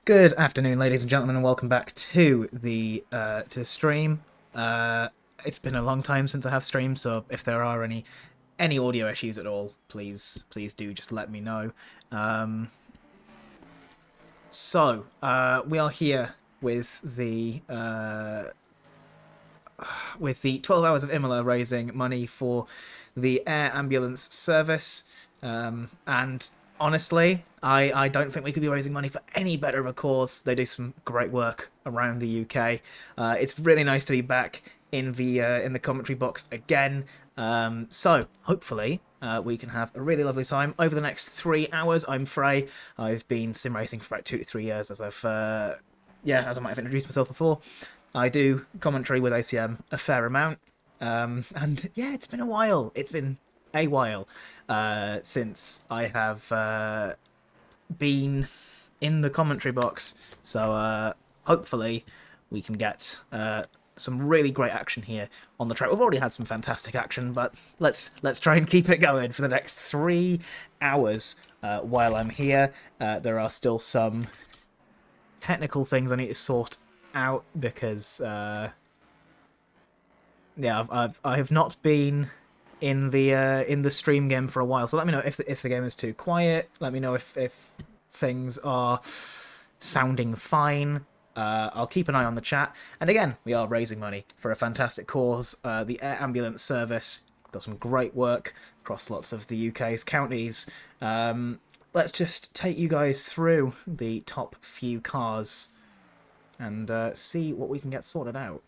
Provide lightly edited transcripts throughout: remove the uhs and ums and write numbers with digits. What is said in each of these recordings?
Good afternoon, ladies and gentlemen, and welcome back to the stream. It's been a long time since I have streamed, so if there are any audio issues at all, please do just let me know. We are here with the 12 Hours of Imola raising money for the air ambulance service. And honestly, I don't think we could be raising money for any better of a cause. They do some great work around the UK. It's really nice to be back in the commentary box again. So hopefully we can have a really lovely time over the next 3 hours. I'm Frey. I've been sim racing for about 2 to 3 years, as as I might have introduced myself before. I do commentary with ACM a fair amount, and yeah, it's been a while. It's been a while since I have been in the commentary box. So hopefully we can get some really great action here on the track. We've already had some fantastic action, but let's try and keep it going for the next 3 hours while I'm here. There are still some technical things I need to sort out because I have not been in the stream game for a while. So let me know if the game is too quiet. Let me know if things are sounding fine. I'll keep an eye on the chat. And again, we are raising money for a fantastic cause. The air ambulance service does some great work across lots of the UK's counties. Let's just take you guys through the top few cars and see what we can get sorted out.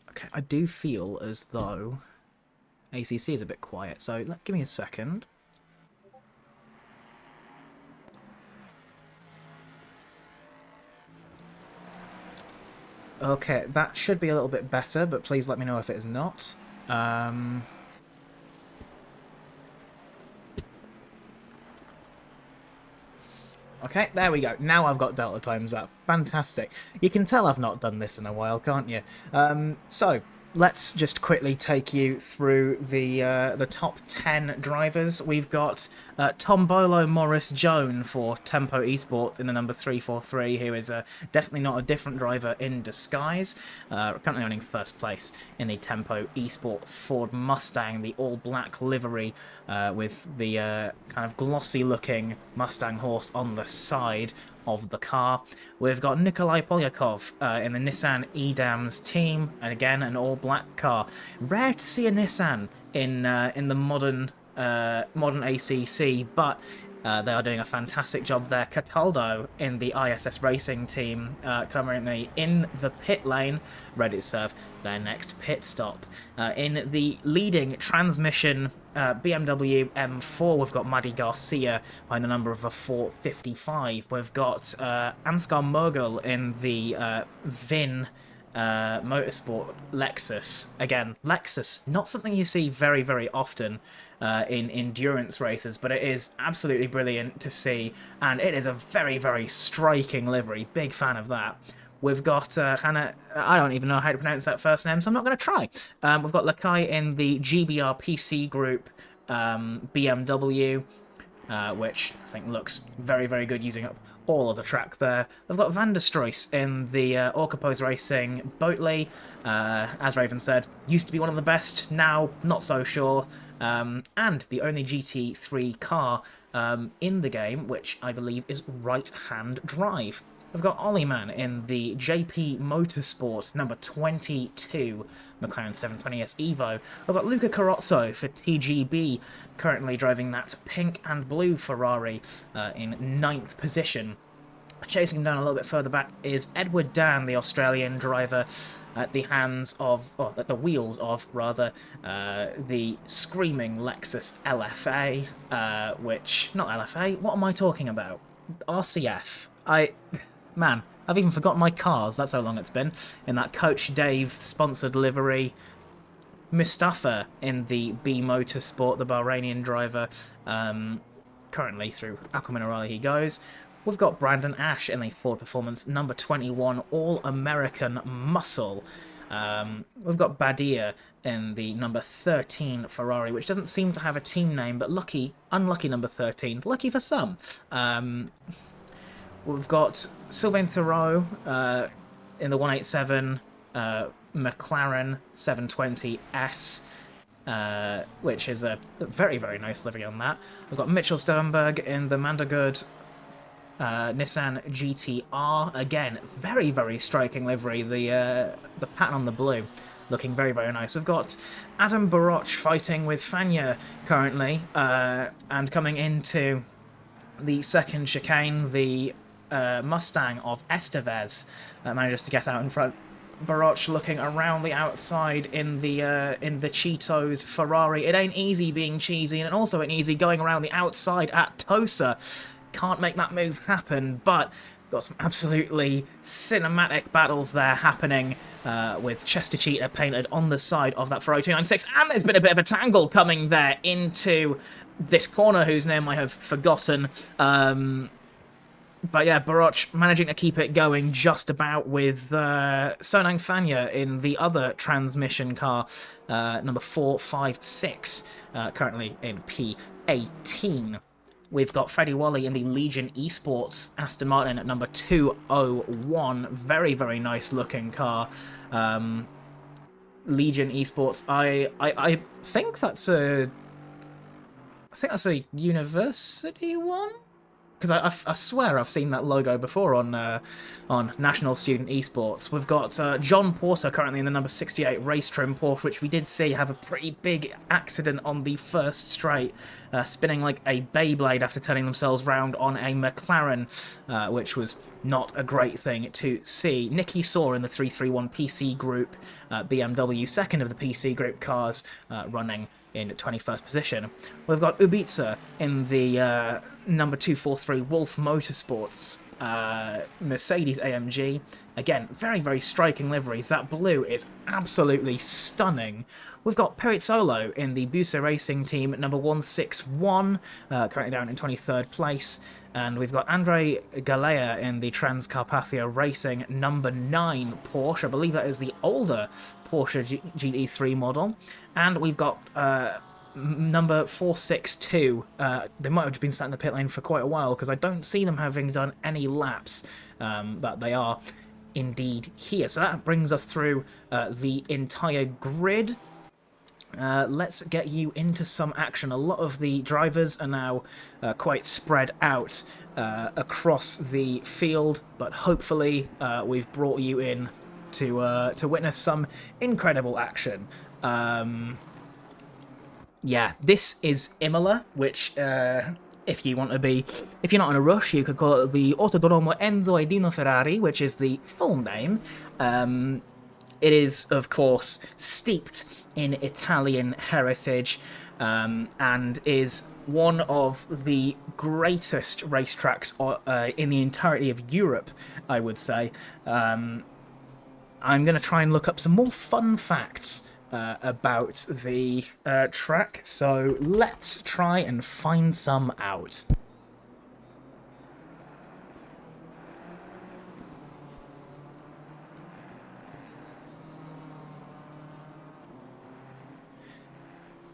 Okay, I do feel as though ACC is a bit quiet, so give me a second. Okay, that should be a little bit better, but please let me know if it is not. Okay, there we go. Now I've got delta times up. Fantastic. You can tell I've not done this in a while, can't you? So let's just quickly take you through the top 10 drivers. We've got Tom Bolo Morris Joan for Tempo Esports in the number 343, who is definitely not a different driver in disguise. Currently owning first place in the Tempo Esports Ford Mustang, the all-black livery with the kind of glossy-looking Mustang horse on the side of the car. We've got Nikolai Polyakov in the Nissan Edams team, and again an all-black car. Rare to see a Nissan in the modern ACC, but they are doing a fantastic job there. Cataldo in the ISS Racing team, currently in the pit lane, ready to serve their next pit stop. In the leading transmission BMW M4, we've got Maddie Garcia by the number of a 455. We've got Ansgar Mogul in the VIN Motorsport Lexus. Again, Lexus, not something you see very, very often in endurance races, but it is absolutely brilliant to see, and it is a very, very striking livery. Big fan of that. We've got Hannah, I don't even know how to pronounce that first name, so I'm not going to try. We've got Lakai in the GBR PC Group BMW, which I think looks very, very good using up all of the track there. We've got Van der Stroys in the Orcapose Racing Boatley. As Raven said, used to be one of the best, now not so sure. And the only GT3 car in the game, which I believe is right-hand drive. We've got Ollie in the JP Motorsport number 22 McLaren 720S Evo. We've got Luca Carrozzo for TGB, currently driving that pink and blue Ferrari in 9th position. Chasing him down a little bit further back is Edward Dan, the Australian driver, at the wheels of the screaming Lexus LFA, not LFA, what am I talking about? RCF. Man, I've even forgotten my cars, that's how long it's been. In that Coach Dave sponsored livery. Mustafa in the B Motorsport, the Bahrainian driver, currently through Aqua Minerale he goes. We've got Brandon Ash in the Ford Performance number 21 All-American Muscle. We've got Badia in the number 13 Ferrari, which doesn't seem to have a team name, but unlucky number 13. Lucky for some. We've got Sylvain Thoreau in the 187 McLaren 720S, which is a very, very nice livery on that. We've got Mitchell Sternberg in the Mandergood Nissan GTR. Again, very, very striking livery. The pattern on the blue looking very, very nice. We've got Adam Baroch fighting with Fanya currently, and coming into the second chicane, the Mustang of Estevez manages to get out in front. Baroch looking around the outside in the Cheetos Ferrari. It ain't easy being cheesy, and also ain't easy going around the outside at Tosa. Can't make that move happen, but got some absolutely cinematic battles there happening with Chester Cheetah painted on the side of that Ferrari 296, and there's been a bit of a tangle coming there into this corner whose name I have forgotten. But yeah, Baroch managing to keep it going just about with Sonang Fanya in the other transmission car, number 456, currently in P18. We've got Freddie Wally in the Legion Esports Aston Martin at number 201. Very, very nice looking car. Legion Esports. I think that's a university one. Because I swear I've seen that logo before on National Student Esports. We've got John Porter currently in the number 68 race trim Porsche, which we did see have a pretty big accident on the first straight, spinning like a Beyblade after turning themselves round on a McLaren, which was not a great thing to see. Nicky Saw in the 331 PC Group BMW, second of the PC Group cars, running in 21st position. We've got Ubica in the number 243 Wolf Motorsports Mercedes AMG. Again, very, very striking liveries. That blue is absolutely stunning. We've got Perizzolo in the Busa Racing Team at number 161, currently down in 23rd place. And we've got Andrei Galea in the Transcarpathia Racing number 9 Porsche. I believe that is the older Porsche GT3 model. And we've got number 462. They might have been sat in the pit lane for quite a while because I don't see them having done any laps, but they are indeed here. So that brings us through the entire grid. Let's get you into some action. A lot of the drivers are now quite spread out across the field, but hopefully we've brought you in to witness some incredible action. Yeah, this is Imola, which if you're not in a rush, you could call it the Autodromo Enzo Edino Ferrari, which is the full name. It is, of course, steeped in Italian heritage and is one of the greatest racetracks in the entirety of Europe, I would say. I'm going to try and look up some more fun facts about the track, so let's try and find some out.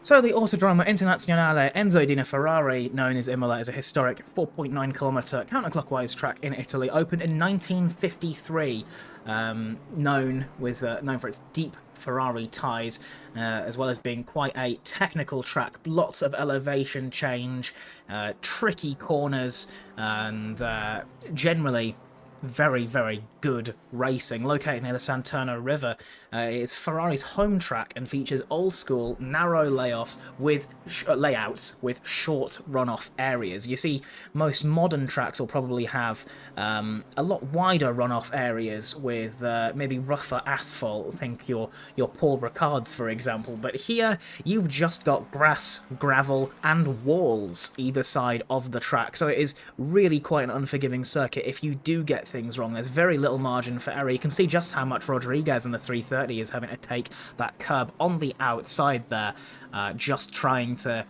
So the Autodromo Internazionale Enzo Edino Ferrari, known as Imola, is a historic 4.9-kilometre counterclockwise track in Italy, opened in 1953, known for its deep Ferrari ties, as well as being quite a technical track. Lots of elevation change, tricky corners, and generally very, very good racing. Located near the Santerno River, it's Ferrari's home track and features old-school, narrow layouts with short runoff areas. You see, most modern tracks will probably have a lot wider runoff areas with maybe rougher asphalt. Think your Paul Ricard's, for example. But here, you've just got grass, gravel, and walls either side of the track. So it is really quite an unforgiving circuit. If you do get things wrong, there's very little margin for error. You can see just how much Rodriguez in the 330 is having to take that curb on the outside there, just trying to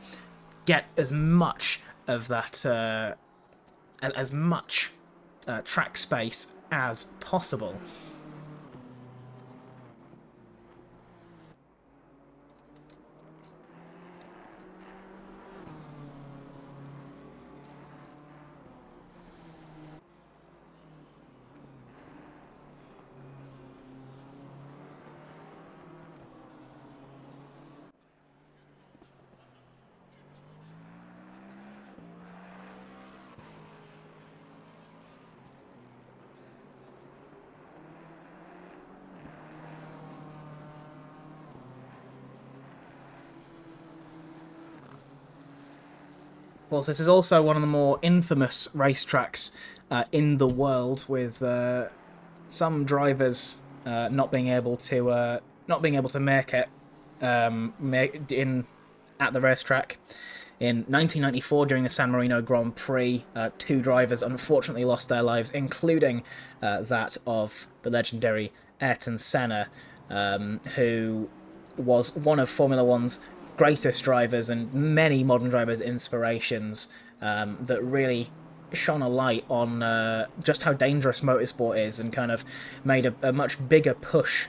get as much of that, track space as possible. course, this is also one of the more infamous racetracks in the world, with some drivers not being able to make it in at the racetrack. In 1994, during the San Marino Grand Prix, two drivers unfortunately lost their lives, including that of the legendary Ayrton Senna, who was one of Formula One's greatest drivers and many modern drivers' inspirations, that really shone a light on just how dangerous motorsport is, and kind of made a much bigger push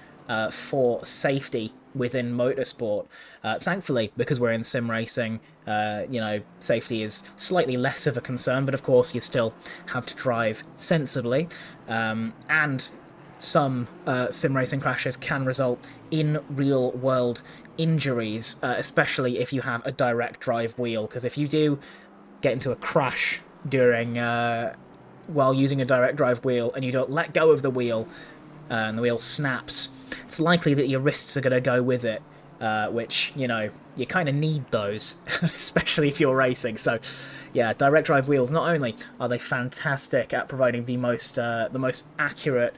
for safety within motorsport. Thankfully, because we're in sim racing, safety is slightly less of a concern, but of course you still have to drive sensibly, and some sim racing crashes can result in real world injuries, especially if you have a direct drive wheel, because if you do get into a crash during while using a direct drive wheel and you don't let go of the wheel, and the wheel snaps, it's likely that your wrists are going to go with it, which, you kind of need those, especially if you're racing. So, yeah, direct drive wheels, not only are they fantastic at providing the most accurate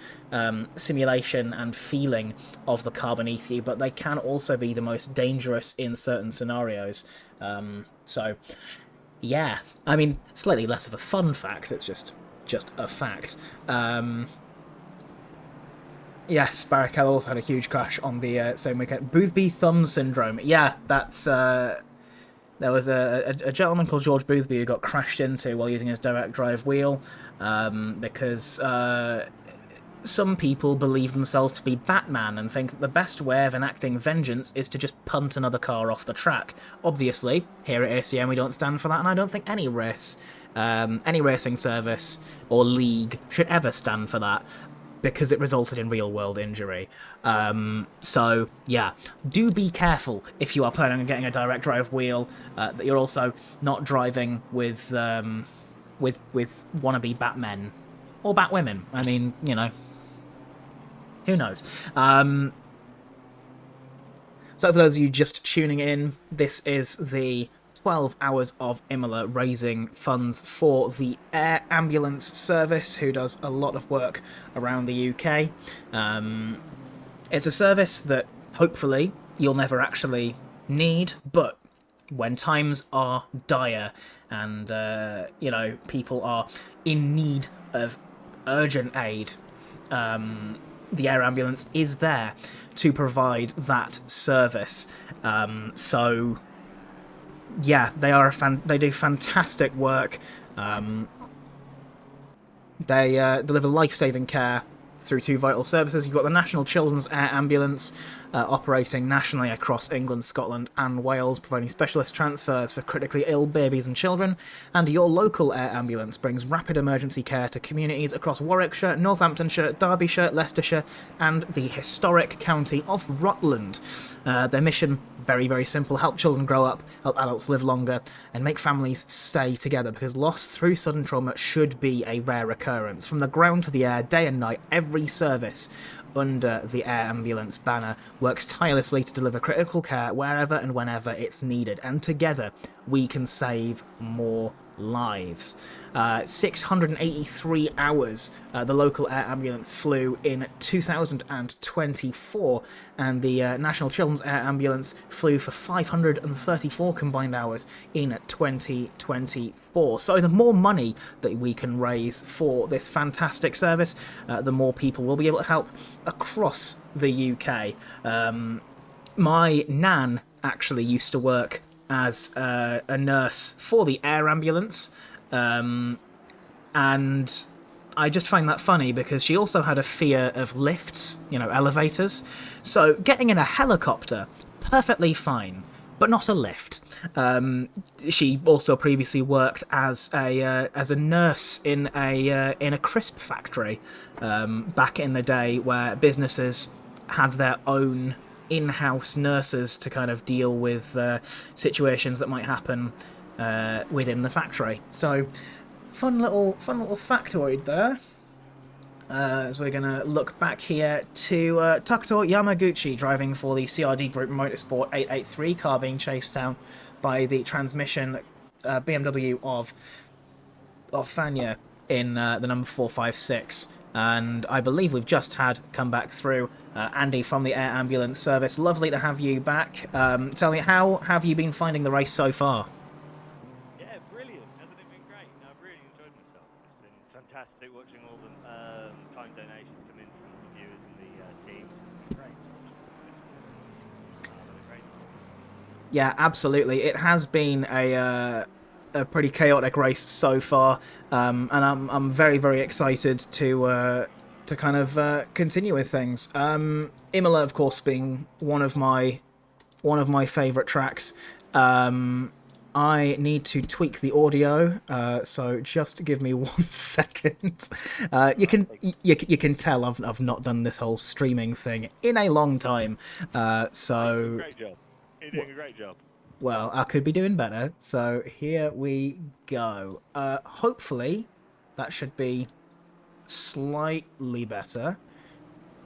simulation and feeling of the car beneath you, but they can also be the most dangerous in certain scenarios. So, yeah, I mean, slightly less of a fun fact, it's just a fact. Yes, Barrichello also had a huge crash on the same weekend. Boothby thumb syndrome. Yeah, that's... there was a gentleman called George Boothby who got crashed into while using his direct drive wheel, because some people believe themselves to be Batman and think that the best way of enacting vengeance is to just punt another car off the track. Obviously, here at ACM we don't stand for that, and I don't think any racing service or league should ever stand for that, because it resulted in real-world injury. So, yeah, do be careful if you are planning on getting a direct drive wheel, that you're also not driving with wannabe Batmen. Or Batwomen. I mean, who knows? So for those of you just tuning in, this is the 12 hours of Imola raising funds for the air ambulance service, who does a lot of work around the UK. It's a service that hopefully you'll never actually need, but when times are dire and people are in need of urgent aid, the air ambulance is there to provide that service. So yeah, they do fantastic work. They deliver life-saving care through two vital services. You've got the National Children's Air Ambulance, operating nationally across England, Scotland and Wales, providing specialist transfers for critically ill babies and children, and your local air ambulance brings rapid emergency care to communities across Warwickshire, Northamptonshire, Derbyshire, Leicestershire and the historic county of Rutland. Their mission, very, very simple: help children grow up, help adults live longer, and make families stay together, because loss through sudden trauma should be a rare occurrence. From the ground to the air, day and night, every service under the air ambulance banner works tirelessly to deliver critical care wherever and whenever it's needed, and together we can save more lives. 683 hours the local air ambulance flew in 2024, and the National Children's Air Ambulance flew for 534 combined hours in 2024. So the more money that we can raise for this fantastic service, the more people will be able to help across the UK. My nan actually used to work as a nurse for the air ambulance, and I just find that funny because she also had a fear of lifts, elevators. So getting in a helicopter, perfectly fine, but not a lift. She also previously worked as a nurse in a crisp factory, back in the day, where businesses had their own in-house nurses to kind of deal with situations that might happen within the factory. So fun little factoid there. As we're going to look back here to Takuto Yamaguchi driving for the CRD Group Motorsport 883 car, being chased down by the transmission BMW of Fanya in the number 456. And I believe we've just had come back through Andy from the Air Ambulance Service. Lovely to have you back. Tell me, how have you been finding the race so far? Yeah, brilliant. Hasn't it been great? No, I've really enjoyed myself. It's been fantastic watching all the time donations come in from all the viewers and the teams. It's been great to watch them progress forward. I've had a great time. Yeah, absolutely. It has been a pretty chaotic race so far, and I'm very very excited to kind of continue with things. Imola, of course, being one of my favorite tracks. Um, I need to tweak the audio, so just give me 1 second. You All right, can take you can tell I've not done this whole streaming thing in a long time. You're doing a So great job. You're doing a great job. well, I could be doing better. So here we go. Hopefully, that should be slightly better.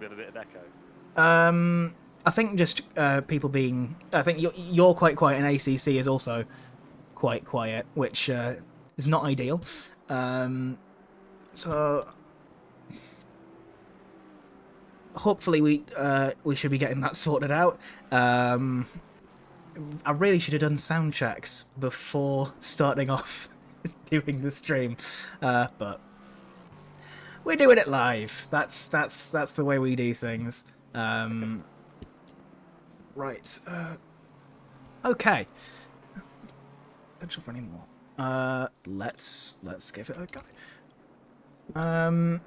With a bit of echo. I think just people being. I think you're quite quiet, and ACC is also quite quiet, which is not ideal. So hopefully we should be getting that sorted out. Um, I really should have done sound checks before starting off doing the stream, but we're doing it live. That's the way we do things. Right. Okay. Potential for any more. Let's give it a go.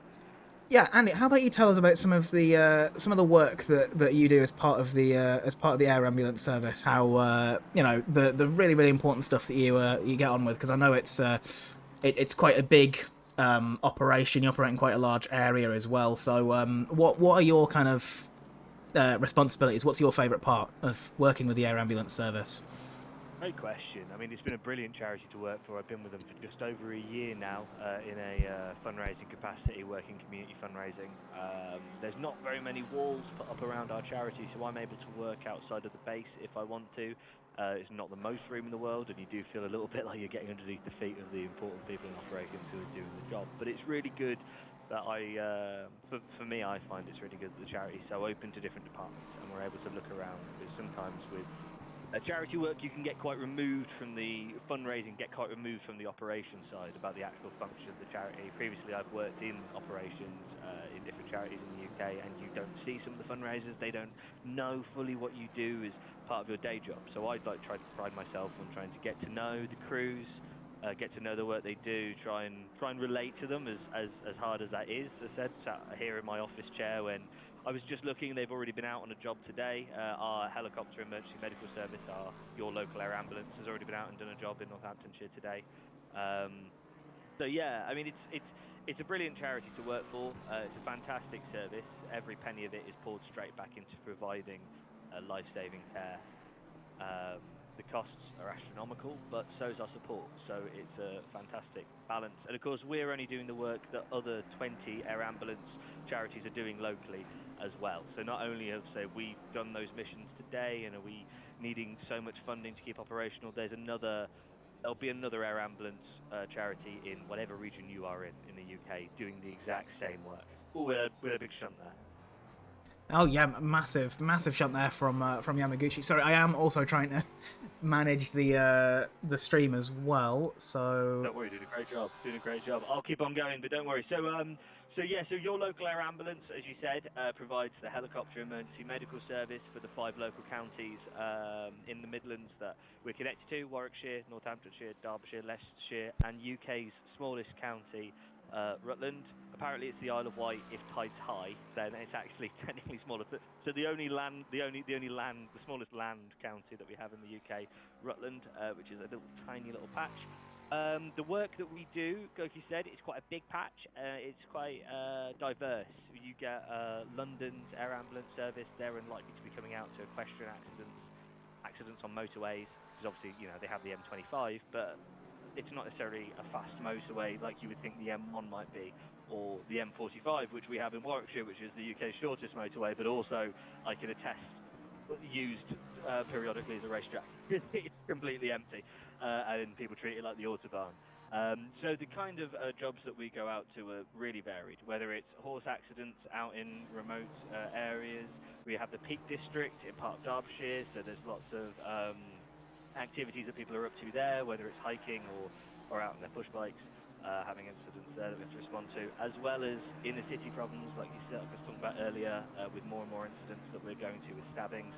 Yeah, Andy, how about you tell us about some of the work that you do as part of the air ambulance service? How you know the really really important stuff that you get on with, because I know it's quite a big operation. You operate in quite a large area as well. So what are your kind of responsibilities? What's your favourite part of working with the air ambulance service? Great question. I mean, it's been a brilliant charity to work for. I've been with them for just over a year now in a fundraising capacity, working community fundraising. There's not very many walls put up around our charity, so I'm able to work outside of the base if I want to. It's not the most room in the world, and you do feel a little bit like you're getting underneath the feet of the important people in operations who are doing the job. But it's really good that for me, I find it's really good that the charity is so open to different departments, and we're able to look around because sometimes with charity work, you can get quite removed from the fundraising, get quite removed from the operation side about the actual function of the charity. Previously, I've worked in operations in different charities in the UK, and you don't see some of the fundraisers. They don't know fully what you do as part of your day job. So I'd like try to pride myself on trying to get to know the crews, get to know the work they do, try and relate to them as hard as that is. As I said, sat here in my office chair when I was just looking. They've already been out on a job today. Our helicopter emergency medical service, your local air ambulance, has already been out and done a job in Northamptonshire today. Um, so yeah, I mean it's a brilliant charity to work for. It's a fantastic service. Every penny of it is poured straight back into providing life-saving care. The costs are astronomical, but so is our support. So it's a fantastic balance. And of course, we're only doing the work that other 20 air ambulance charities are doing locally as well. So not only have say we done those missions today, and are we needing so much funding to keep operational, there'll be another air ambulance charity in whatever region you are in the UK doing the exact same work. Oh, with a big shunt there. Oh yeah, massive shunt there from Yamaguchi. Sorry, I am also trying to manage the stream as well. So Don't worry, doing a great job. Doing a great job. I'll keep on going, but don't worry. So your local air ambulance, as you said, provides the helicopter emergency medical service for the 5 local counties in the Midlands that we're connected to: Warwickshire, Northamptonshire, Derbyshire, Leicestershire, and UK's smallest county, Rutland. Apparently, it's the Isle of Wight. If tide's high, then it's actually technically smaller. So the smallest land county that we have in the UK, Rutland, which is a little tiny little patch. The work that we do, like you said, it's quite a big patch. It's quite diverse. You get London's air ambulance service. They're unlikely to be coming out to equestrian accidents on motorways, because obviously, they have the M25, but it's not necessarily a fast motorway like you would think the M1 might be, or the M45, which we have in Warwickshire, which is the UK's shortest motorway. But also, I can attest used periodically as a racetrack. It's completely empty, and people treat it like the autobahn. So the kind of jobs that we go out to are really varied. Whether it's horse accidents out in remote areas, we have the Peak District in part of Derbyshire, so there's lots of activities that people are up to there, whether it's hiking or out on their push bikes. Having incidents there that we have to respond to, as well as inner city problems like you said, like I was talking about earlier, with more and more incidents that we're going to with stabbings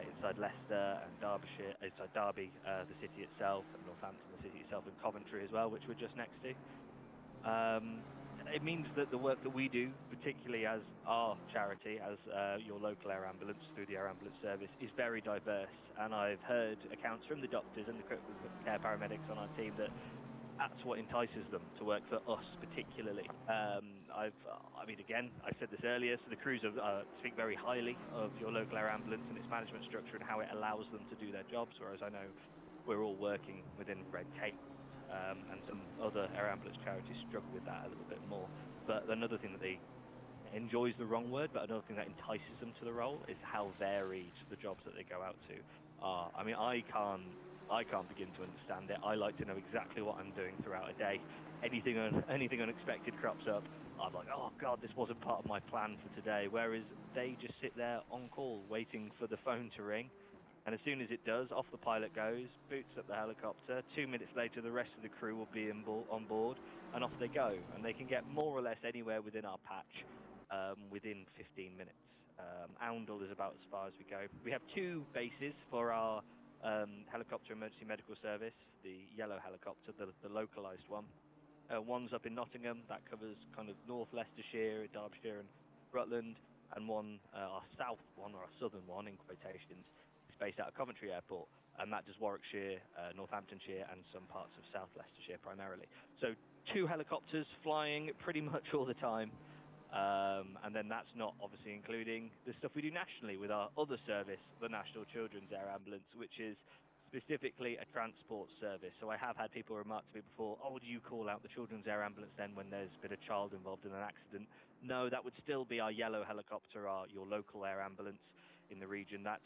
inside Leicester and Derbyshire, inside Derby, the city itself, and Northampton, the city itself, and Coventry as well, which we're just next to. It means that the work that we do, particularly as our charity, as your local air ambulance through the air ambulance service, is very diverse. And I've heard accounts from the doctors and the critical care paramedics on our team that that's what entices them to work for us particularly. I mean, again, I said this earlier, so the crews speak very highly of your local air ambulance and its management structure and how it allows them to do their jobs, whereas I know we're all working within red tape, and some other air ambulance charities struggle with that a little bit more. But another thing that they enjoys the wrong word, but another thing that entices them to the role is how varied the jobs that they go out to are. I mean, I can't begin to understand it. I like to know exactly what I'm doing throughout a day. Anything unexpected crops up, I'm like, oh god, this wasn't part of my plan for today. Whereas they just sit there on call, waiting for the phone to ring, and as soon as it does, off the pilot goes, boots up the helicopter. 2 minutes later, the rest of the crew will be on board, and off they go. And they can get more or less anywhere within our patch within 15 minutes. Oundle is about as far as we go. We have two bases for our helicopter emergency medical service, the yellow helicopter, the localised one. One's up in Nottingham, that covers kind of North Leicestershire, Derbyshire and Rutland, and one, our south one, or our southern one in quotations, is based out of Coventry Airport, and that does Warwickshire, Northamptonshire and some parts of South Leicestershire primarily. So two helicopters flying pretty much all the time. And then that's not obviously including the stuff we do nationally with our other service, the National Children's Air Ambulance, which is specifically a transport service. So I have had people remark to me before, oh, do you call out the Children's Air Ambulance then when there's been a child involved in an accident? No, that would still be our yellow helicopter, your local air ambulance in the region. That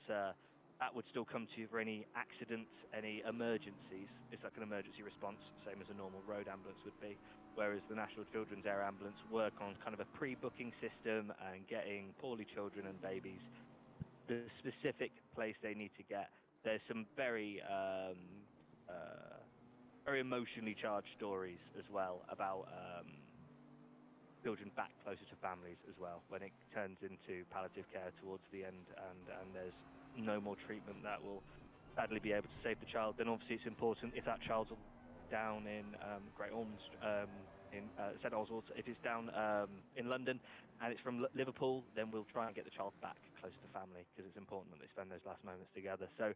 would still come to you for any accidents, any emergencies. It's like an emergency response, same as a normal road ambulance would be. Whereas the National Children's Air Ambulance work on kind of a pre-booking system and getting poorly children and babies the specific place they need to get. There's some very very emotionally charged stories as well about children back closer to families as well when it turns into palliative care towards the end, and there's no more treatment that will sadly be able to save the child. Then obviously it's important if that child's down in Great Ormond, in St Oswald's, if it's down in London and it's from Liverpool, then we'll try and get the child back closer to family because it's important that they spend those last moments together. So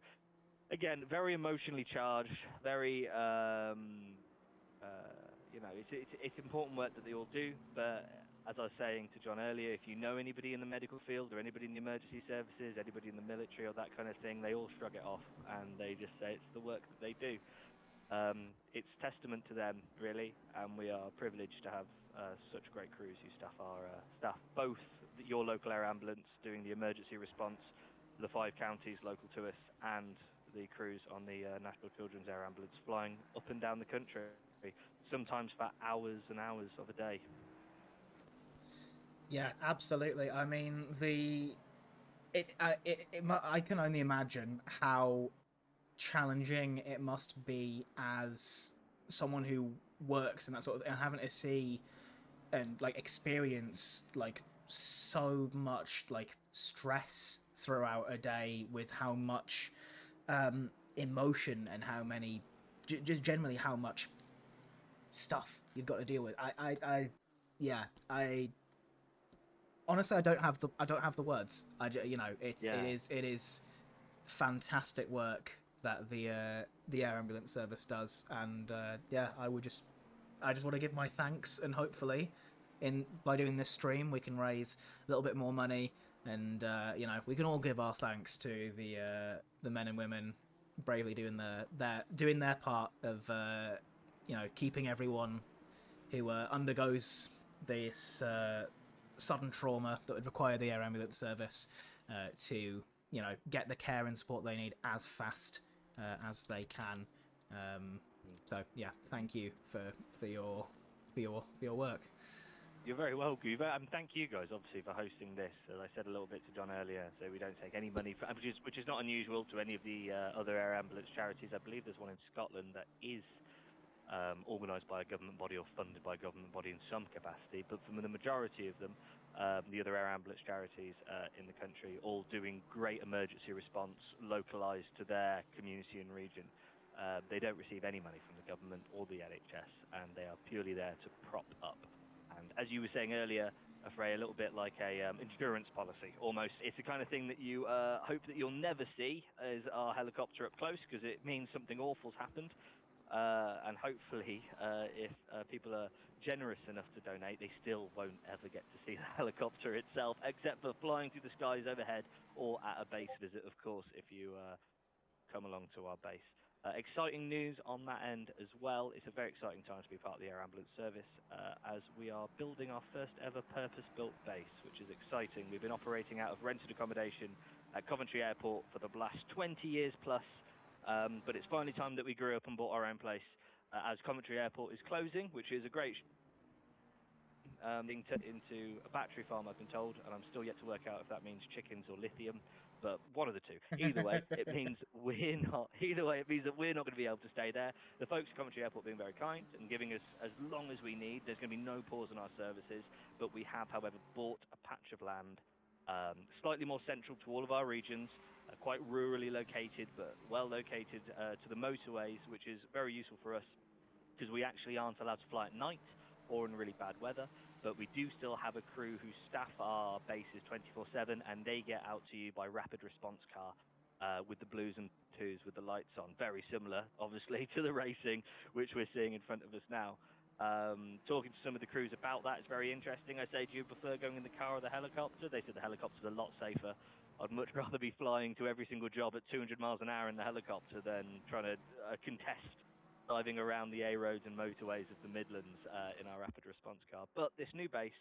again, very emotionally charged, very it's important work that they all do. But as I was saying to John earlier, if you know anybody in the medical field or anybody in the emergency services, anybody in the military or that kind of thing, they all shrug it off and they just say it's the work that they do. It's testament to them, really, and we are privileged to have such great crews who staff both your local air ambulance doing the emergency response, the 5 counties local to us, and the crews on the National Children's Air Ambulance flying up and down the country, sometimes for hours and hours of a day. Yeah, absolutely. I mean, I can only imagine how challenging it must be as someone who works in that sort of, and having to see and like experience like so much like stress throughout a day with how much emotion and how many just generally how much stuff you've got to deal with. I honestly I don't have the words. It is fantastic work that the air ambulance service does, and I just want to give my thanks, and hopefully by doing this stream we can raise a little bit more money, and we can all give our thanks to the men and women bravely doing their part of keeping everyone who undergoes this sudden trauma that would require the air ambulance service to get the care and support they need as fast as they can. So yeah, thank you for your work. You're very welcome. And thank you guys, obviously, for hosting this. As I said a little bit to John earlier, so we don't take any money, which is not unusual to any of the other air ambulance charities. I believe there's one in Scotland that is organised by a government body or funded by a government body in some capacity. But for the majority of them, the other air ambulance charities in the country, all doing great emergency response, localised to their community and region. They don't receive any money from the government or the NHS, and they are purely there to prop up. And as you were saying earlier, Frey, a little bit like a insurance policy, almost. It's the kind of thing that you hope that you'll never see as our helicopter up close, because it means something awful's happened. And hopefully, if people are generous enough to donate, they still won't ever get to see the helicopter itself, except for flying through the skies overhead or at a base visit, of course, if you come along to our base. Exciting news on that end as well. It's a very exciting time to be part of the Air Ambulance Service as we are building our first ever purpose-built base, which is exciting. We've been operating out of rented accommodation at Coventry Airport for the last 20 years plus, but it's finally time that we grew up and bought our own place as Coventry Airport is closing, which is a great being turned into a battery farm, I've been told, and I'm still yet to work out if that means chickens or lithium, but one of the two. Either way, it means we're not. Either way, it means that we're not going to be able to stay there. The folks at Coventry Airport being very kind and giving us as long as we need. There's going to be no pause in our services, but we have, however, bought a patch of land slightly more central to all of our regions, quite rurally located, but well located to the motorways, which is very useful for us because we actually aren't allowed to fly at night or in really bad weather, but we do still have a crew who staff our bases 24/7, and they get out to you by rapid response car with the blues and twos with the lights on. Very similar, obviously, to the racing, which we're seeing in front of us now. Talking to some of the crews about that is very interesting. I say, do you prefer going in the car or the helicopter? They said the helicopter's a lot safer. I'd much rather be flying to every single job at 200 miles an hour in the helicopter than trying to contest driving around the A roads and motorways of the Midlands in our rapid response car. But this new base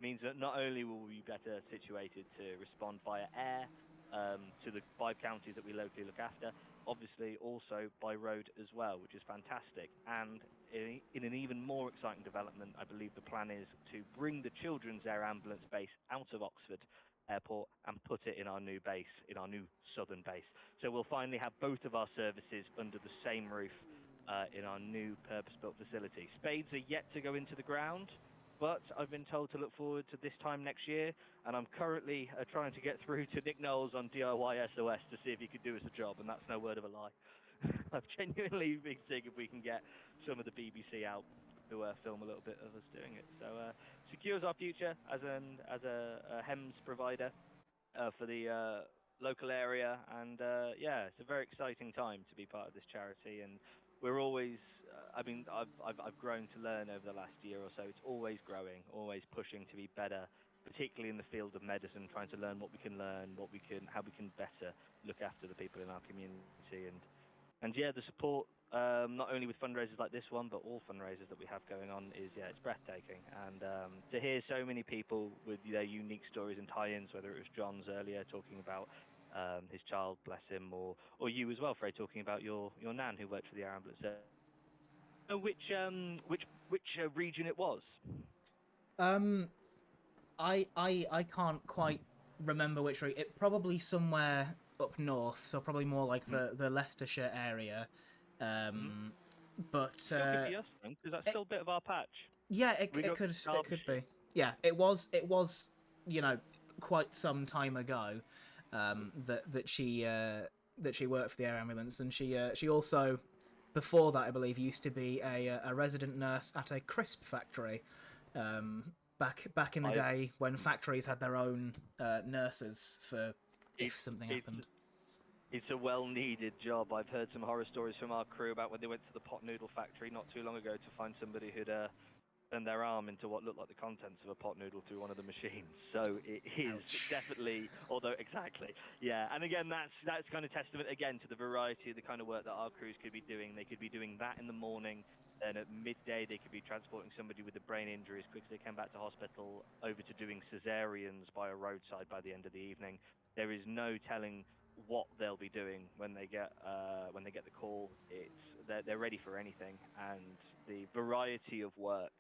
means that not only will we be better situated to respond via air to the 5 counties that we locally look after, obviously also by road as well, which is fantastic. And in an even more exciting development, I believe the plan is to bring the Children's Air Ambulance base out of Oxford Airport and put it in our new base, in our new southern base. So we'll finally have both of our services under the same roof in our new purpose-built facility. Spades are yet to go into the ground, but I've been told to look forward to this time next year, and I'm currently trying to get through to Nick Knowles on DIY SOS to see if he could do us a job, and that's no word of a lie. I've genuinely been seeing if we can get some of the BBC out to film a little bit of us doing it. So secures our future as a HEMS provider for the local area, and yeah, it's a very exciting time to be part of this charity. And we're always, I mean, I've grown to learn over the last year or so. It's always growing, always pushing to be better, particularly in the field of medicine, trying to learn what we can learn, how we can better look after the people in our community. And yeah, the support, not only with fundraisers like this one, but all fundraisers that we have going on is, yeah, it's breathtaking. And to hear so many people with their unique stories and tie-ins, whether it was John's earlier talking about his child, bless him, or you as well, Frey, talking about your nan who worked for the Air Ambulance. Which region it was? I can't quite remember which route. It probably somewhere up north, so probably more like the Leicestershire area. But Still could be us then, because that's still a bit of our patch. yeah, it could be. Yeah, it was quite some time ago that she worked for the air ambulance, and she also before that I believe used to be a resident nurse at a crisp factory. Back in the day when factories had their own nurses for if something happened. It's a well-needed job. I've heard some horror stories from our crew about when they went to the pot noodle factory not too long ago to find somebody who'd turned their arm into what looked like the contents of a pot noodle through one of the machines. So it is definitely, although exactly, yeah. And again, that's kind of testament again to the variety of the kind of work that our crews could be doing. They could be doing that in the morning. Then at midday, they could be transporting somebody with a brain injury as quick as they came back to hospital over to doing cesareans by a roadside by the end of the evening. there is no telling what they'll be doing when they get the call. They're ready for anything, and the variety of work.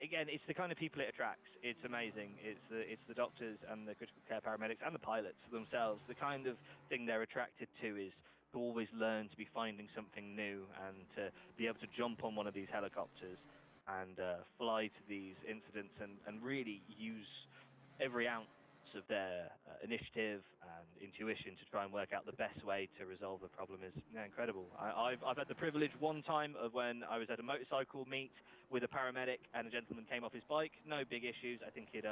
Again, it's the kind of people it attracts. It's amazing. It's the doctors and the critical care paramedics and the pilots themselves. The kind of thing they're attracted to is to always learn, to be finding something new, and to be able to jump on one of these helicopters and fly to these incidents and really use every ounce of their initiative and intuition to try and work out the best way to resolve the problem is incredible. I've had the privilege one time of when I was at a motorcycle meet with a paramedic and a gentleman came off his bike. No big issues. I think he'd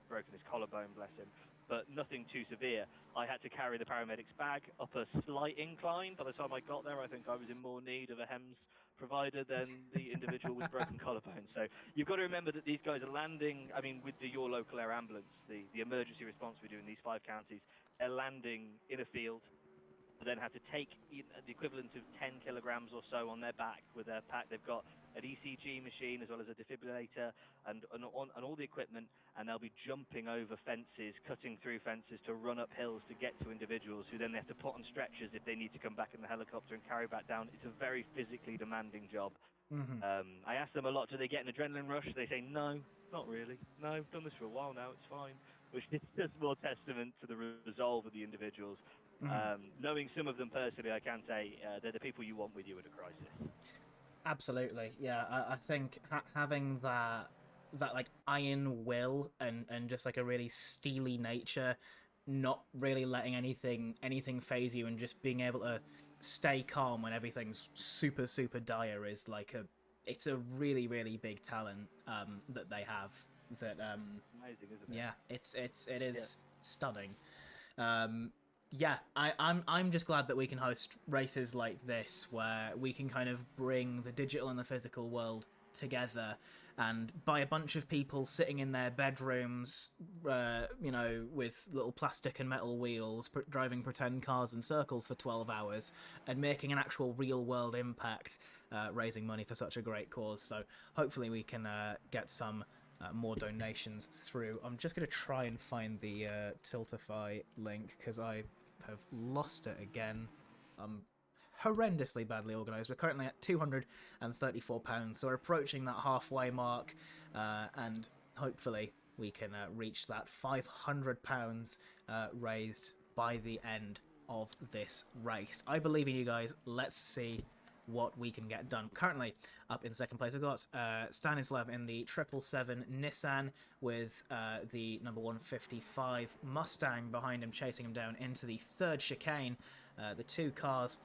broken his collarbone, bless him, but nothing too severe. I had to carry the paramedic's bag up a slight incline. By the time I got there, I think I was in more need of a HEMS provider than the individual with the broken collarbone. So you've got to remember that these guys are landing. I mean, with your local air ambulance, the emergency response we do in these 5 counties, they're landing in a field. They then have to take the equivalent of 10 kilograms or so on their back with their pack. They've got an ECG machine as well as a defibrillator and all the equipment, and they'll be jumping over fences, cutting through fences to run up hills to get to individuals who then they have to put on stretchers if they need to come back in the helicopter and carry back down. It's a very physically demanding job. I ask them a lot, do they get an adrenaline rush? They say, no, not really. No, I've done this for a while now, it's fine. Which is just more testament to the resolve of the individuals. Knowing some of them personally, I can say they're the people you want with you at a crisis. Absolutely, yeah. I think having that like iron will and just like a really steely nature, not really letting anything phase you, and just being able to stay calm when everything's super dire is like it's a really big talent that they have. That Amazing, isn't it? yeah, it is stunning. Yeah, I'm just glad that we can host races like this where we can kind of bring the digital and the physical world together, and by a bunch of people sitting in their bedrooms, with little plastic and metal wheels, driving pretend cars in circles for 12 hours, and making an actual real world impact, raising money for such a great cause. So hopefully we can get some more donations through. I'm just going to try and find the Tiltify link because I have lost it again. I'm horrendously badly organised. We're currently at £234, so we're approaching that halfway mark, and hopefully we can reach that £500 raised by the end of this race. I believe in you guys. Let's see what we can get done. Currently up in second place, we've got Stanislav in the 777 Nissan with the number 155 Mustang behind him, chasing him down into the third chicane. The two cars,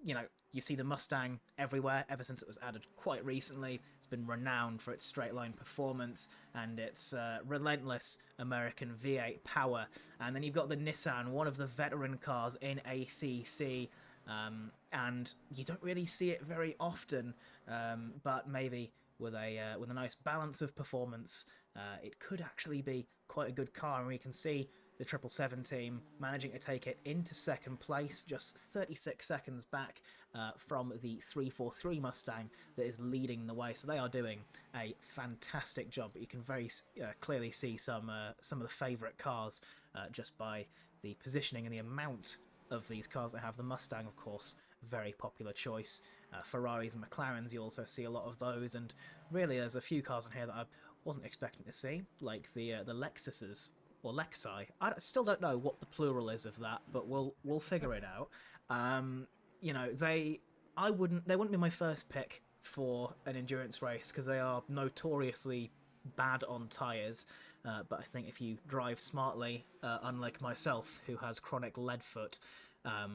you see the Mustang everywhere ever since it was added quite recently. It's been renowned for its straight line performance and its relentless American V8 power. And then you've got the Nissan, one of the veteran cars in ACC. And you don't really see it very often, but maybe with a nice balance of performance, it could actually be quite a good car. And we can see the 777 team managing to take it into second place, just 36 seconds back from the 343 Mustang that is leading the way. So they are doing a fantastic job. But you can very clearly see some of the favourite cars just by the positioning and the amount of these cars that have. The Mustang, of course, very popular choice. Ferraris and McLarens, you also see a lot of those, and really there's a few cars in here that I wasn't expecting to see, like the Lexuses, or Lexi. I still don't know what the plural is of that, but we'll figure it out. They wouldn't be my first pick for an endurance race because they are notoriously bad on tyres, but I think if you drive smartly, unlike myself who has chronic lead foot, I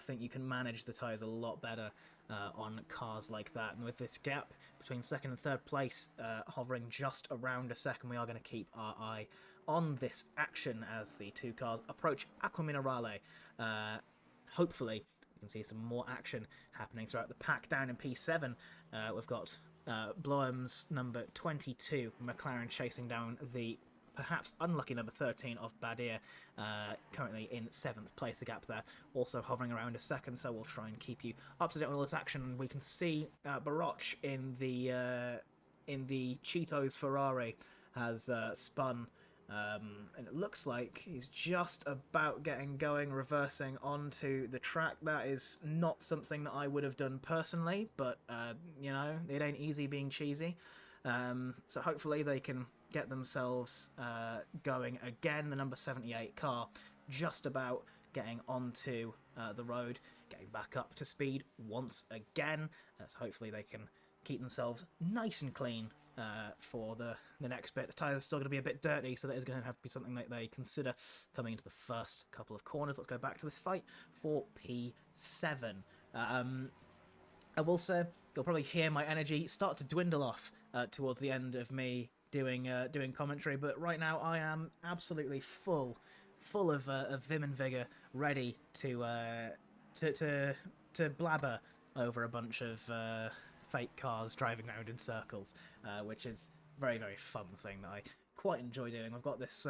think you can manage the tyres a lot better on cars like that. And with this gap between second and third place hovering just around a second, we are going to keep our eye on this action as the two cars approach Acqua Minerale. Hopefully we can see some more action happening throughout the pack. Down in P7, we've got Bloem's number 22 McLaren chasing down the perhaps unlucky number 13 of Badir, currently in 7th place. The gap there also hovering around a second, so we'll try and keep you up to date on all this action. We can see Baroch in the Cheetos Ferrari has spun And it looks like he's just about getting going, reversing onto the track. That is not something that I would have done personally, but, you know, it ain't easy being cheesy. So hopefully they can get themselves going again. The number 78 car just about getting onto the road, getting back up to speed once again. So hopefully they can keep themselves nice and clean for the next bit. The tyres are still going to be a bit dirty, so that is going to have to be something that they consider coming into the first couple of corners. Let's go back to this fight for P7. I will say you'll probably hear my energy start to dwindle off towards the end of me doing commentary, but right now I am absolutely full of vim and vigor, ready to blabber over a bunch of fake cars driving around in circles, which is a very, very fun thing that I quite enjoy doing. I've got this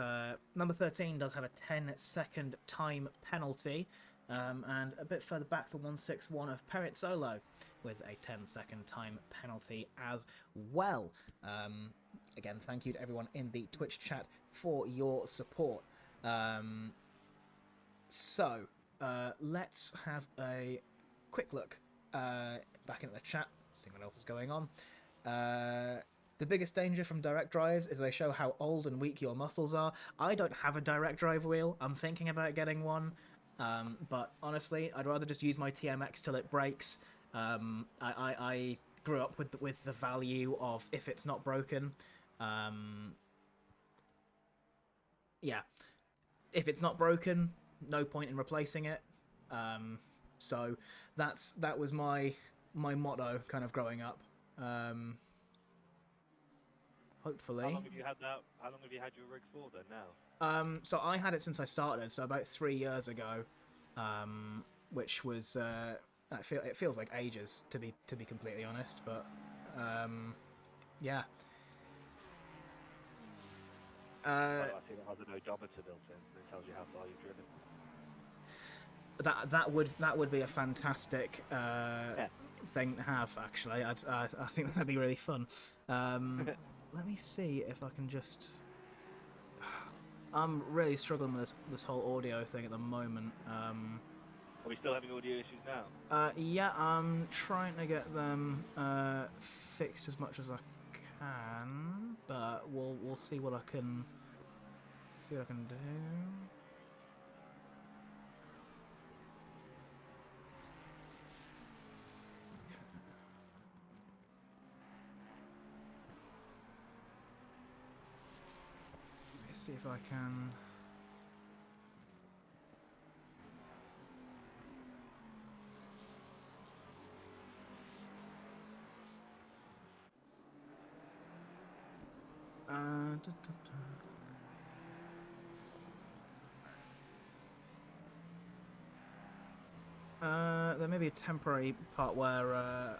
number 13 does have a 10-second time penalty. And a bit further back, the 161 of Perizzolo with a 10-second time penalty as well. Again, thank you to everyone in the Twitch chat for your support. So, let's have a quick look back into the chat, see what else is going on. The biggest danger from direct drives is they show how old and weak your muscles are. I don't have a direct drive wheel. I'm thinking about getting one. But honestly, I'd rather just use my TMX till it breaks. I grew up with the value of if it's not broken. Yeah, if it's not broken, no point in replacing it. So that was my motto kind of growing up. Hopefully. How long have you had that? How long have you had your rig for then now? So I had it since I started, so about 3 years ago, which was it feels like ages to be completely honest, but yeah. I think it has an odometer built in that tells you how far you've driven. That would be a fantastic thing to have. Actually, I think that'd be really fun. Let me see if I can just. I'm really struggling with this whole audio thing at the moment. Are we still having audio issues now? Yeah, I'm trying to get them fixed as much as I can, but we'll see what I can do. Let's see if I can. There may be a temporary part where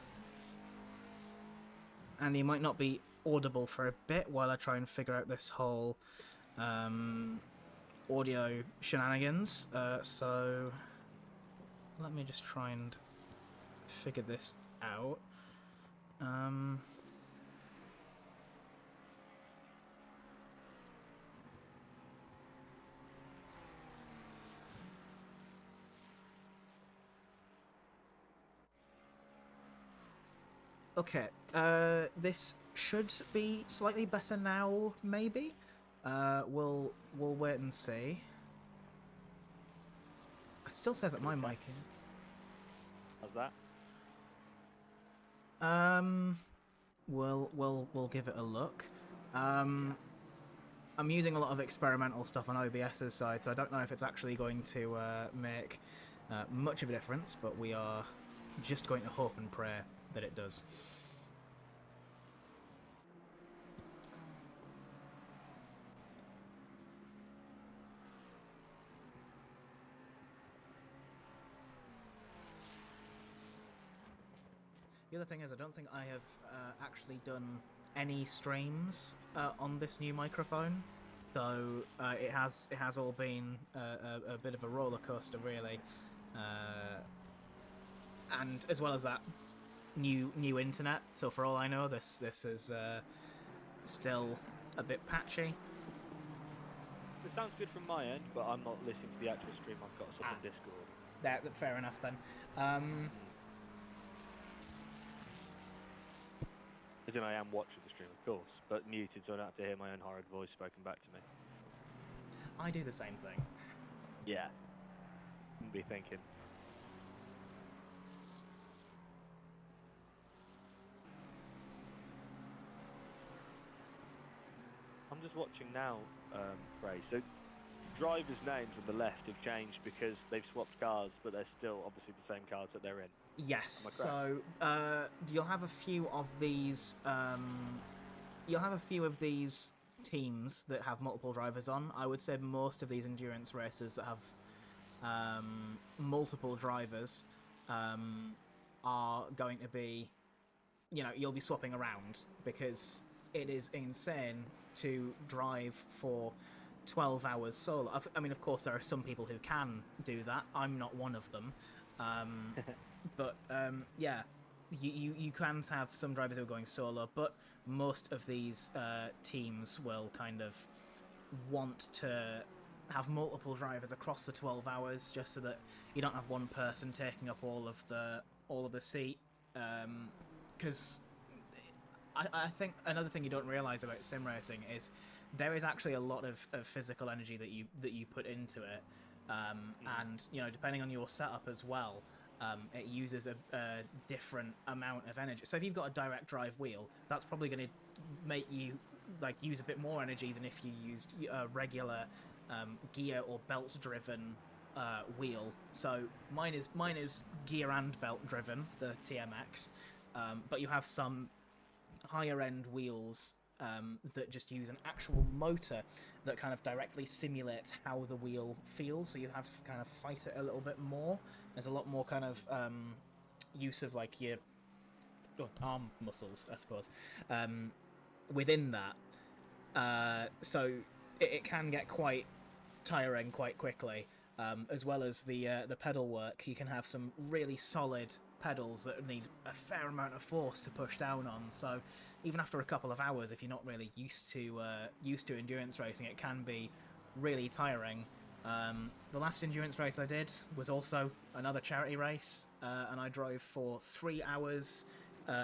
Andy might not be audible for a bit while I try and figure out this whole audio shenanigans. So let me just try and figure this out. Okay, this should be slightly better now, maybe? We'll wait and see. It still says that my mic in. How's that? We'll give it a look. I'm using a lot of experimental stuff on OBS's side, so I don't know if it's actually going to make much of a difference, but we are just going to hope and pray that it does. The other thing is, I don't think I have actually done any streams on this new microphone, so it has all been a bit of a roller coaster, really. And as well as that, new internet. So for all I know, this is still a bit patchy. It sounds good from my end, but I'm not listening to the actual stream. I've got us up in Discord. Fair enough then. As in, I am watching the stream, of course, but muted, so I don't have to hear my own horrid voice spoken back to me. I do the same thing. Yeah. Wouldn't be thinking. I'm just watching now, Ray. So, drivers' names on the left have changed because they've swapped cars, but they're still obviously the same cars that they're in. Yes. So you'll have a few of these. You'll have a few of these teams that have multiple drivers on. I would say most of these endurance races that have multiple drivers are going to be, you'll be swapping around because it is insane to drive for 12 hours solo. I mean, of course, there are some people who can do that. I'm not one of them. But yeah, you can have some drivers who are going solo, but most of these teams will kind of want to have multiple drivers across the 12 hours just so that you don't have one person taking up all of the seat. Because I think another thing you don't realize about sim racing is there is actually a lot of physical energy that you put into it, and depending on your setup as well, it uses a different amount of energy. So if you've got a direct drive wheel, that's probably going to make you use a bit more energy than if you used a regular gear or belt driven wheel. So mine is gear and belt driven, the TMX, but you have some higher end wheels that just use an actual motor that kind of directly simulates how the wheel feels, so you have to kind of fight it a little bit more. There's a lot more kind of use of your arm muscles, I suppose, within that. So it can get quite tiring quite quickly, as well as the pedal work. You can have some really solid pedals that need a fair amount of force to push down on. So even after a couple of hours, if you're not really used to endurance racing, it can be really tiring. The last endurance race I did was also another charity race, and I drove for 3 hours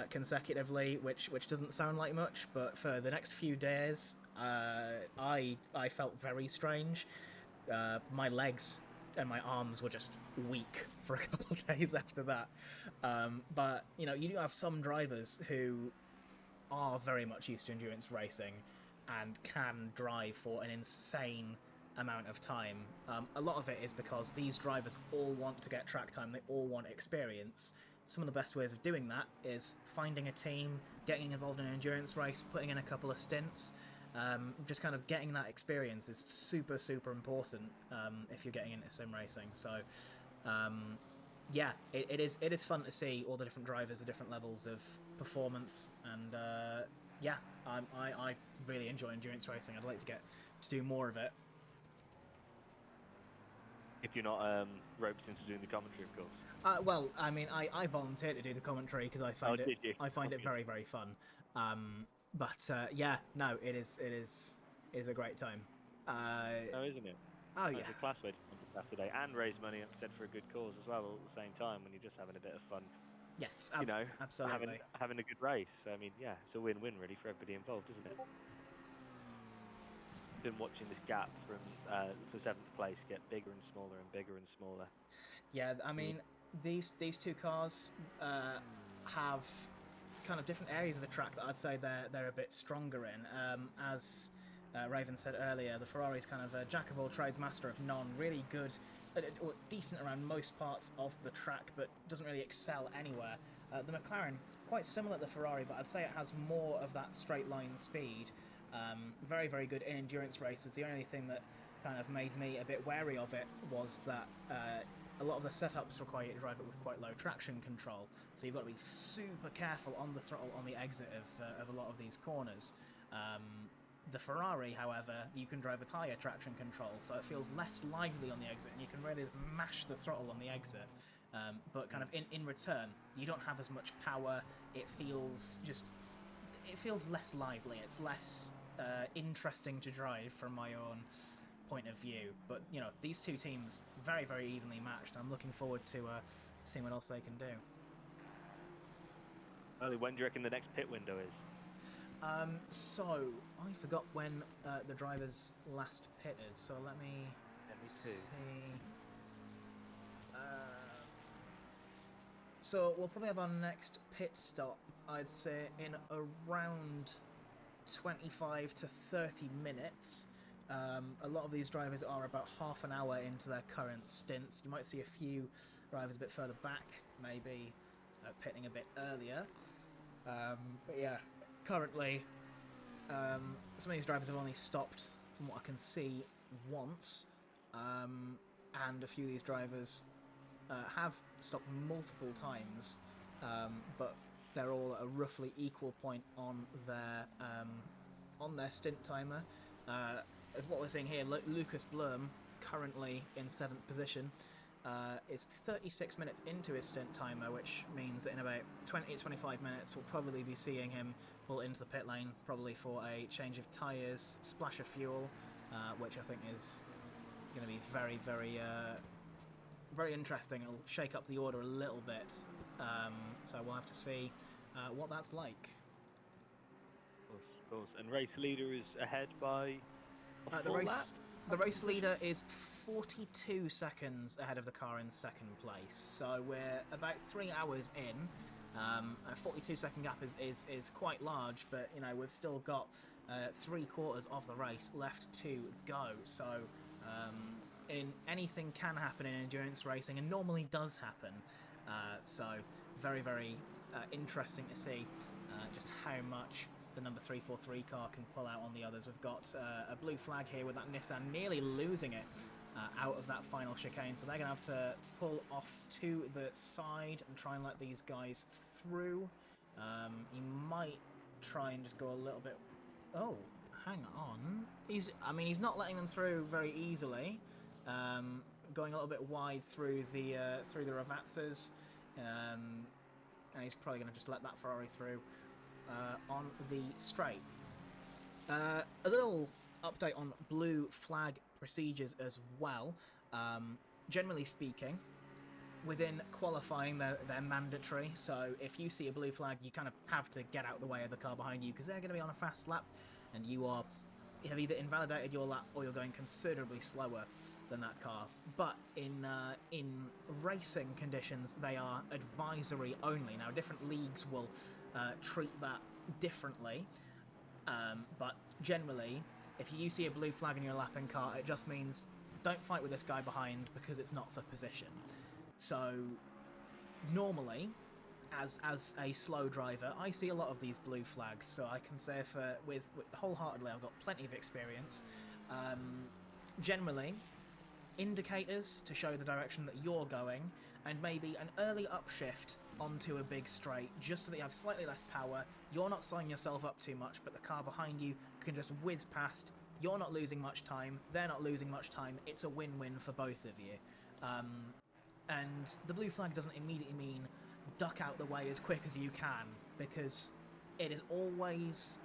consecutively, which doesn't sound like much, but for the next few days, I felt very strange. My legs and my arms were just weak for a couple of days after that. But you do have some drivers who are very much used to endurance racing and can drive for an insane amount of time. A lot of it is because these drivers all want to get track time, they all want experience. Some of the best ways of doing that is finding a team, getting involved in an endurance race, putting in a couple of stints. Just kind of getting that experience is super, super important if you're getting into sim racing. So, yeah, it is fun to see all the different drivers, the different levels of performance, and yeah, I really enjoy endurance racing. I'd like to get to do more of it. If you're not roped into doing the commentary, of course. Well, I mean, I volunteered to do the commentary because I find it very, very fun. But yeah, no, it is a great time. Oh, isn't it? Oh It's yeah, a class way to spend a Saturday and raise money, like I said, for a good cause as well, all at the same time when you're just having a bit of fun. yes, Having absolutely. a good race. I mean, yeah, it's a win-win really for everybody involved, isn't it? Been watching this gap from for 7th place get bigger and smaller and bigger and smaller. Yeah, I mean, these two cars have kind of different areas of the track that I'd say they're a bit stronger in. As Raven said earlier, the Ferrari's kind of a jack of all trades, master of none. Really good, or decent around most parts of the track, but doesn't really excel anywhere. The McLaren, quite similar to the Ferrari, but I'd say it has more of that straight line speed. Very, very good in endurance races. The only thing that kind of made me a bit wary of it was that a lot of the setups require you to drive it with quite low traction control, so you've got to be super careful on the throttle on the exit of a lot of these corners. The Ferrari, however, you can drive with higher traction control, so it feels less lively on the exit, and you can really mash the throttle on the exit. But kind of in return, you don't have as much power. It feels less lively. It's less interesting to drive from my own point of view. But you know, these two teams very, very evenly matched. I'm looking forward to seeing what else they can do. Early, when do you reckon the next pit window is? So I forgot when the drivers last pitted. So let me Me too. see. So we'll probably have our next pit stop, I'd say, in around 25 to 30 minutes. A lot of these drivers are about half an hour into their current stints. You might see a few drivers a bit further back, maybe pitting a bit earlier. But yeah, currently some of these drivers have only stopped, from what I can see, once. And a few of these drivers have stopped multiple times, but they're all at a roughly equal point on their stint timer. As what we're seeing here, Lucas Blum, currently in 7th position, is 36 minutes into his stint timer, which means that in about 20 to 25 minutes we'll probably be seeing him pull into the pit lane, probably for a change of tyres, splash of fuel, which I think is going to be very, very very interesting. It'll shake up the order a little bit, so we'll have to see what that's like. Of course. And race leader is ahead by a full lap? The race leader is 42 seconds ahead of the car in 2nd place, so we're about 3 hours in. A 42-second gap is quite large, but you know, we've still got 3/4 of the race left to go. So anything can happen in endurance racing, and normally does happen. So very, very interesting to see just how much the number 343 car can pull out on the others. We've got a blue flag here with that Nissan nearly losing it out of that final chicane, so they're going to have to pull off to the side and try and let these guys through. He might try and just go a little bit... Oh, hang on. He's not letting them through very easily. Going a little bit wide through the Ravazzas, and he's probably going to just let that Ferrari through on the straight. A little update on blue flag procedures as well. Generally speaking, within qualifying, they're mandatory, so if you see a blue flag, you kind of have to get out of the way of the car behind you, because they're going to be on a fast lap, and you have either invalidated your lap or you're going considerably slower than that car. But in racing conditions, they are advisory only. Now, different leagues will treat that differently, but generally, if you see a blue flag in your lapping car, it just means don't fight with this guy behind, because it's not for position. So normally, as a slow driver, I see a lot of these blue flags, so I can say with wholeheartedly I've got plenty of experience. Generally, indicators to show the direction that you're going, and maybe an early upshift onto a big straight, just so that you have slightly less power. You're not slowing yourself up too much, but the car behind you can just whiz past. You're not losing much time, they're not losing much time. It's a win-win for both of you. And the blue flag doesn't immediately mean duck out the way as quick as you can, because it is always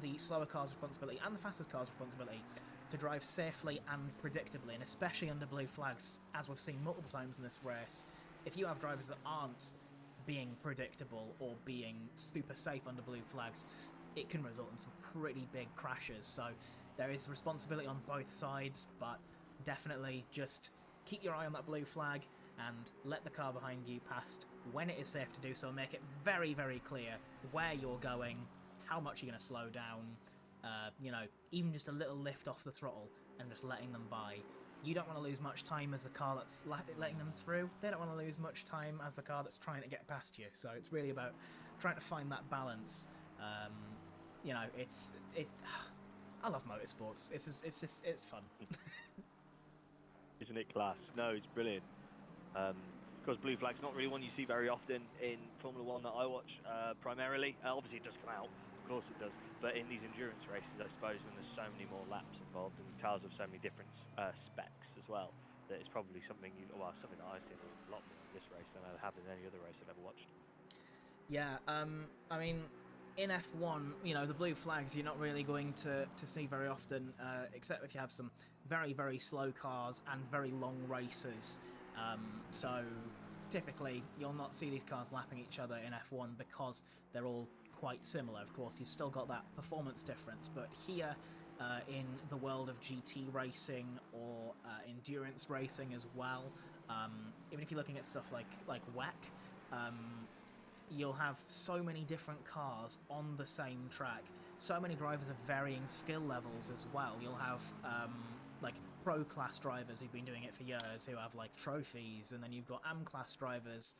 the slower car's responsibility and the fastest car's responsibility to drive safely and predictably, and especially under blue flags, as we've seen multiple times in this race. If you have drivers that aren't being predictable or being super safe under blue flags, it can result in some pretty big crashes. So there is responsibility on both sides, but definitely just keep your eye on that blue flag and let the car behind you past when it is safe to do so. Make it very, very clear where you're going, how much you're going to slow down, even just a little lift off the throttle and just letting them by. You don't want to lose much time as the car that's letting them through. They don't want to lose much time as the car that's trying to get past you. So it's really about trying to find that balance. I love motorsports. It's fun. Isn't it class? No, it's brilliant. Because blue flag's not really one you see very often in Formula One that I watch primarily. Obviously, it does come out, of course it does. But in these endurance races, I suppose, when there's so many more laps involved and cars have so many different specs as well, that it's probably something something that I've seen a lot more in this race than I have in any other race I've ever watched. Yeah, in F1, you know, the blue flags you're not really going to see very often, except if you have some very, very slow cars and very long races. So typically, you'll not see these cars lapping each other in F1 because they're all quite similar. Of course, you've still got that performance difference, but here in the world of GT racing or endurance racing as well, even if you're looking at stuff like WEC, you'll have so many different cars on the same track, so many drivers of varying skill levels as well. You'll have like pro class drivers who've been doing it for years who have like trophies, and then you've got AM class drivers,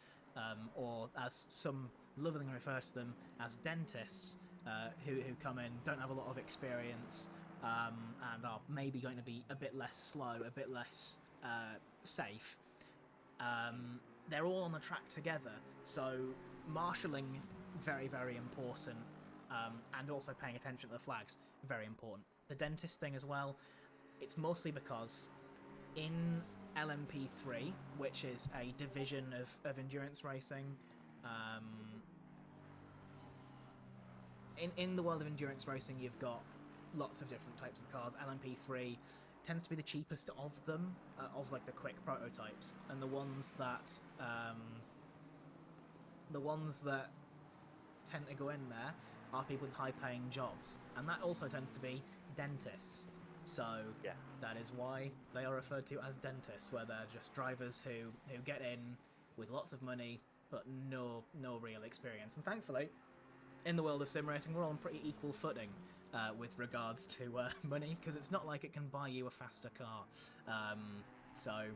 or as some lovingly refer to them as dentists, who come in, don't have a lot of experience, and are maybe going to be a bit less slow, a bit less safe. They're all on the track together, so marshalling, very, very important, and also paying attention to the flags, very important. The dentist thing as well, it's mostly because in LMP3, which is a division of endurance racing, in the world of endurance racing, you've got lots of different types of cars. LMP3 tends to be the cheapest of them, of like the quick prototypes, and the ones that tend to go in there are people with high-paying jobs, and that also tends to be dentists. So Yeah. that is why they are referred to as dentists, where they're just drivers who get in with lots of money but no real experience. And thankfully, in the world of sim racing, we're all on pretty equal footing with regards to money, because it's not like it can buy you a faster car. So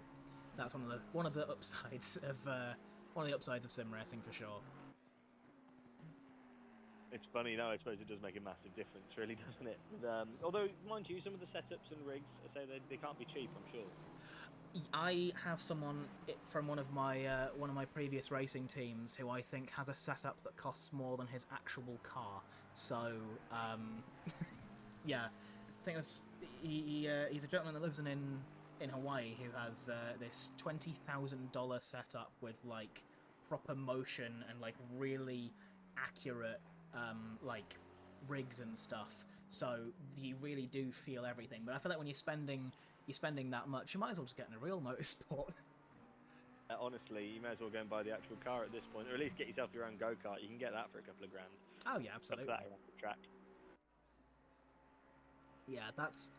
that's one of the upsides of sim racing for sure. It's funny, I suppose it does make a massive difference, really, doesn't it? Although, mind you, some of the setups and rigs, I say they can't be cheap, I'm sure. I have someone from one of my previous racing teams who I think has a setup that costs more than his actual car. So, yeah, I think he's a gentleman that lives in Hawaii who has this $20,000 setup with like proper motion and like really accurate like rigs and stuff, so you really do feel everything. But I feel like when you're spending that much, you might as well just get in a real motorsport. Honestly, you may as well go and buy the actual car at this point, or at least get yourself your own go-kart. You can get that for a couple of grand. Oh yeah, Stuff absolutely. that around the track. Yeah,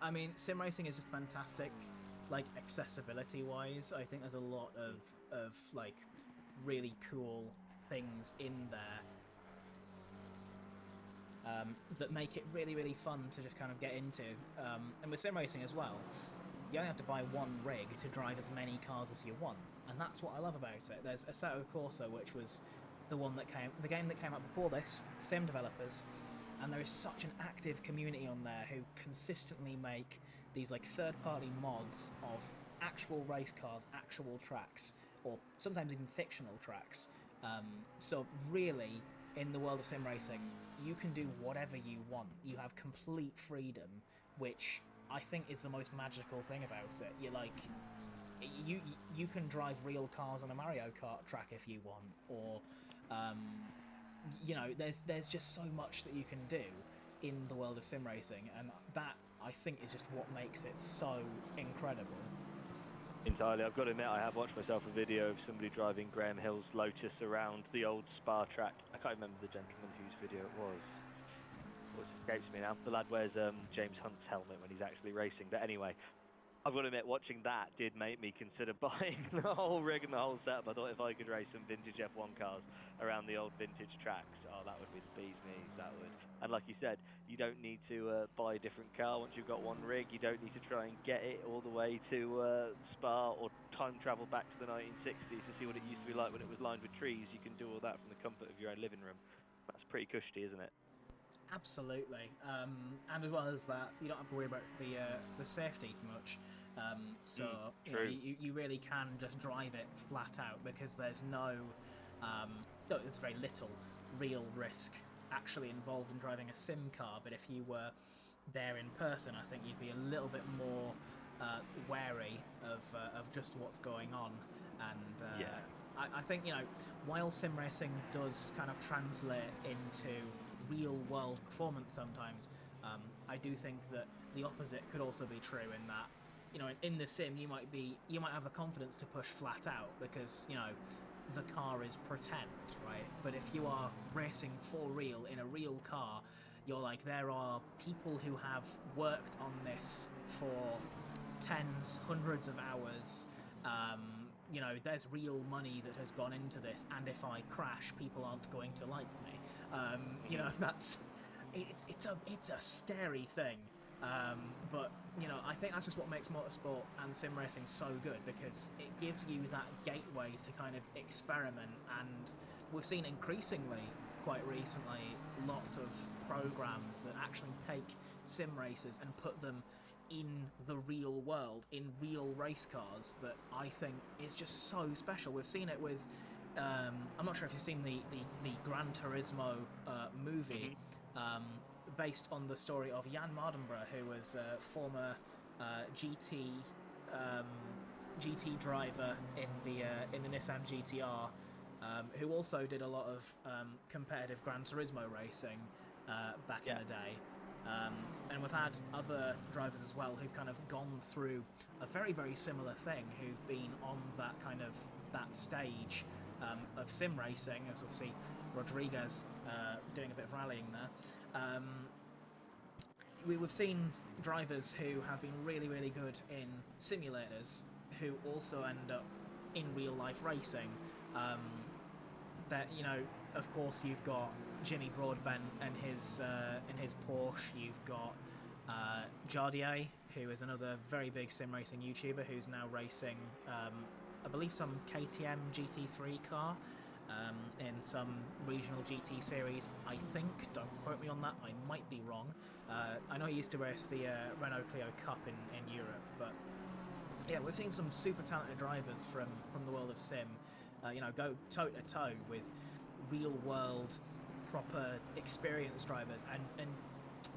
I mean, sim racing is just fantastic. Like accessibility wise, I think there's a lot of like really cool things in there that make it really, really fun to just kind of get into. And with sim racing as well, you only have to buy one rig to drive as many cars as you want, and that's what I love about it. There's Assetto Corsa, which was the game that came out before this, sim developers, and there is such an active community on there who consistently make these like third-party mods of actual race cars, actual tracks, or sometimes even fictional tracks. So really, in the world of sim racing, you can do whatever you want. You have complete freedom, which I think is the most magical thing about it. You're like, you can drive real cars on a Mario Kart track if you want, or you know, there's just so much that you can do in the world of sim racing, and that I think is just what makes it so incredible. Entirely. I've got to admit, I have watched myself a video of somebody driving Graham Hill's Lotus around the old Spa track. I can't remember the gentleman whose video it was. It escapes me now. The lad wears James Hunt's helmet when he's actually racing. But anyway, I've got to admit, watching that did make me consider buying the whole rig and the whole setup. I thought if I could race some vintage F1 cars around the old vintage tracks, oh, that would be the bee's knees, that would. And like you said, you don't need to buy a different car once you've got one rig. You don't need to try and get it all the way to Spa or time travel back to the 1960s to see what it used to be like when it was lined with trees. You can do all that from the comfort of your own living room. That's pretty cushy, isn't it? Absolutely, and as well as that, you don't have to worry about the safety much. So you know, you really can just drive it flat out, because there's there's very little real risk actually involved in driving a sim car. But if you were there in person, I think you'd be a little bit more wary of just what's going on. And I think, you know, while sim racing does kind of translate into real world performance sometimes. I do think that the opposite could also be true in that, you know, in the sim you might have the confidence to push flat out because, you know, the car is pretend, right? But if you are racing for real in a real car, you're like, there are people who have worked on this for tens, hundreds of hours. You know, there's real money that has gone into this, and if I crash, people aren't going to like me. You know, that's it's a scary thing. But you know, I think that's just what makes motorsport and sim racing so good, because it gives you that gateway to kind of experiment. And we've seen increasingly, quite recently, lots of programs that actually take sim races and put them in the real world, in real race cars, that I think is just so special. We've seen it with I'm not sure if you've seen the Gran Turismo movie, based on the story of Jan Mardenborough, who was a former GT driver in the Nissan GTR, who also did a lot of competitive Gran Turismo racing back in the day. And we've had other drivers as well who've kind of gone through a very, very similar thing, who've been on that stage of sim racing, as we'll see Rodriguez doing a bit of rallying there. We've seen drivers who have been really, really good in simulators who also end up in real life racing. That, you know, of course, you've got Jimmy Broadbent and his Porsche. You've got Jardier, who is another very big sim racing YouTuber who's now racing, I believe, some KTM GT3 car in some regional GT series, I think. Don't quote me on that, I might be wrong. I know he used to race the Renault Clio Cup in Europe, but yeah, we've seen some super talented drivers from the world of sim, you know, go toe to toe with real world, proper, experienced drivers, and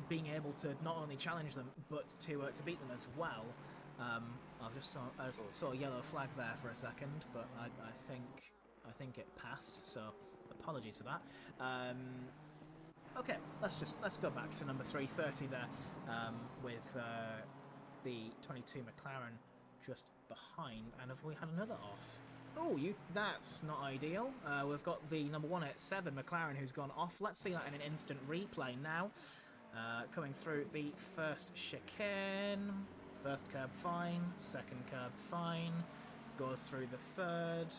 being able to not only challenge them but to beat them as well. I saw a yellow flag there for a second, but I think it passed. So apologies for that. Okay, let's go back to number 330 there, with the 22 McLaren just behind. And have we had another off? Oh, that's not ideal. We've got the number 187 McLaren who's gone off. Let's see that in an instant replay now. Coming through the first chicane. First curb fine, second curb fine. Goes through the third.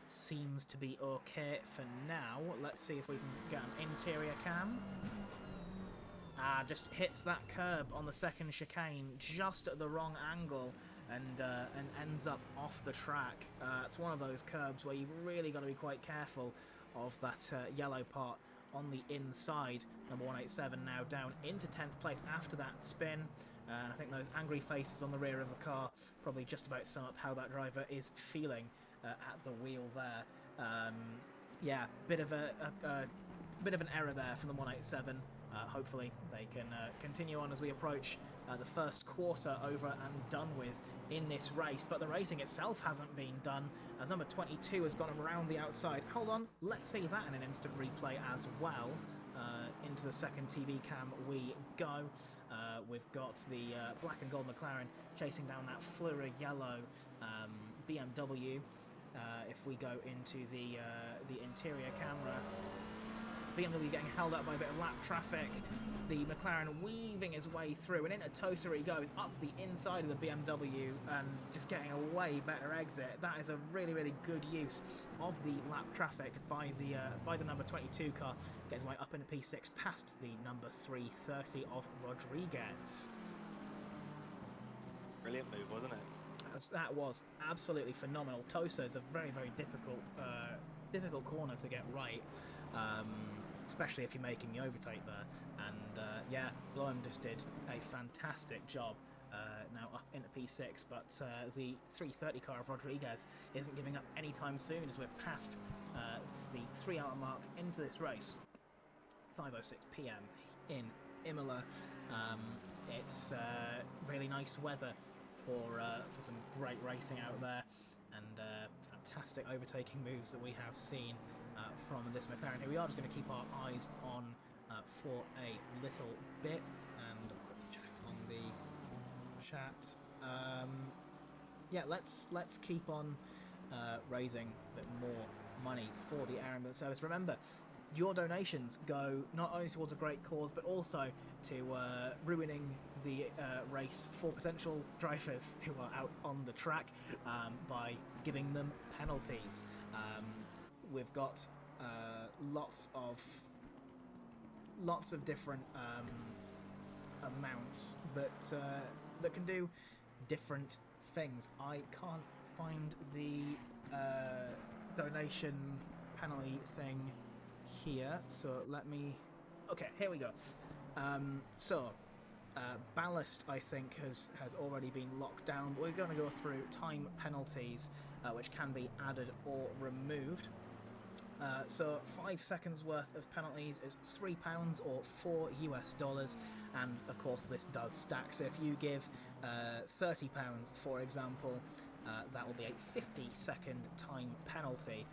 Seems to be okay for now. Let's see if we can get an interior cam. Just hits that curb on the second chicane just at the wrong angle, and ends up off the track. It's one of those curbs where you've really got to be quite careful of that yellow part on the inside. Number 187 now down into 10th place after that spin, and I think those angry faces on the rear of the car probably just about sum up how that driver is feeling at the wheel there. Yeah, bit of an error there from the 187. Hopefully they can continue on as we approach the first quarter over and done with in this race. But the racing itself hasn't been done, as number 22 has gone around the outside. Hold on, let's see that in an instant replay as well. Into the second TV cam we go. We've got the black and gold McLaren chasing down that Fleur yellow BMW. If we go into the interior camera, BMW getting held up by a bit of lap traffic. The McLaren weaving his way through, and into Tosa he goes up the inside of the BMW and just getting a way better exit. That is a really, really good use of the lap traffic by the number 22 car. Gets his way up into P6 past the number 330 of Rodriguez. Brilliant move, wasn't it? That was absolutely phenomenal. Tosa is a very, very difficult corner to get right, especially if you're making the overtake there. And yeah, Bloem just did a fantastic job. Now up into P6, but the 330 car of Rodriguez isn't giving up anytime soon, as we're past the 3-hour mark into this race. 5:06 p.m. in Imola. It's really nice weather for some great racing out there, and fantastic overtaking moves that we have seen from this McLaren. Here we are just going to keep our eyes on for a little bit, and I'll quickly check on the chat. Yeah, let's keep on raising a bit more money for the Air Ambulance Service. Remember, your donations go not only towards a great cause, but also to ruining the race for potential drivers who are out on the track by giving them penalties. We've got lots of different amounts that can do different things. I can't find the donation penalty thing here, so let me... Okay, here we go. Ballast, I think, has already been locked down, but we're going to go through time penalties, which can be added or removed. So 5 seconds worth of penalties is £3 or $4 US, and of course this does stack. So if you give £30, for example, that will be a 50-second time penalty,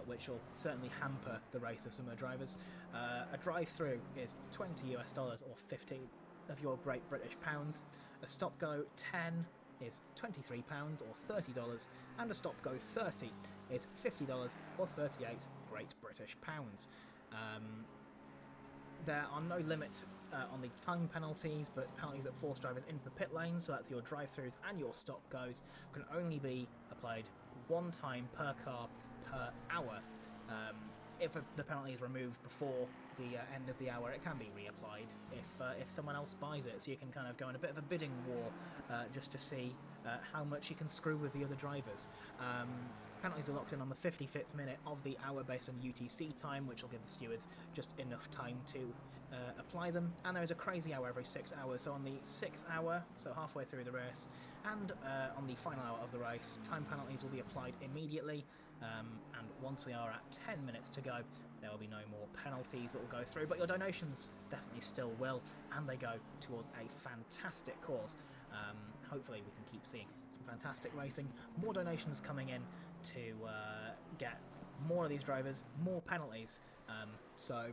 which will certainly hamper the race of some of the drivers. A drive-through is $20 US or 15 of your Great British pounds. A stop-go 10 is £23 or $30, and a stop-go 30 is $50 or 38 Great British pounds. There are no limits on the time penalties, but penalties that force drivers into the pit lane, so that's your drive-throughs and your stop-goes, can only be applied one time per car per hour. If the penalty is removed before the end of the hour, it can be reapplied if someone else buys it. So you can kind of go in a bit of a bidding war just to see how much you can screw with the other drivers. Penalties are locked in on the 55th minute of the hour based on UTC time, which will give the stewards just enough time to apply them. And there is a crazy hour every 6 hours. So on the 6th hour, so halfway through the race, and on the final hour of the race, time penalties will be applied immediately. And once we are at 10 minutes to go, there will be no more penalties that will go through. But your donations definitely still will, and they go towards a fantastic cause. Hopefully we can keep seeing some fantastic racing, more donations coming in to get more of these drivers, more penalties. So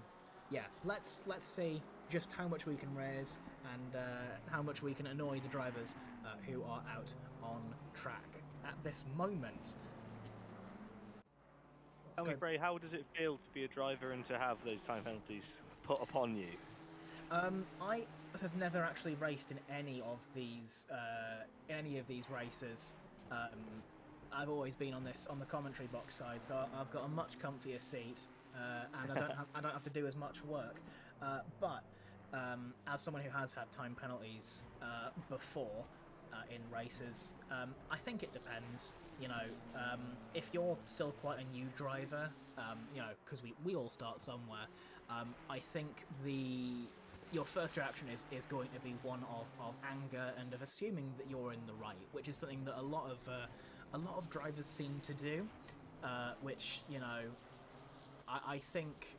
yeah, let's see just how much we can raise and how much we can annoy the drivers who are out on track at this moment. Tell me, Bray, how does it feel to be a driver and to have those time penalties put upon you? I have never actually raced in any of these races. I've always been on the commentary box side, so I've got a much comfier seat, and I don't have to do as much work. But as someone who has had time penalties before in races, I think it depends. You know, if you're still quite a new driver, you know, because we all start somewhere. I think your first reaction is going to be one of anger and of assuming that you're in the right, which is something that a lot of drivers seem to do, which, you know, I think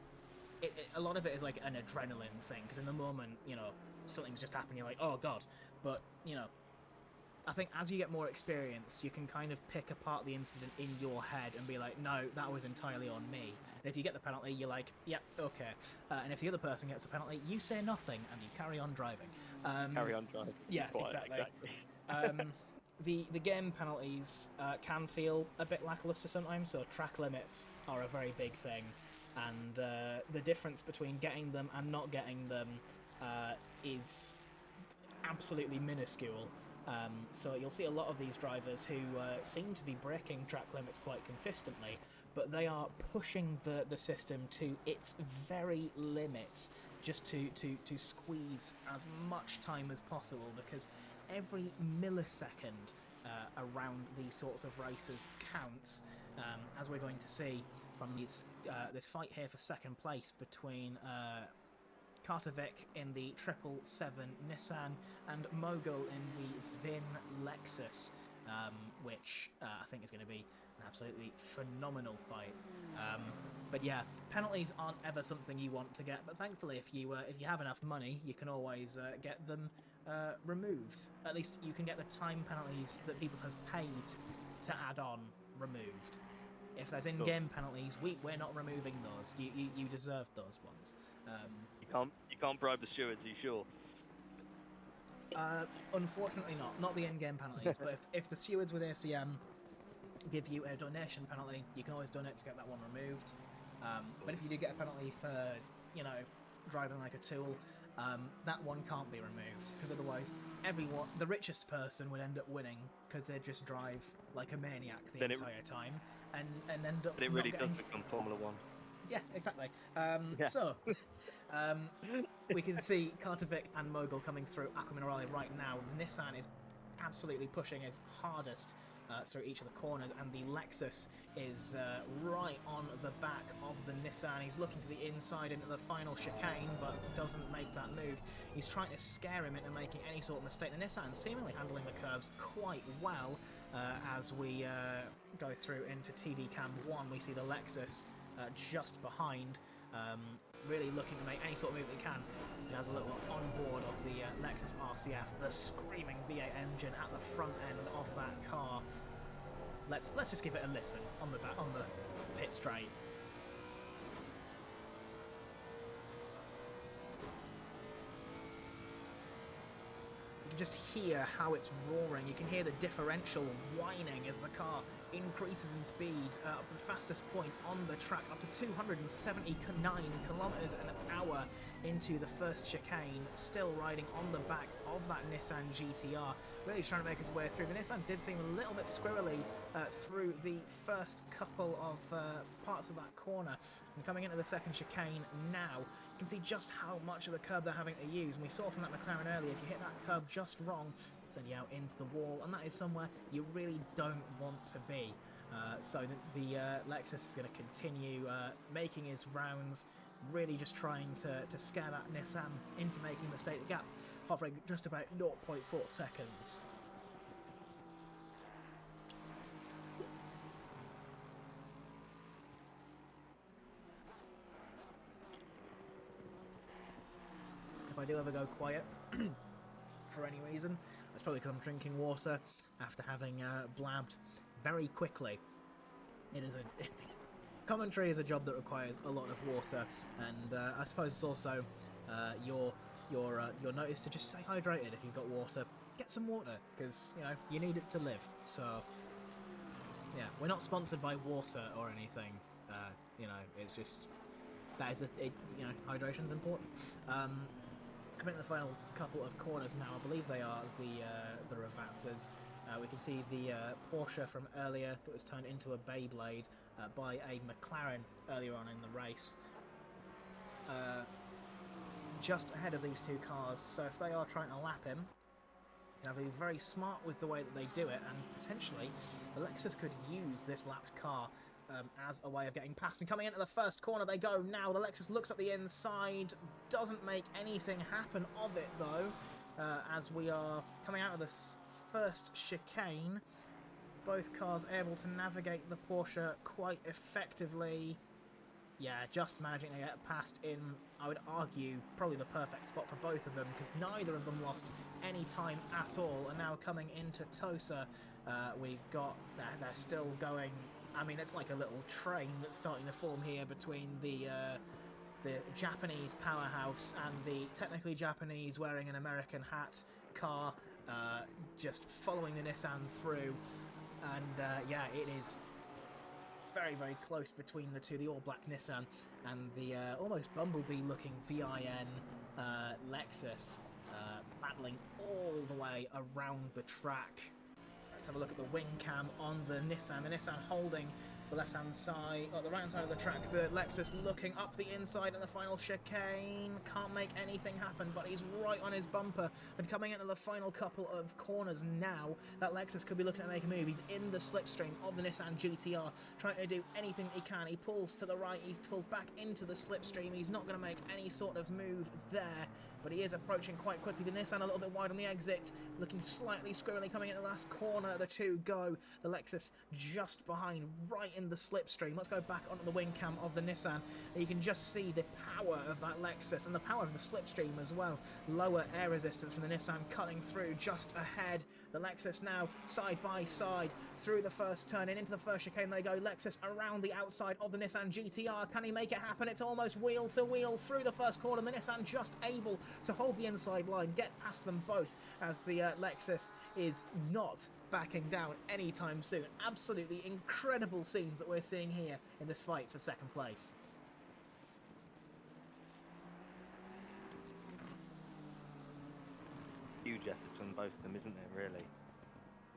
a lot of it is like an adrenaline thing, because in the moment, you know, something's just happened, you're like, oh god, but, you know, I think as you get more experience, you can kind of pick apart the incident in your head and be like, no, that was entirely on me. And if you get the penalty, you're like, yep, okay. And if the other person gets the penalty, you say nothing and you carry on driving. Carry on driving. Yeah, exactly. The game penalties can feel a bit lackluster sometimes, so track limits are a very big thing. And the difference between getting them and not getting them is absolutely minuscule. So you'll see a lot of these drivers who seem to be breaking track limits quite consistently, but they are pushing the system to its very limits just to squeeze as much time as possible, because every millisecond around these sorts of races counts, as we're going to see from this fight here for second place between Kartovic in the 777 Nissan and Mogul in the Vin Lexus, which I think is going to be an absolutely phenomenal fight. But yeah, penalties aren't ever something you want to get, but thankfully if you have enough money, you can always get them removed. At least you can get the time penalties that people have paid to add on removed. If there's in-game penalties, we're not removing those. You deserved those ones. You can't bribe the stewards. Are you sure? Unfortunately not. Not the in-game penalties, but if the stewards with ACM give you a donation penalty, you can always donate to get that one removed. But if you do get a penalty for, driving like a tool, that one can't be removed, because otherwise the richest person would end up winning, because they'd just drive like a maniac the entire time and end up But it really does become Formula 1. Yeah, exactly. Yeah. So, we can see Kartovic and Mogul coming through Aqua Minerale right now. The Nissan is absolutely pushing his hardest through each of the corners, and the Lexus is right on the back of the Nissan. He's looking to the inside into the final chicane, but doesn't make that move. He's trying to scare him into making any sort of mistake. The Nissan seemingly handling the curbs quite well. As we go through into TV Cam 1, we see the Lexus just behind, really looking to make any sort of move he can. He has a little onboard of the Lexus RCF, the screaming V8 engine at the front end of that car. Let's just give it a listen on the pit straight. You can just hear how it's roaring. You can hear the differential whining as the car increases in speed up to the fastest point on the track, up to 279 kilometers an hour into the first chicane, still riding on the back of that Nissan GTR, really trying to make his way through. The Nissan did seem a little bit squirrely through the first couple of parts of that corner, and coming into the second chicane now, you can see just how much of the curb they're having to use. And we saw from that McLaren earlier, if you hit that curb just wrong, it'll send you out into the wall, and that is somewhere you really don't want to be. So the Lexus is going to continue making his rounds, really just trying to scare that Nissan into making a mistake. The gap hovering just about 0.4 seconds. If I do ever go quiet for any reason, that's probably because I'm drinking water after having blabbed very quickly. It is commentary is a job that requires a lot of water, and I suppose it's also your notice to just stay hydrated. If you've got water, get some water, because you need it to live. So yeah, we're not sponsored by water or anything. It's just that is hydration's important. Coming to the final couple of corners now, I believe they are the Ravazzas. We can see the Porsche from earlier that was turned into a Beyblade by a McLaren earlier on in the race. Just ahead of these two cars, so if they are trying to lap him, you have to be very smart with the way that they do it, and potentially the Lexus could use this lapped car as a way of getting past. And coming into the first corner they go now. The Lexus looks at the inside, doesn't make anything happen of it though, as we are coming out of this first chicane. Both cars able to navigate the Porsche quite effectively. Yeah, just managing to get past in, I would argue, probably the perfect spot for both of them, because neither of them lost any time at all. And now coming into Tosa, we've got, they're still going, I mean, it's like a little train that's starting to form here between the Japanese powerhouse and the technically Japanese wearing an American hat car, just following the Nissan through. And yeah, it is very, very close between the two, the all-black Nissan and the almost Bumblebee-looking VIN Lexus, battling all the way around the track. Let's have a look at the wing cam on the Nissan. The Nissan holding the left-hand side, or the right-hand side of the track. The Lexus looking up the inside in the final chicane. Can't make anything happen, but he's right on his bumper. And coming into the final couple of corners now, that Lexus could be looking to make a move. He's in the slipstream of the Nissan GTR, trying to do anything he can. He pulls to the right, he pulls back into the slipstream. He's not going to make any sort of move there. but he is approaching quite quickly. The Nissan a little bit wide on the exit, looking slightly squirrely coming in the last corner. The two go. The Lexus just behind, right in the slipstream. Let's go back onto the wing cam of the Nissan. And you can just see the power of that Lexus and the power of the slipstream as well. Lower air resistance from the Nissan cutting through just ahead. The Lexus now side by side through the first turn and into the first chicane they go. Lexus around the outside of the Nissan GTR. Can he make it happen? It's almost wheel to wheel through the first corner. The Nissan just able to hold the inside line, get past them both, as the Lexus is not backing down anytime soon. Absolutely incredible scenes that we're seeing here in this fight for second place. Huge efforts on both of them, isn't it, really?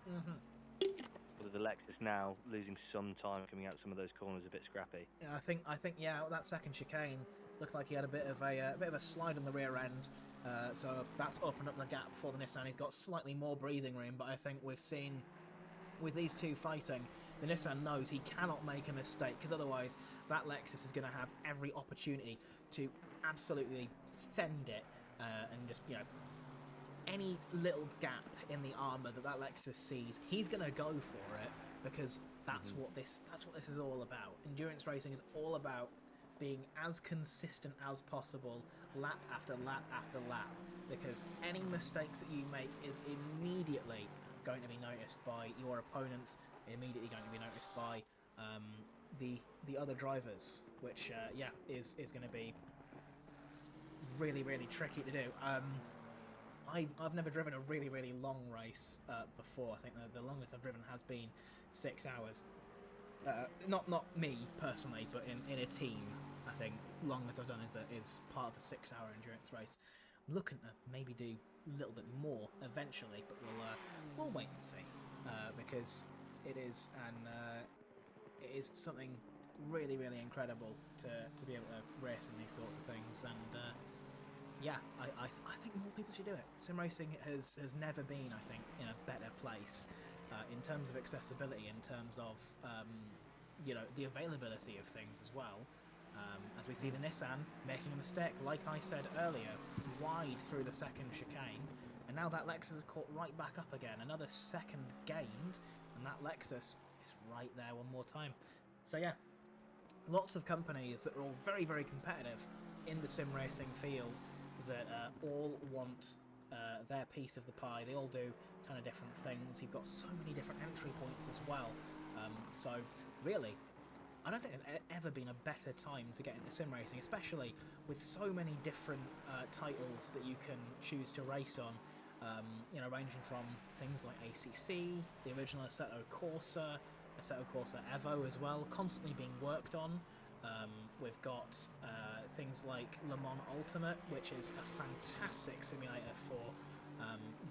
Mm-hmm. With the Lexus now losing some time coming out some of those corners, a bit scrappy. Yeah, I think yeah, that second chicane looked like he had a bit of a slide on the rear end, so that's opened up the gap for the Nissan. He's got slightly more breathing room, but I think we've seen with these two fighting, the Nissan knows he cannot make a mistake, because otherwise that Lexus is going to have every opportunity to absolutely send it and just, you know, any little gap in the armour that Lexus sees, he's going to go for it, because that's what this is all about. Endurance racing is all about being as consistent as possible, lap after lap after lap, because any mistake that you make is immediately going to be noticed by your opponents, immediately going to be noticed by the other drivers, which is going to be really, really tricky to do. I've never driven a really, really long race before. I think the longest I've driven has been 6 hours. Not me personally, but in a team, I think longest I've done is part of a 6-hour endurance race. I'm looking to maybe do a little bit more eventually, but we'll wait and see, because it is something really, really incredible to be able to race in these sorts of things, and yeah, I think more people should do it. Sim racing has never been, I think, in a better place in terms of accessibility, in terms of you know, the availability of things as well. As we see the Nissan making a mistake, like I said earlier, wide through the second chicane, and now that Lexus is caught right back up again. Another second gained, and that Lexus is right there one more time. So yeah, lots of companies that are all very, very competitive in the sim racing field, that all want their piece of the pie. They all do kind of different things. You've got so many different entry points as well. So really, I don't think there's ever been a better time to get into sim racing, especially with so many different titles that you can choose to race on. You know, ranging from things like ACC, the original Assetto Corsa Evo as well, constantly being worked on. We've got things like Le Mans Ultimate, which is a fantastic simulator for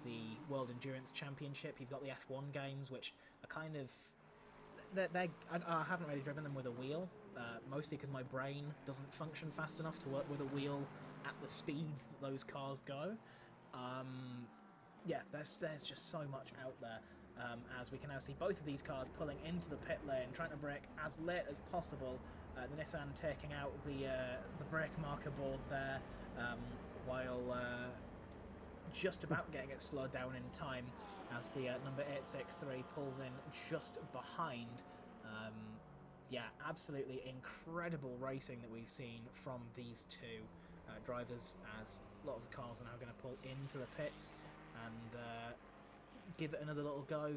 the World Endurance Championship. You've got the F1 games, which are kind of... I haven't really driven them with a wheel, mostly because my brain doesn't function fast enough to work with a wheel at the speeds that those cars go. Yeah, there's just so much out there, as we can now see both of these cars pulling into the pit lane, trying to brake as late as possible. The Nissan taking out the brake marker board there, while just about getting it slowed down in time, as the number 863 pulls in just behind. Yeah, absolutely incredible racing that we've seen from these two drivers, as a lot of the cars are now going to pull into the pits and give it another little go,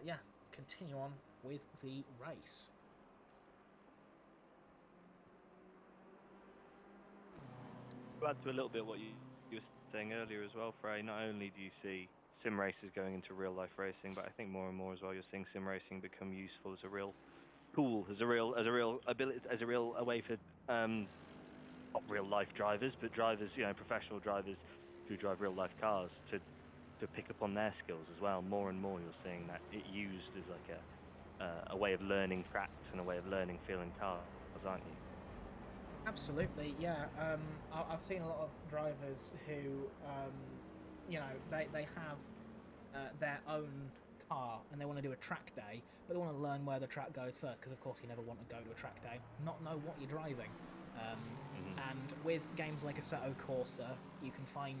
yeah, continue on with the race. To add to a little bit what you were saying earlier as well, Frey, not only do you see sim races going into real life racing, but I think more and more as well you're seeing sim racing become useful as a real tool, as a real ability, as a real a way for not real life drivers, but drivers, you know, professional drivers who drive real life cars to pick up on their skills as well. More and more you're seeing that it used as like a way of learning tracks and a way of learning feeling cars, aren't you? Absolutely, yeah. I've seen a lot of drivers who, you know, they have their own car and they want to do a track day, but they want to learn where the track goes first, because of course you never want to go to a track day, not know what you're driving. And with games like Assetto Corsa, you can find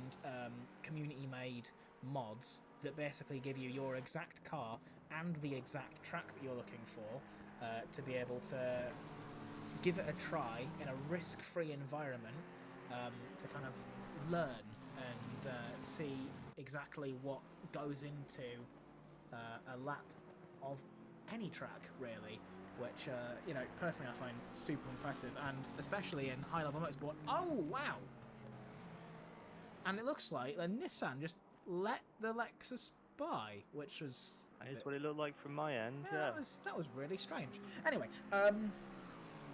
community-made mods that basically give you your exact car and the exact track that you're looking for to be able to give it a try in a risk-free environment to kind of learn and see exactly what goes into a lap of any track, really, which, personally I find super impressive, and especially in high-level motorsport. Oh, wow! And it looks like the Nissan just let the Lexus by, which was... That is what it looked like from my end, yeah, yeah. that was really strange. Anyway,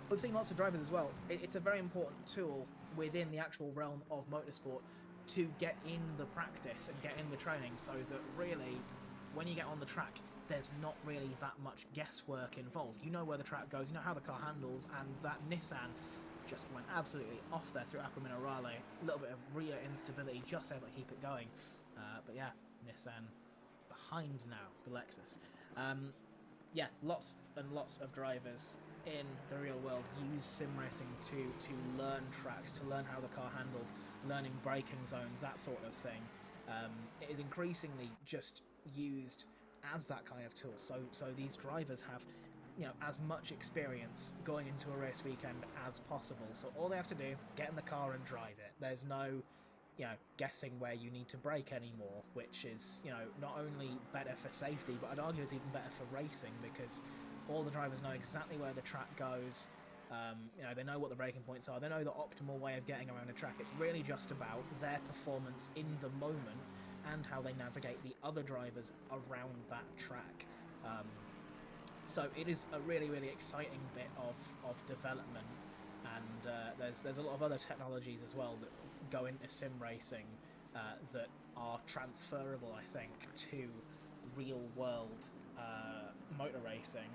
we've seen lots of drivers as well. It's a very important tool within the actual realm of motorsport to get in the practice and get in the training, so that really, when you get on the track, there's not really that much guesswork involved. You know where the track goes, you know how the car handles, and that Nissan just went absolutely off there through Acqua Minerale. A little bit of rear instability, just able to keep it going. But yeah, Nissan behind now, the Lexus. Yeah, lots and lots of drivers in the real world use sim racing to learn tracks, to learn how the car handles, learning braking zones, that sort of thing. It is increasingly just used as that kind of tool. So these drivers have, as much experience going into a race weekend as possible. So all they have to do, get in the car and drive it. There's no guessing where you need to brake anymore, which is, not only better for safety, but I'd argue it's even better for racing, because all the drivers know exactly where the track goes. They know what the braking points are, they know the optimal way of getting around a track. It's really just about their performance in the moment and how they navigate the other drivers around that track. So it is a really, really exciting bit of development, and there's a lot of other technologies as well that go into sim racing that are transferable, I think, to real world motor racing.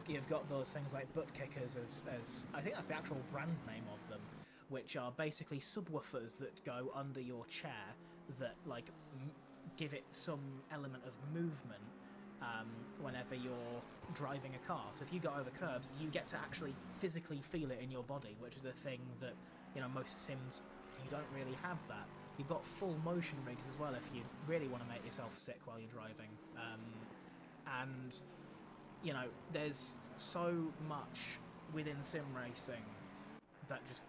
You've got those things like butt kickers, as I think that's the actual brand name of them, which are basically subwoofers that go under your chair that give it some element of movement whenever you're driving a car. So if you go over curbs, you get to actually physically feel it in your body, which is a thing that, most sims, you don't really have that. You've got full motion rigs as well if you really want to make yourself sick while you're driving. And, there's so much within sim racing that just,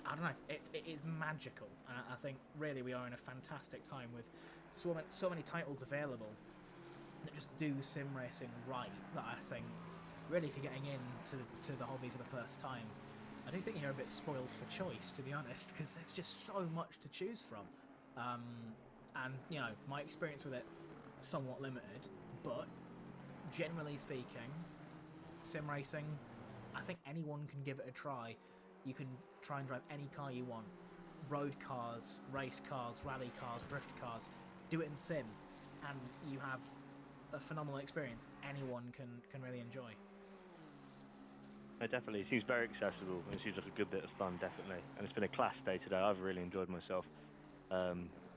I don't know, it is magical. And I think really we are in a fantastic time with so many titles available that just do sim racing right, that I think, really, if you're getting into the hobby for the first time, I do think you're a bit spoiled for choice, to be honest, because there's just so much to choose from. And, my experience with it, somewhat limited, but generally speaking, sim racing, I think anyone can give it a try. You can try and drive any car you want. Road cars, race cars, rally cars, drift cars. Do it in sim, and you have a phenomenal experience anyone can really enjoy. It definitely seems very accessible, and it seems like a good bit of fun, definitely. And it's been a class day today. I've really enjoyed myself.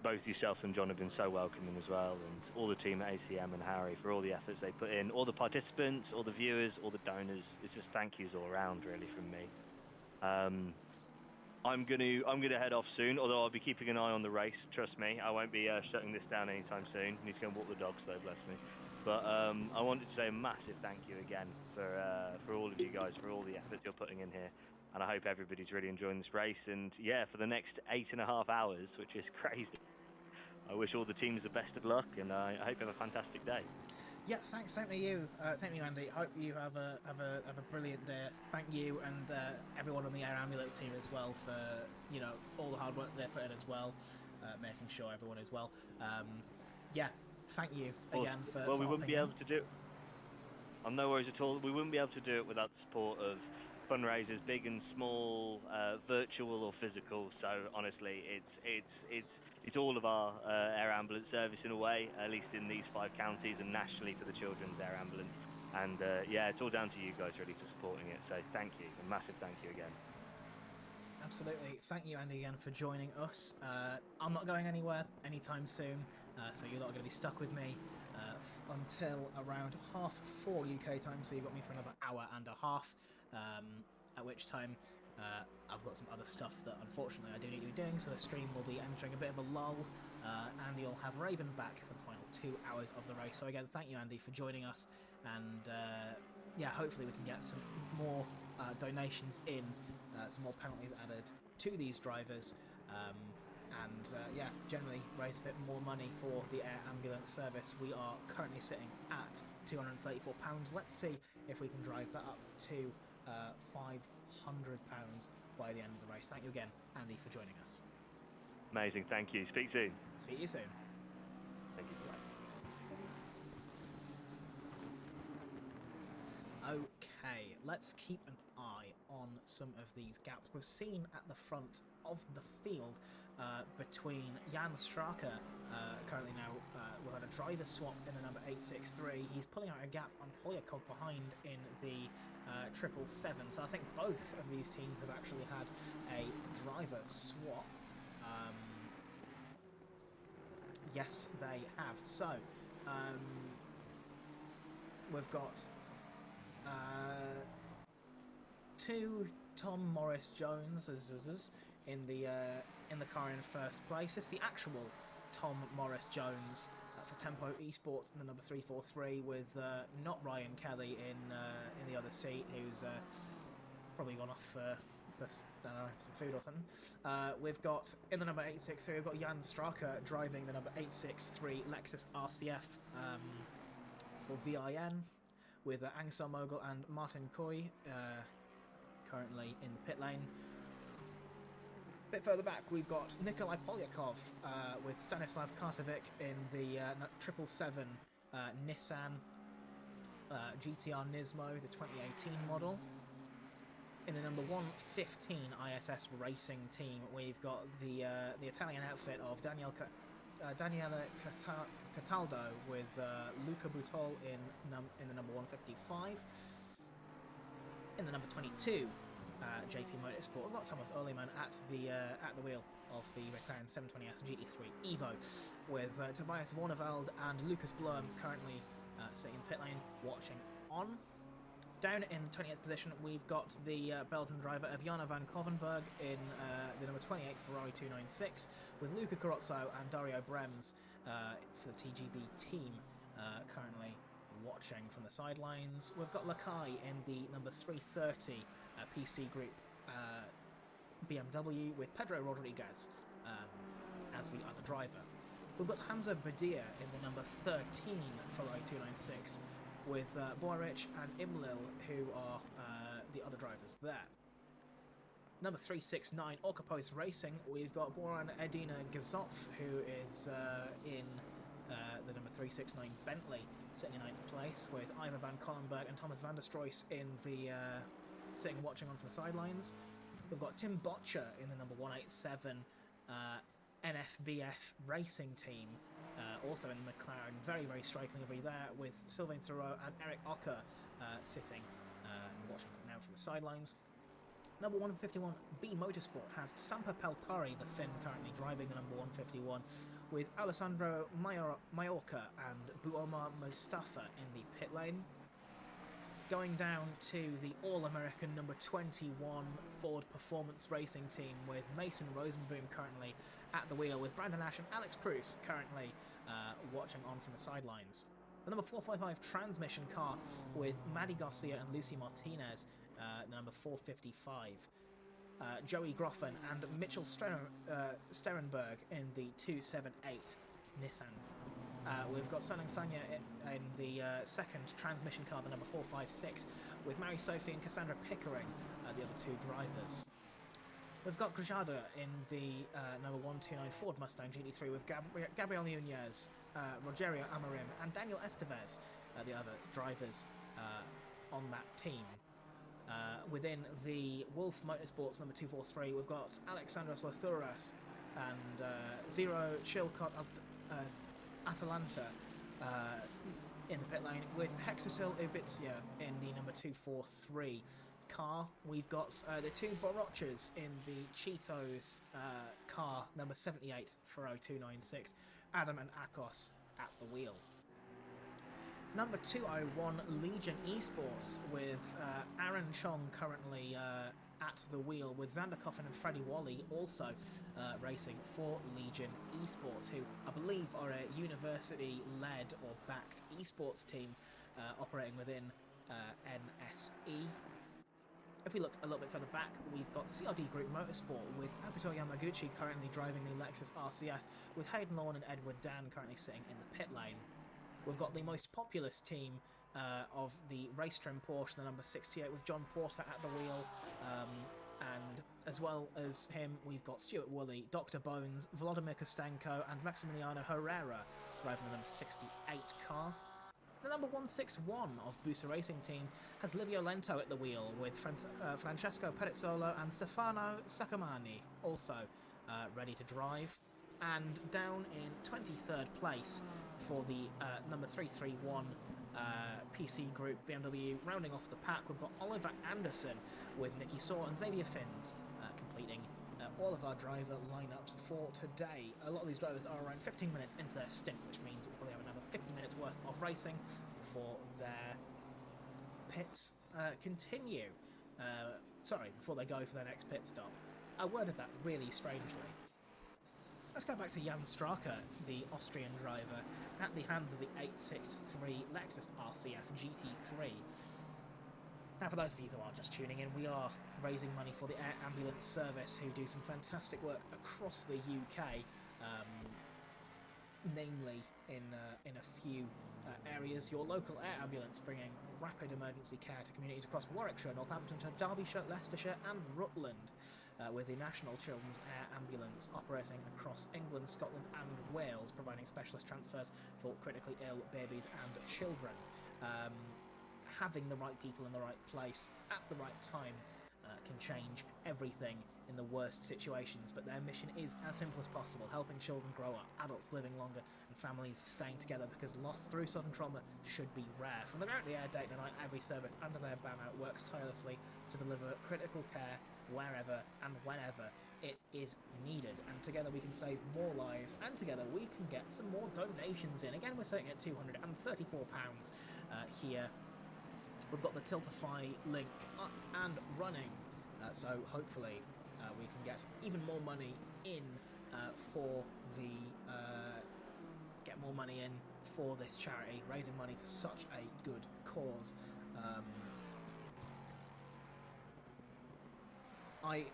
Both yourself and John have been so welcoming as well, and all the team at ACM and Harry for all the efforts they put in, all the participants, all the viewers, all the donors. It's just thank yous all around, really, from me. I'm gonna head off soon, although I'll be keeping an eye on the race. Trust me, I won't be shutting this down anytime soon. Need to go and walk the dogs, though, bless me. But I wanted to say a massive thank you again for all of you guys, for all the efforts you're putting in here, and I hope everybody's really enjoying this race. And yeah, for the next 8.5 hours, which is crazy, I wish all the teams the best of luck, and I hope you have a fantastic day. Yeah, thanks. Same to you. Same to you, Andy. Hope you have a brilliant day. Thank you and everyone on the Air Ambulance team as well for all the hard work they put in as well, making sure everyone is well. Yeah, thank you again for we wouldn't hopping be able in. to do it. No worries at all. We wouldn't be able to do it without the support of fundraisers, big and small, virtual or physical. So honestly, it's all of our air ambulance service in a way, at least in these 5 counties and nationally for the Children's Air Ambulance. And yeah, it's all down to you guys really for supporting it. So thank you, a massive thank you again. Absolutely. Thank you, Andy, again for joining us. I'm not going anywhere anytime soon, so you're not going to be stuck with me until around 4:30 UK time, so you've got me for another hour and a half, at which time I've got some other stuff that unfortunately I do need to be doing, so the stream will be entering a bit of a lull, and you'll have Raven back for the final 2 hours of the race. So again, thank you, Andy, for joining us, and yeah, hopefully we can get some more donations in, some more penalties added to these drivers, and yeah, generally raise a bit more money for the air ambulance service. We are currently sitting at £234. Let's see if we can drive that up to £500 by the end of the race. Thank you again, Andy, for joining us. Amazing, thank you. Speak soon. Speak to you soon. Thank you. Bye. Okay, let's keep an eye on some of these gaps. We've seen at the front of the field between Jan Straka, currently now, we've had a driver swap in the number 863. He's pulling out a gap on Polyakov behind in the 777. So I think both of these teams have actually had a driver swap. Yes, they have. So, we've got two Tom Morris Jones in the car in first place. It's the actual Tom Morris Jones for Tempo Esports in the number 343, with not Ryan Kelly in the other seat, who's probably gone off for I don't know, some food or something. We've got in the number 863, we've got Jan Straka driving the number 863 Lexus RCF for VIN, with Angsar Mogul and Martin Coy currently in the pit lane. A bit further back, we've got Nikolai Polyakov with Stanislav Kartovic in the 777 Nissan GTR Nismo, the 2018 model. In the number 115 ISS Racing team, we've got the Italian outfit of Daniele Cataldo with Luca Butol in the number 155. In the number 22, JP Motorsport, we've got Thomas Oerlemann at the wheel of the McLaren 720S GT3 Evo, with Tobias Warneveld and Lucas Blum currently sitting in the pit lane watching on. Down in the 20th position, we've got the Belgian driver of Jana van Kovenberg in the number 28 Ferrari 296, with Luca Carrozzo and Dario Brems for the TGB team currently watching from the sidelines. We've got Lakai in the number 330 PC Group BMW, with Pedro Rodriguez as the other driver. We've got Hamza Badia in the number 13 Ferrari 296, with Boaric and Imlil, who are the other drivers there. Number 369, Orca Racing, we've got Boran Edina Gazov, who is in the number 369 Bentley, sitting in 9th place, with Ivar van Kollenberg and Thomas van der Stroys in the sitting watching on from the sidelines. We've got Tim Botcher in the number 187 NFBF Racing team, also in the McLaren, very, very strikingly there, with Sylvain Thoreau and Eric Ocker sitting watching now from the sidelines. Number 151, B Motorsport, has Sampa Peltari, the Finn, currently driving the number 151, with Alessandro Mallorca and Buomar Mustafa in the pit lane. Going down to the All-American number 21 Ford Performance Racing team, with Mason Rosenboom currently at the wheel, with Brandon Ash and Alex Cruz currently watching on from the sidelines. The number 455 transmission car, with Maddie Garcia and Lucy Martinez, the number 455. Joey Groffen and Mitchell Sterenberg in the 278 Nissan. We've got Sonang Thanya in the second transmission car, the number 456, with Mary Sophie and Cassandra Pickering, the other two drivers. We've got Grajada in the number 129 Ford Mustang GT3, with Gabriel Nunez, Rogerio Amorim and Daniel Estevez, the other drivers on that team. Within the Wolf Motorsports number 243, we've got Alexandros Lothouras and Zero Chilcott Atalanta in the pit lane, with Hexasil Ubitsia in the number 243 car. We've got the two Borochas in the Cheetos car, number 78 Ferrari 296, Adam and Akos at the wheel. Number 201, Legion Esports, with Aaron Chong currently at the wheel, with Xander Coffin and Freddie Wally also racing for Legion Esports, who I believe are a university-led or backed esports team operating within NSE. If we look a little bit further back, we've got CRD Group Motorsport with Abuto Yamaguchi currently driving the Lexus RCF, with Hayden Lawn and Edward Dan currently sitting in the pit lane. We've got the most populous team of the race trim Porsche, the number 68, with John Porter at the wheel. And as well as him, we've got Stuart Woolley, Dr. Bones, Volodymyr Kostenko, and Maximiliano Herrera driving the number 68 car. The number 161 of Busa Racing Team has Livio Lento at the wheel, with Francesco Perizzolo and Stefano Sacamani also ready to drive. And down in 23rd place for the number 331 PC Group BMW, rounding off the pack, we've got Oliver Anderson with Nicky Saw and Xavier Finns completing all of our driver lineups for today. A lot of these drivers are around 15 minutes into their stint, which means we'll probably have another 50 minutes worth of racing before their pits continue. Before they go for their next pit stop. I worded that really strangely. Let's go back to Jan Straka, the Austrian driver, at the hands of the 863 Lexus RCF GT3. Now, for those of you who are just tuning in, we are raising money for the Air Ambulance Service, who do some fantastic work across the UK, namely in a few areas. Your local air ambulance bringing rapid emergency care to communities across Warwickshire, Northamptonshire, Derbyshire, Leicestershire and Rutland, with the National Children's Air Ambulance operating across England, Scotland and Wales, providing specialist transfers for critically ill babies and children. Having the right people in the right place at the right time can change everything in the worst situations, but their mission is as simple as possible: helping children grow up, adults living longer, and families staying together, because loss through sudden trauma should be rare. From the moment the air date and night, every service under their banner works tirelessly to deliver critical care wherever and whenever it is needed, and together we can save more lives, and together we can get some more donations in. Again, we're sitting at £234 here. We've got the Tiltify link up and running, so hopefully we can get even more money in get more money in for this charity, raising money for such a good cause. I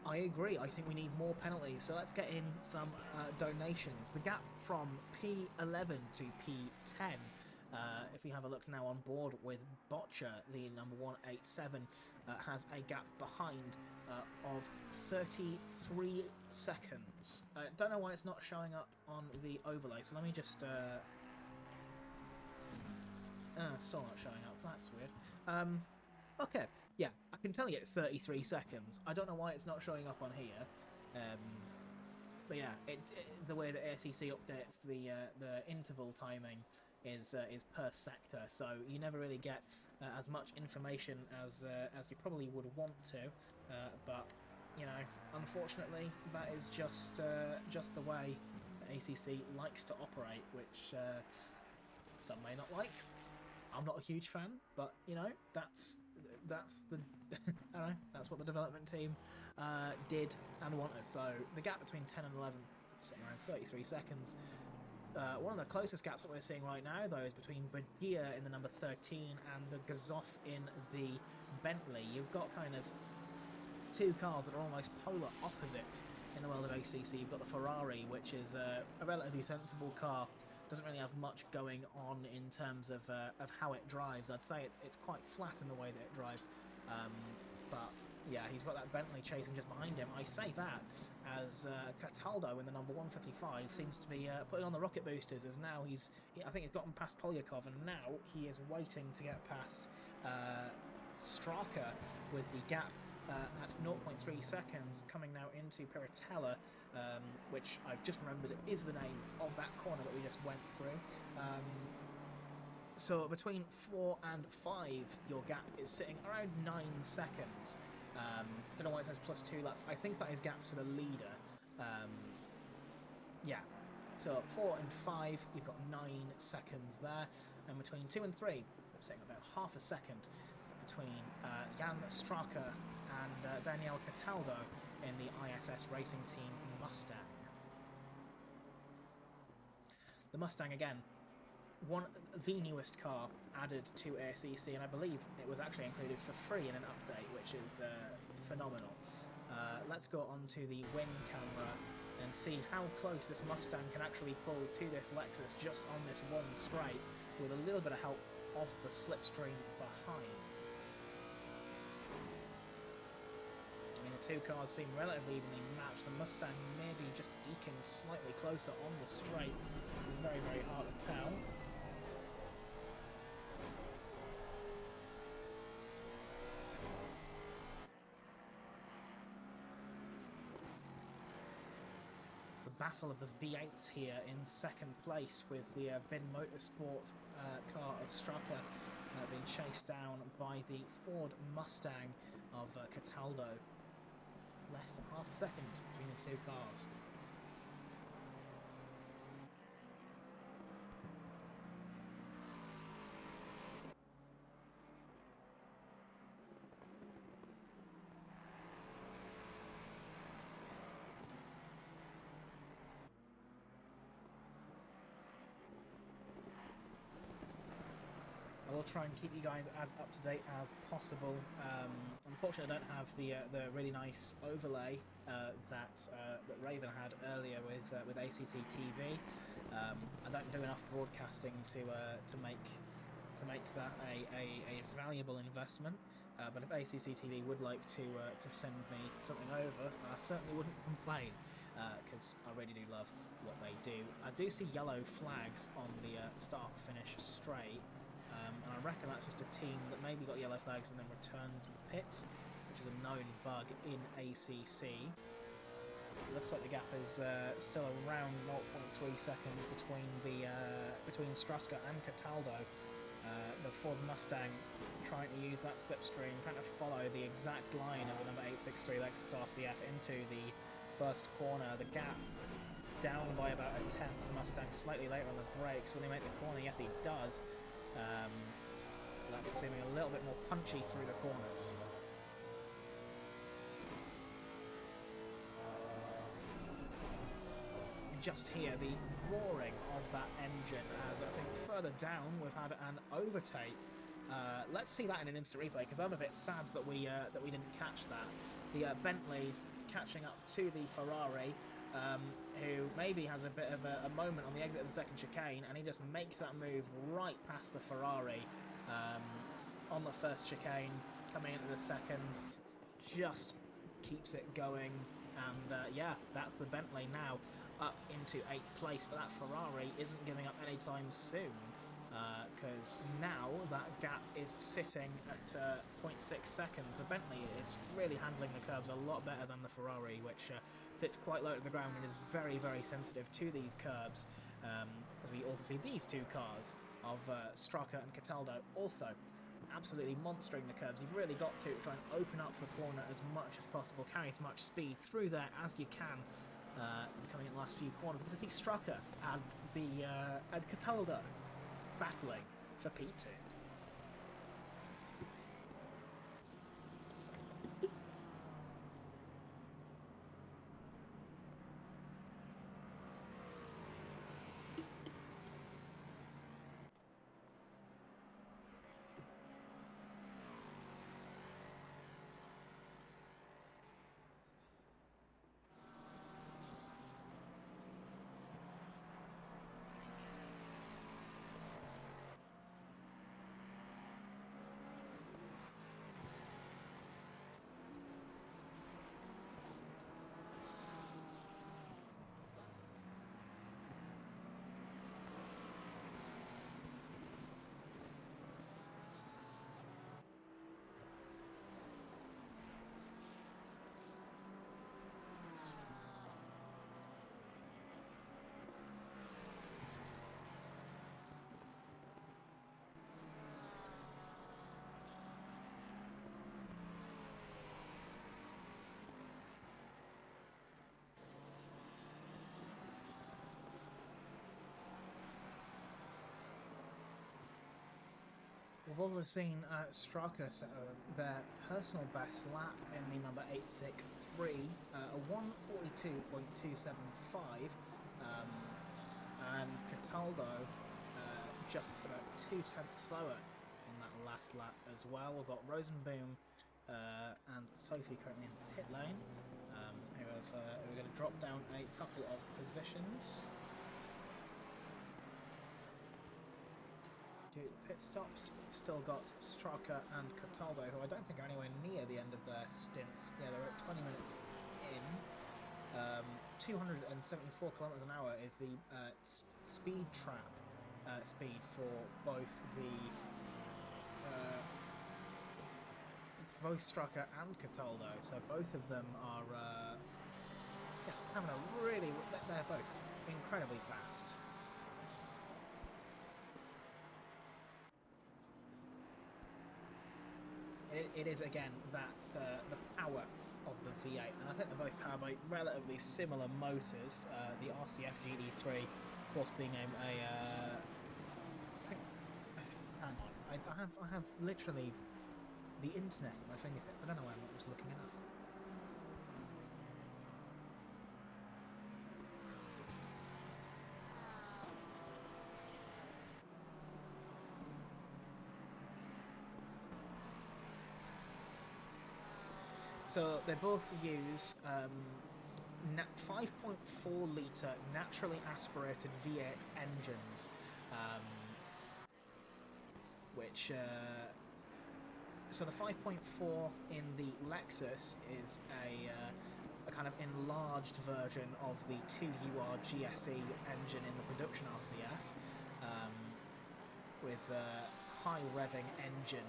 agree. I think we need more penalties, so let's get in some donations. The gap from P11 to P10. If we have a look now on board with Botcher, the number 187 has a gap behind of 33 seconds. Don't know why it's not showing up on the overlay, so let me just... still not showing up, that's weird. Okay, yeah, I can tell you it's 33 seconds. I don't know why it's not showing up on here. But yeah, the way that ACC updates the interval timing is per sector, so you never really get as much information as you probably would want to. But you know, unfortunately, that is just the way the ACC likes to operate, which some may not like. I'm not a huge fan, but you know, that's the I don't know, that's what the development team did and wanted. So the gap between 10 and 11 is sitting around 33 seconds. One of the closest gaps that we're seeing right now, though, is between Badia in the number 13 and the Gazoff in the Bentley. You've got kind of two cars that are almost polar opposites in the world of ACC. You've got the Ferrari, which is a relatively sensible car. Doesn't really have much going on in terms of how it drives. I'd say it's quite flat in the way that it drives, but yeah, he's got that Bentley chasing just behind him. I say that as Cataldo in the number 155 seems to be putting on the rocket boosters, as now I think he's gotten past Polyakov, and now he is waiting to get past Straka, with the gap at 0.3 seconds coming now into Piratella, which I've just remembered is the name of that corner that we just went through. So between 4 and 5, your gap is sitting around 9 seconds. Don't know why it says plus 2 laps. I think that is gap to the leader. Yeah. So 4 and 5, you've got 9 seconds there. And between 2 and 3, it's sitting about half a second between Jan Straka and Daniel Cataldo in the ISS Racing Team Mustang. The Mustang, again, the newest car added to ACC, and I believe it was actually included for free in an update, which is phenomenal. Let's go on to the wing camera and see how close this Mustang can actually pull to this Lexus just on this one straight, with a little bit of help of the slipstream behind. I mean, the two cars seem relatively evenly matched. The Mustang maybe just eking slightly closer on the straight. It's very, very hard to tell. The battle of the V8s here in second place, with the Vin Motorsport car of Straka being chased down by the Ford Mustang of Cataldo. Less than half a second between the two cars. I will try and keep you guys as up to date as possible. Unfortunately, I don't have the really nice overlay that Raven had earlier with ACC TV. I don't do enough broadcasting to make that a valuable investment. But if ACC TV would like to send me something over, I certainly wouldn't complain, because I really do love what they do. I do see yellow flags on the start-finish straight. And I reckon that's just a team that maybe got yellow flags and then returned to the pits, which is a known bug in ACC. It looks like the gap is still around 0.3 seconds between Struska and Cataldo. The Ford Mustang trying to use that slipstream, trying to follow the exact line of the number 863 Lexus RCF into the first corner. The gap down by about a tenth. The Mustang slightly later on the brakes. Will he make the corner? Yes, he does. Lexus seeming a little bit more punchy through the corners. Just hear the roaring of that engine, as I think further down we've had an overtake. Let's see that in an instant replay, because I'm a bit sad that we didn't catch that. The Bentley catching up to the Ferrari, who maybe has a bit of a moment on the exit of the second chicane, and he just makes that move right past the Ferrari on the first chicane, coming into the second, just keeps it going, and yeah, that's the Bentley now up into 8th place, but that Ferrari isn't giving up anytime soon, because now that gap is sitting at 0.6 seconds. The Bentley is really handling the curbs a lot better than the Ferrari, which sits quite low to the ground and is very, very sensitive to these curbs, as we also see these two cars of Straka and Cataldo also absolutely monstering the curbs. You've really got to try and open up the corner as much as possible, carry as much speed through there as you can, coming in the last few corners, because you see Straka and Cataldo battling for P2. We've also seen Straka set their personal best lap in the number 863, a 1:42.275, and Cataldo just about 2/10 slower on that last lap as well. We've got Rosenboom and Sophie currently in the pit lane, who are going to drop down a couple of positions. Do the pit stops. We've still got Straka and Cataldo, who I don't think are anywhere near the end of their stints. Yeah, they're at 20 minutes in. 274 kilometers an hour is the speed trap speed for both Straka and Cataldo. So both of them are having a really. They're both incredibly fast. It is again that the power of the V8, and I think they're both powered by relatively similar motors. The RCF GD3, of course, being I think. Hang on, I have literally the internet at my fingertips. I don't know why I'm not just looking it up. So they both use 5.4 litre naturally aspirated V8 engines, which so the 5.4 in the Lexus is a kind of enlarged version of the 2UR GSE engine in the production RCF, with a high revving engine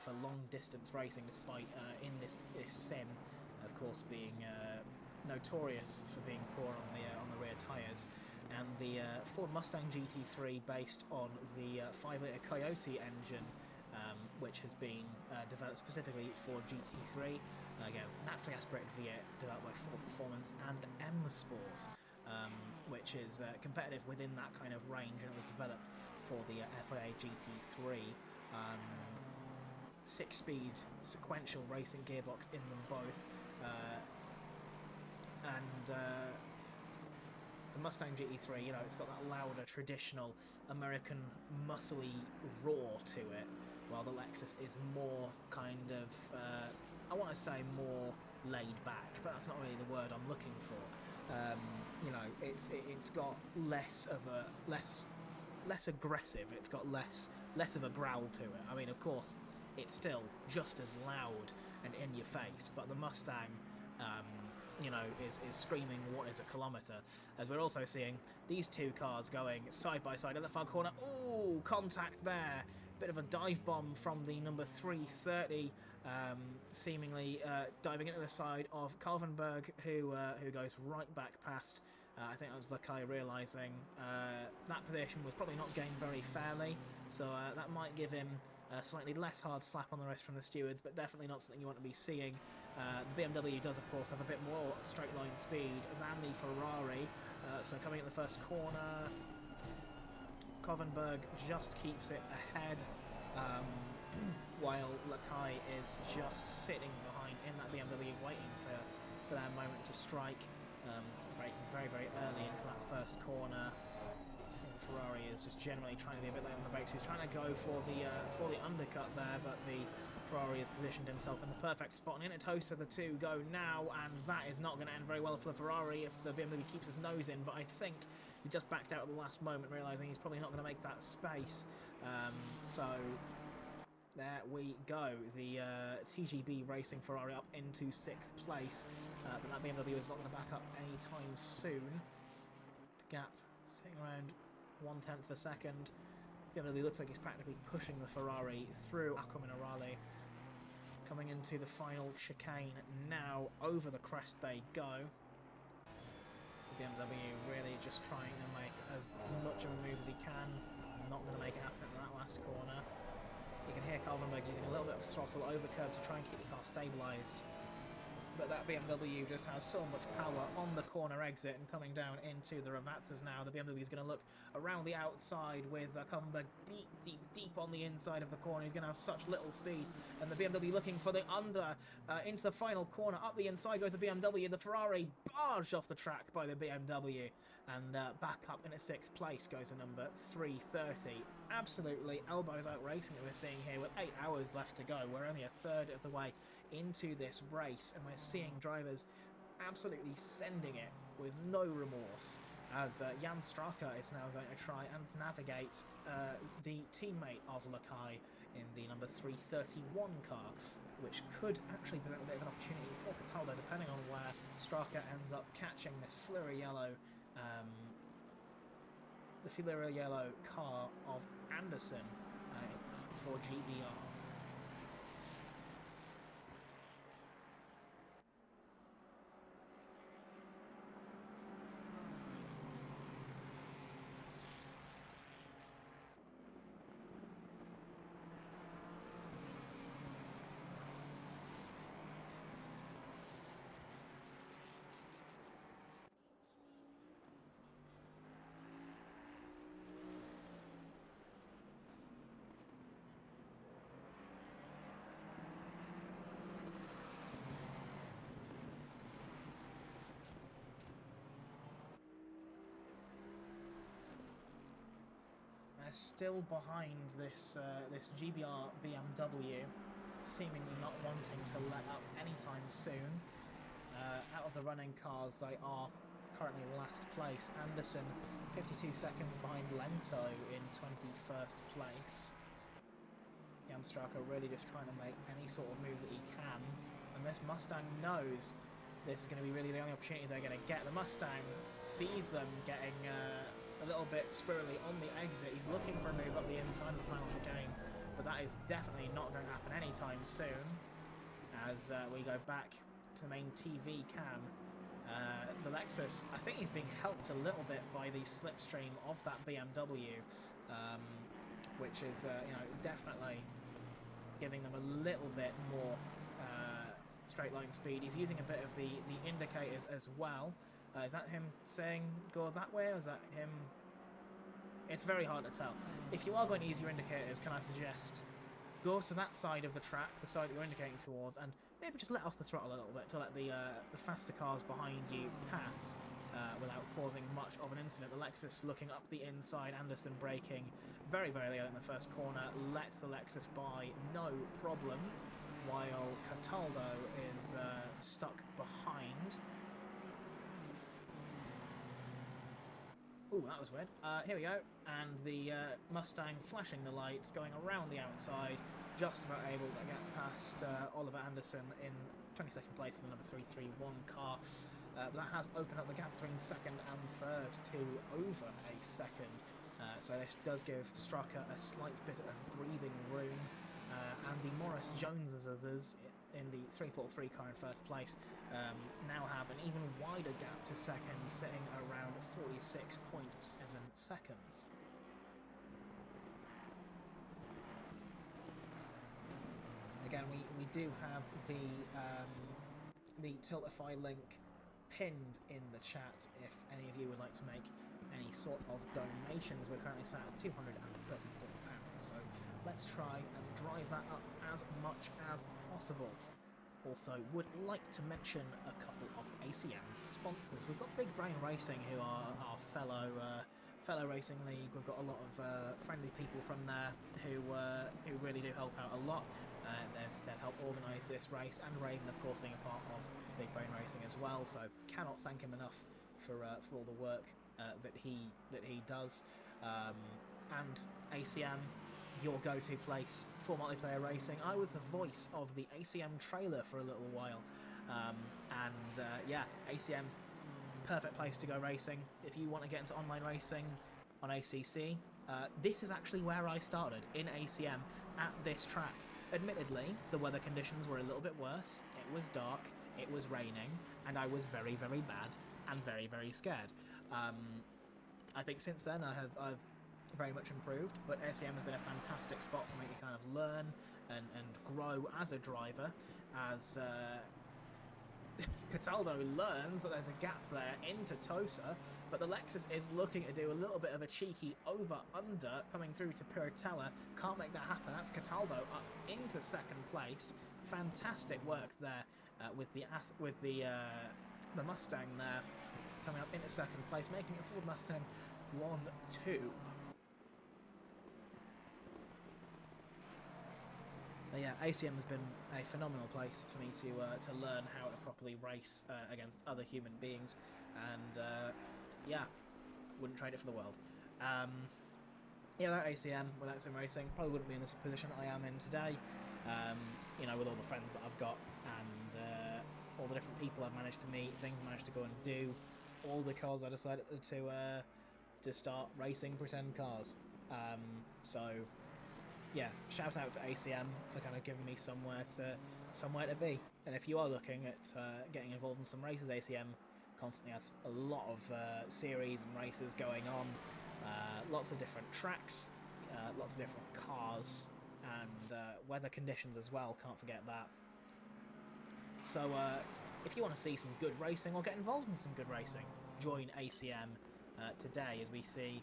for long distance racing, despite in this sim, of course, being notorious for being poor on the rear tyres. And the Ford Mustang GT3, based on the 5-litre Coyote engine, which has been developed specifically for GT3. Again, naturally aspirated V8 developed by Ford Performance and M Sport, which is competitive within that kind of range, and it was developed for the FIA GT3. 6-speed sequential racing gearbox in them both, and the Mustang GT3, it's got that louder, traditional American muscly roar to it, while the Lexus is more kind of, I want to say more laid back, but that's not really the word I'm looking for. It's got less aggressive. It's got less of a growl to it. I mean, of course, it's still just as loud and in your face, but the Mustang, is screaming what is a kilometre, as we're also seeing these two cars going side by side at the far corner. Ooh, contact there. Bit of a dive bomb from the number 330, seemingly diving into the side of Kalvenberg, who goes right back past. I think that was Lakai realising that position was probably not gained very fairly, so that might give him a slightly less hard slap on the wrist from the stewards, but definitely not something you want to be seeing. The BMW does, of course, have a bit more straight line speed than the Ferrari, so coming at the first corner, Kovenberg just keeps it ahead, while Lakai is just sitting behind in that BMW waiting for their moment to strike, braking very, very early into that first corner. Ferrari is just generally trying to be a bit late on the brakes. He's trying to go for the undercut there, but the Ferrari has positioned himself in the perfect spot, and in a toast of the two go now, and that is not going to end very well for the Ferrari if the BMW keeps his nose in, but I think he just backed out at the last moment, realising he's probably not going to make that space. So there we go. The TGB Racing Ferrari up into 6th place, but that BMW is not going to back up anytime soon. The gap sitting around 1/10 of a second. BMW looks like he's practically pushing the Ferrari through Acqua Minerale. Coming into the final chicane now, over the crest they go. The BMW really just trying to make as much of a move as he can. Not going to make it happen at that last corner. You can hear Kalvenberg using a little bit of throttle over curb to try and keep the car stabilised. But that BMW just has so much power on the corner exit and coming down into the Ravazzas now. The BMW is going to look around the outside with Kuffenberg deep, deep, deep on the inside of the corner. He's going to have such little speed. And the BMW looking for the under into the final corner. Up the inside goes the BMW. The Ferrari barged off the track by the BMW. And back up into 6th place goes the number 330. Absolutely elbows out racing that we're seeing here with 8 hours left to go. We're only a third of the way into this race, and we're seeing drivers absolutely sending it with no remorse, as Jan Straka is now going to try and navigate the teammate of Lakai in the number 331 car, which could actually present a bit of an opportunity for Cataldo, depending on where Straka ends up catching this Fleur Yellow the Fleur Yellow car of Anderson for GBR. They're still behind this this GBR BMW, seemingly not wanting to let up anytime soon. Out of the running cars, they are currently last place. Anderson, 52 seconds behind Lento in 21st place. Jan Straka really just trying to make any sort of move that he can, and this Mustang knows this is going to be really the only opportunity they're going to get. The Mustang sees them getting a little bit squirrely on the exit. He's looking for a move up the inside of the final chicane, but that is definitely not going to happen anytime soon. As we go back to the main TV cam, the Lexus, I think he's being helped a little bit by the slipstream of that BMW, which is definitely giving them a little bit more straight line speed. He's using a bit of the indicators as well. Is that him saying go that way, or is that him? It's very hard to tell. If you are going to use your indicators, can I suggest go to that side of the track, the side that you're indicating towards, and maybe just let off the throttle a little bit to let the faster cars behind you pass without causing much of an incident. The Lexus looking up the inside, Anderson braking very, very early in the first corner, lets the Lexus by no problem, while Cataldo is stuck behind. Ooh, that was weird. Here we go. And the Mustang flashing the lights, going around the outside, just about able to get past Oliver Anderson in 22nd place in the number 331 car. But that has opened up the gap between second and third to over a second. So this does give Straka a slight bit of breathing room. And the Morris Joneses in the 343 car in first place now have an even wider gap to second, sitting around 46.7 seconds. Again, we do have the Tiltify link pinned in the chat if any of you would like to make any sort of donations. We're currently sat at £234, so let's try and drive that up as much as possible. Also, would like to mention a couple of ACM's sponsors. We've got Big Brain Racing, who are our fellow racing league. We've got a lot of friendly people from there who really do help out a lot. They've helped organise this race, and Raven, of course, being a part of Big Brain Racing as well. So cannot thank him enough for all the work that he does. And ACM, your go-to place for multiplayer racing. I was the voice of the ACM trailer for a little while, yeah, ACM, perfect place to go racing if you want to get into online racing on ACC. This is actually where I started, in ACM at this track. Admittedly, the weather conditions were a little bit worse. It was dark, it was raining, and I was very, very bad and very, very scared. I think since then I've very much improved, but ACM has been a fantastic spot for me to kind of learn and grow as a driver, as Cataldo learns that there's a gap there into Tosa, but the Lexus is looking to do a little bit of a cheeky over-under coming through to Piratella. Can't make that happen. That's Cataldo up into second place. Fantastic work there with the Mustang there coming up into second place, making it Ford Mustang 1-2. But yeah, ACM has been a phenomenal place for me to learn how to properly race against other human beings, and yeah, wouldn't trade it for the world. Yeah, without ACM, without sim racing, probably wouldn't be in this position that I am in today. You know, with all the friends that I've got and all the different people I've managed to meet, things I've managed to go and do, all because I decided to start racing pretend cars. So yeah, shout out to ACM for kind of giving me somewhere to be. And if you are looking at getting involved in some races, ACM constantly has a lot of series and races going on, lots of different tracks, lots of different cars, and weather conditions as well. Can't forget that. So if you want to see some good racing or get involved in some good racing, join ACM today as we see.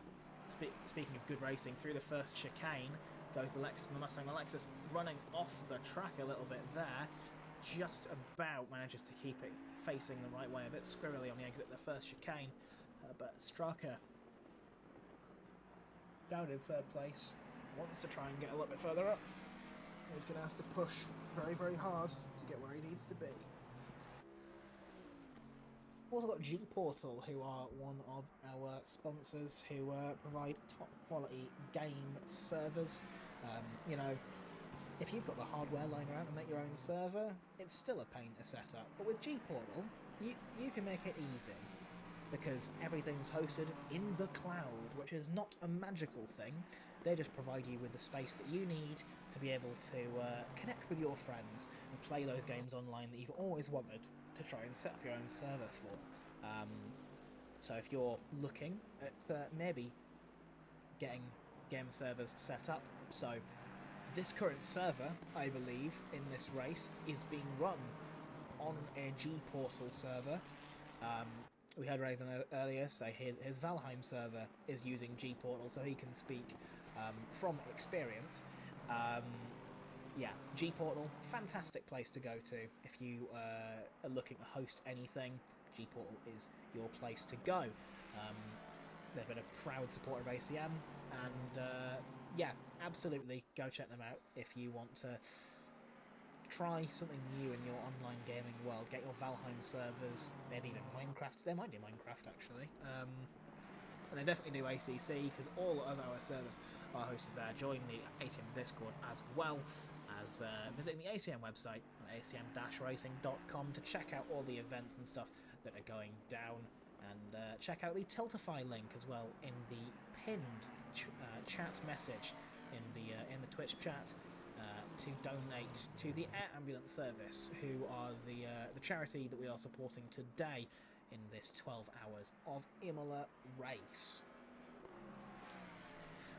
Speaking of good racing, through the first chicane goes the Lexus and the Mustang. The Lexus running off the track a little bit there, just about manages to keep it facing the right way, a bit squirrely on the exit of the first chicane, but Straka down in third place, wants to try and get a little bit further up. He's going to have to push very, very hard to get where he needs to be. We've also got G-Portal, who are one of our sponsors, who provide top quality game servers. You know, if you've got the hardware lying around to make your own server, it's still a pain to set up. But with G-Portal, you can make it easy, because everything's hosted in the cloud, which is not a magical thing. They just provide you with the space that you need to be able to connect with your friends and play those games online that you've always wanted to try and set up your own server for. So if you're looking at maybe getting game servers set up, so this current server, I believe, in this race is being run on a G-Portal server. We heard Raven earlier say his Valheim server is using G-Portal, so he can speak from experience. Yeah, G-Portal, fantastic place to go to if you are looking to host anything. G-Portal is your place to go. They've been a proud supporter of ACM, and yeah, absolutely go check them out if you want to try something new in your online gaming world. Get your Valheim servers, maybe even Minecraft. They might do Minecraft, actually. And they definitely do ACC, because all of our servers are hosted there. Join the ACM Discord as well as visiting the ACM website at acm-racing.com to check out all the events and stuff that are going down. And check out the Tiltify link as well in the pinned chat message in the Twitch chat to donate to the Air Ambulance Service, who are the charity that we are supporting today in this 12 hours of Imola race.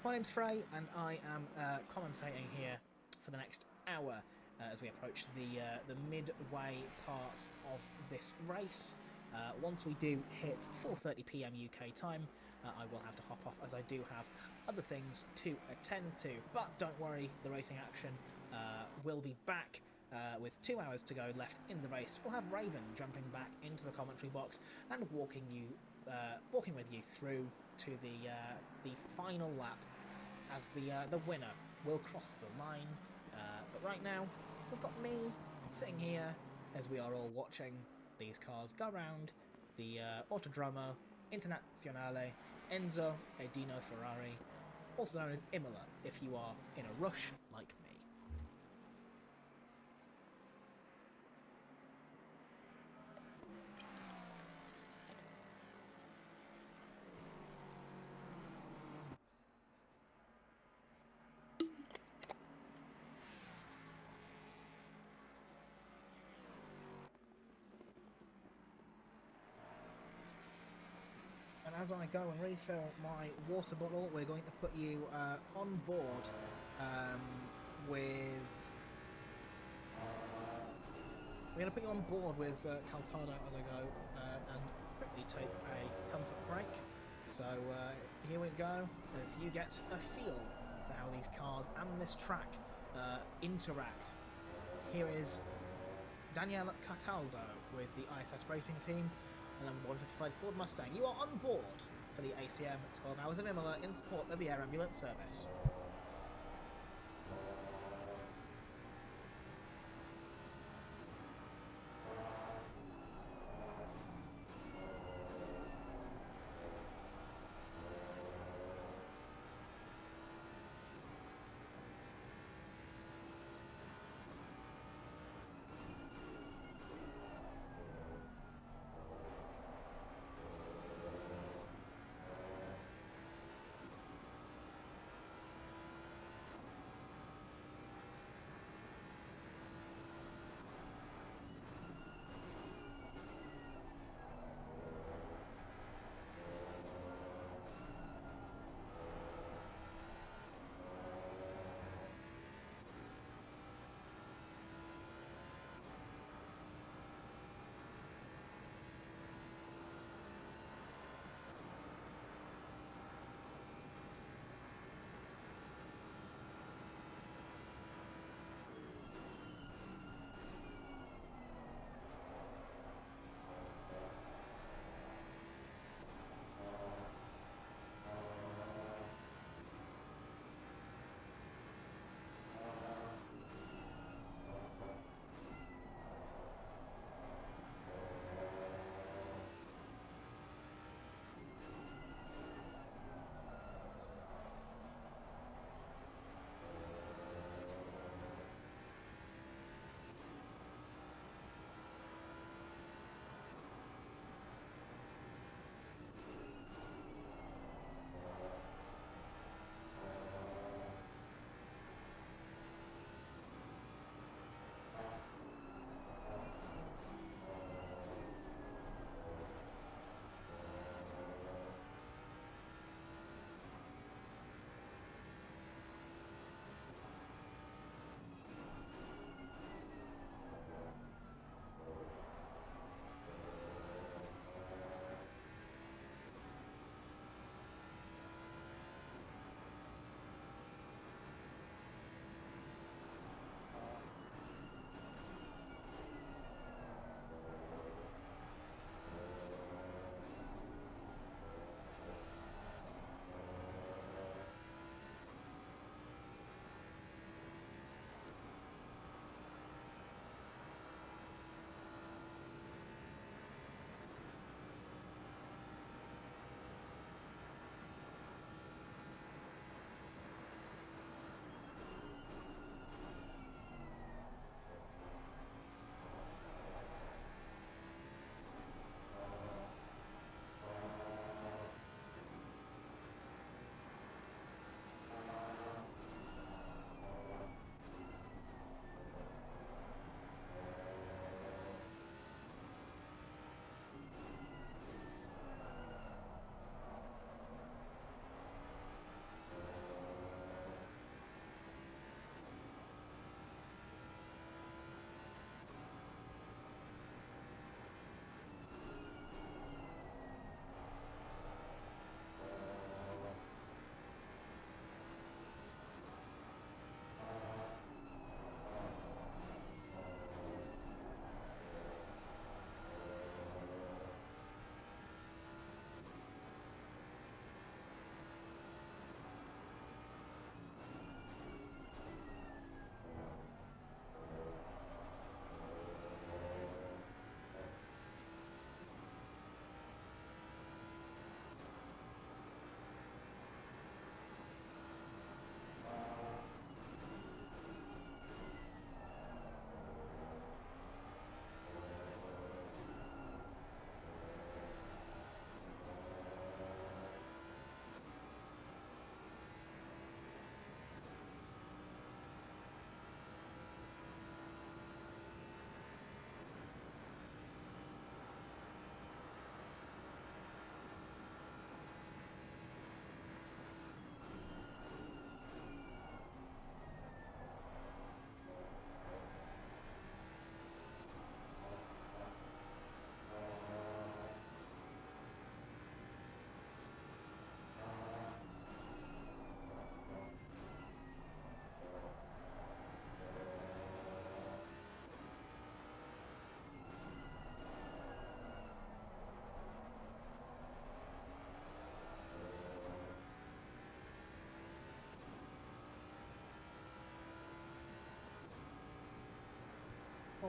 My name's Frey, and I am commentating here for the next hour as we approach the midway part of this race. Once we do hit 4:30 PM UK time, I will have to hop off, as I do have other things to attend to. But don't worry, the racing action will be back with 2 hours to go left in the race. We'll have Raven jumping back into the commentary box and walking with you through to the final lap, as the winner will cross the line. But right now, we've got me sitting here as we are all watching these cars go around the Autodromo Internazionale Enzo e Dino Ferrari, also known as Imola, if you are in a rush like me. And as I go and refill my water bottle, we're going to put you on board with I'm going to put you on board with Caltado as I go and quickly take a comfort break. So here we go, as you get a feel for how these cars and this track interact. Here is Daniel Cataldo with the ISS Racing Team, and number 155 Ford Mustang. You are on board for the ACM 12 Hours of Imola in support of the air ambulance service.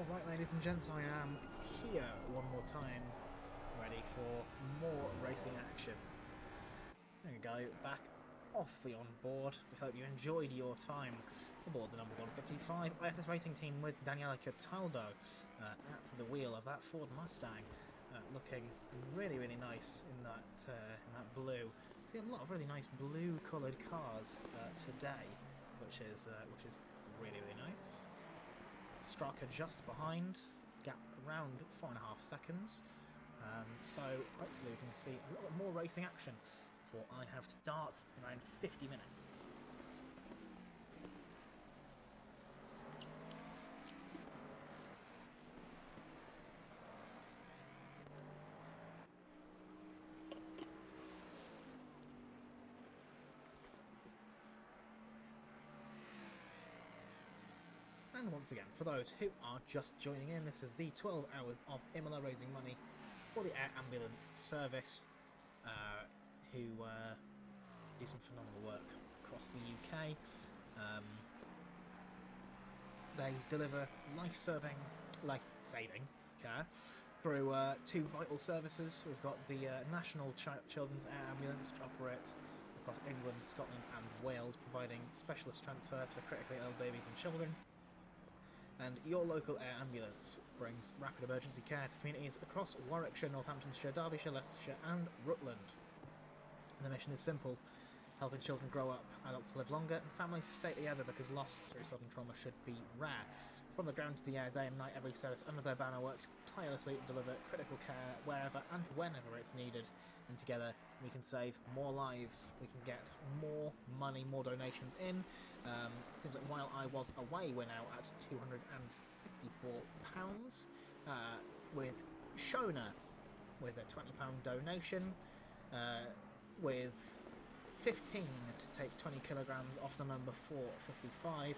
Alright, ladies and gents, I am here one more time, ready for more racing action. There we go, back off the onboard. We hope you enjoyed your time aboard the number 155 ISS Racing Team with Daniela Cataldo at the wheel of that Ford Mustang, looking really, really nice in that blue. See a lot of really nice blue-coloured cars today, which is really, really nice. Straka just behind, gap around 4.5 seconds. So hopefully we can see a little bit more racing action before I have to dart in around 50 minutes. And once again, for those who are just joining in, this is the 12 hours of Imola raising money for the air ambulance service, who do some phenomenal work across the UK. They deliver life-saving care through two vital services. We've got the National Children's Air Ambulance, which operates across England, Scotland and Wales, providing specialist transfers for critically ill babies and children. And your local air ambulance brings rapid emergency care to communities across Warwickshire, Northamptonshire, Derbyshire, Leicestershire and Rutland. The mission is simple: helping children grow up, adults live longer, and families to stay together, because loss through sudden trauma should be rare. From the ground to the air, day and night, every service under their banner works tirelessly to deliver critical care wherever and whenever it's needed. And together, we can save more lives, we can get more money, more donations in. It seems like while I was away, we're now at £254, with Shona with a £20 donation, with 15 to take 20 kilograms off the number 455,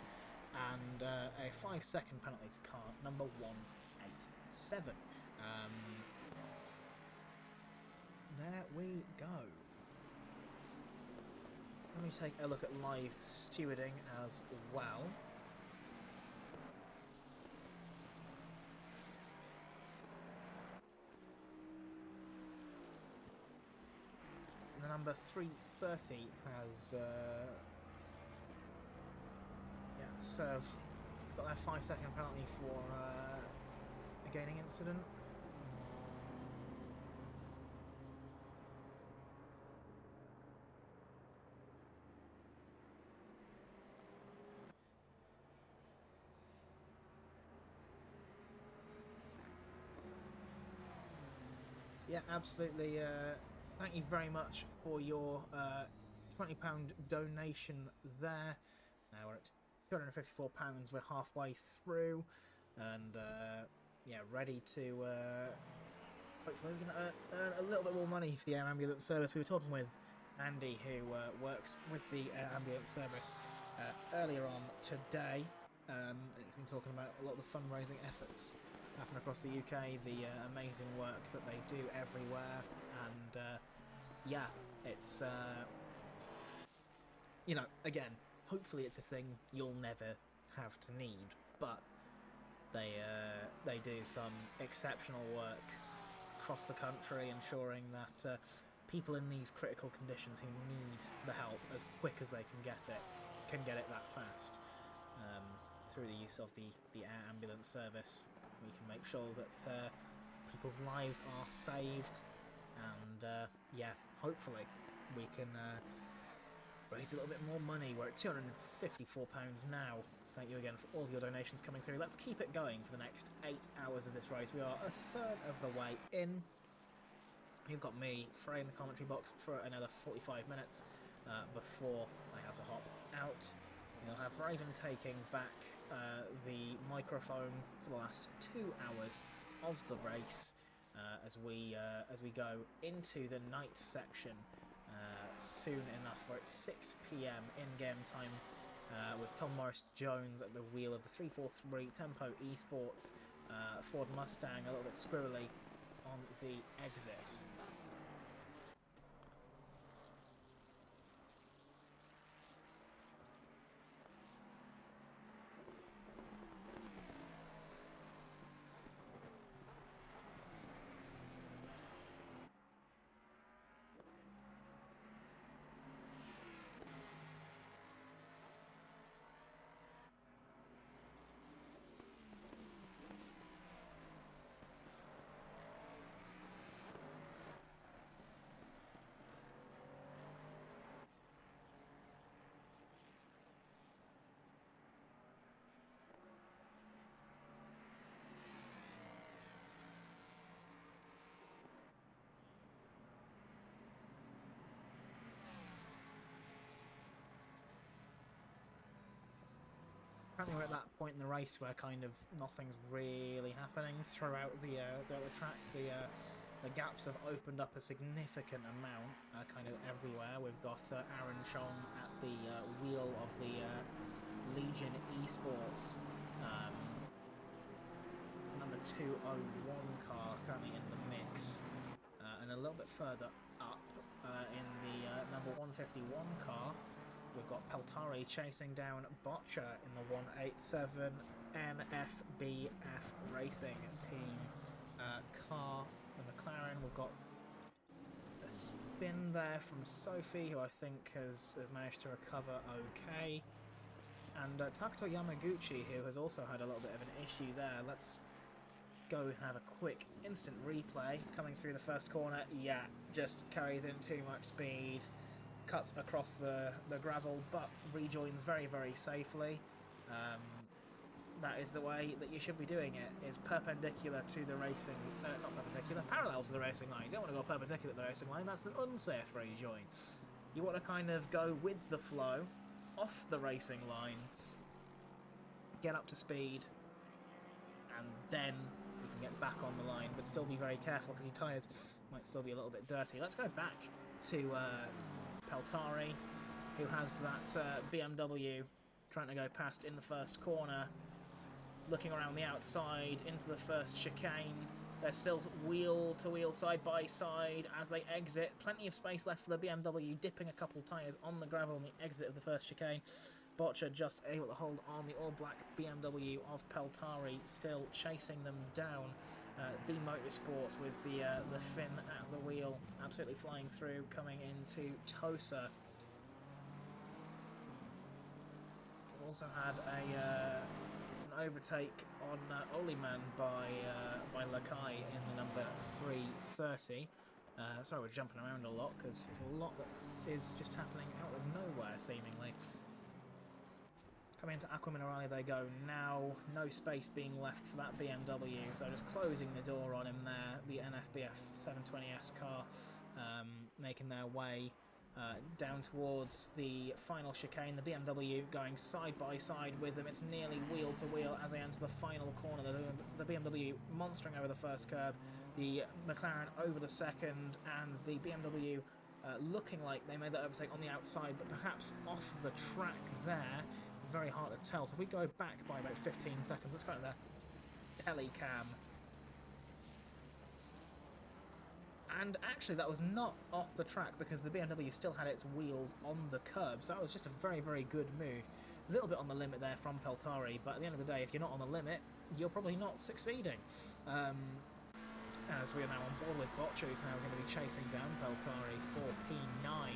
and a 5-second penalty to car number 187. There we go. Let me take a look at live stewarding as well. The number 330 has served, got their 5-second penalty for a gaining incident. So yeah, absolutely. Thank you very much for your £20 donation there. Now we're at £254. We're halfway through, and yeah, ready to hopefully we're going to earn a little bit more money for the air ambulance service. We were talking with Andy, who works with the air ambulance service, earlier on today. He's been talking about a lot of the fundraising efforts happen across the UK, the amazing work that they do everywhere, and yeah, it's you know, again, hopefully it's a thing you'll never have to need, but they do some exceptional work across the country, ensuring that people in these critical conditions who need the help as quick as they can get it that fast. Through the use of the air ambulance service, we can make sure that people's lives are saved, and yeah, hopefully we can raise a little bit more money. We're at £254 now. Thank you again for all of your donations coming through. Let's keep it going for the next 8 hours of this race. We are a third of the way in. You've got me, Frey, in the commentary box for another 45 minutes before I have to hop out. You'll have Raven taking back the microphone for the last 2 hours of the race as we go into the night section soon enough. We're at 6 PM in-game time with Tom Morris-Jones at the wheel of the 343 Tempo Esports Ford Mustang, a little bit squirrely on the exit. apparently we're at that point in the race where kind of nothing's really happening throughout the track. The gaps have opened up a significant amount, kind of everywhere. We've got Aaron Chong at the wheel of the Legion Esports number 201 car currently in the mix, and a little bit further up in the number 151 car. We've got Peltari chasing down Botcher in the 187 NFBF Racing Team car, the McLaren. We've got a spin there from Sophie, who I think has managed to recover okay. And Takuto Yamaguchi, who has also had a little bit of an issue there. Let's go and have a quick instant replay. Coming through the first corner, yeah, just carries in too much speed. Cuts across the gravel, but rejoins very, very safely. That is the way that you should be doing it, is perpendicular to the racing... not perpendicular, parallel to the racing line. You don't want to go perpendicular to the racing line, that's an unsafe rejoin. You want to kind of go with the flow, off the racing line, get up to speed, and then you can get back on the line, but still be very careful because your tyres might still be a little bit dirty. Let's go back to Peltari, who has that BMW trying to go past in the first corner, looking around the outside into the first chicane. They're still wheel to wheel, side by side as they exit. Plenty of space left for the BMW, dipping a couple tyres on the gravel on the exit of the first chicane. Botcher just able to hold on. The all-black BMW of Peltari still chasing them down. B Motorsports with the Finn at the wheel, absolutely flying through, coming into Tosa. We've also had an overtake on Oliman by Lakai in the number 330. Sorry, we're jumping around a lot because there's a lot that is just happening out of nowhere, seemingly. Coming into Aqua Minerale they go now, no space being left for that BMW, so just closing the door on him there. The NFBF 720S car making their way down towards the final chicane. The BMW going side by side with them. It's nearly wheel to wheel as they enter the final corner. The BMW monstering over the first curb, the McLaren over the second, and the BMW looking like they made that overtake on the outside, but perhaps off the track there. Very hard to tell. So if we go back by about 15 seconds, let's go to the Helicam. And actually that was not off the track because the BMW still had its wheels on the curb, so that was just a very, very good move. A little bit on the limit there from Peltari, but at the end of the day, if you're not on the limit, you're probably not succeeding. As we are now on board with Botcher, who's now going to be chasing down Peltari for P9.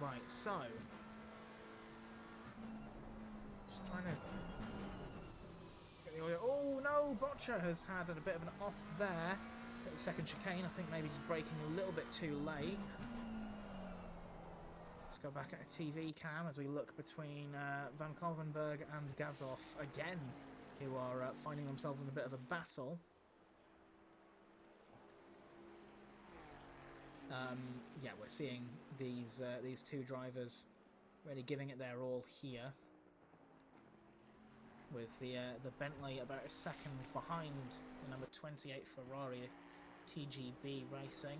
Right, so just trying to get the audio. Oh no, Botcher has had a bit of an off there at the second chicane. I think maybe just braking a little bit too late. Let's go back at a TV cam as we look between Van Kolvenberg and Gazoff again, who are finding themselves in a bit of a battle. Yeah, we're seeing these two drivers really giving it their all here, with the Bentley about a second behind the number 28 Ferrari TGB Racing.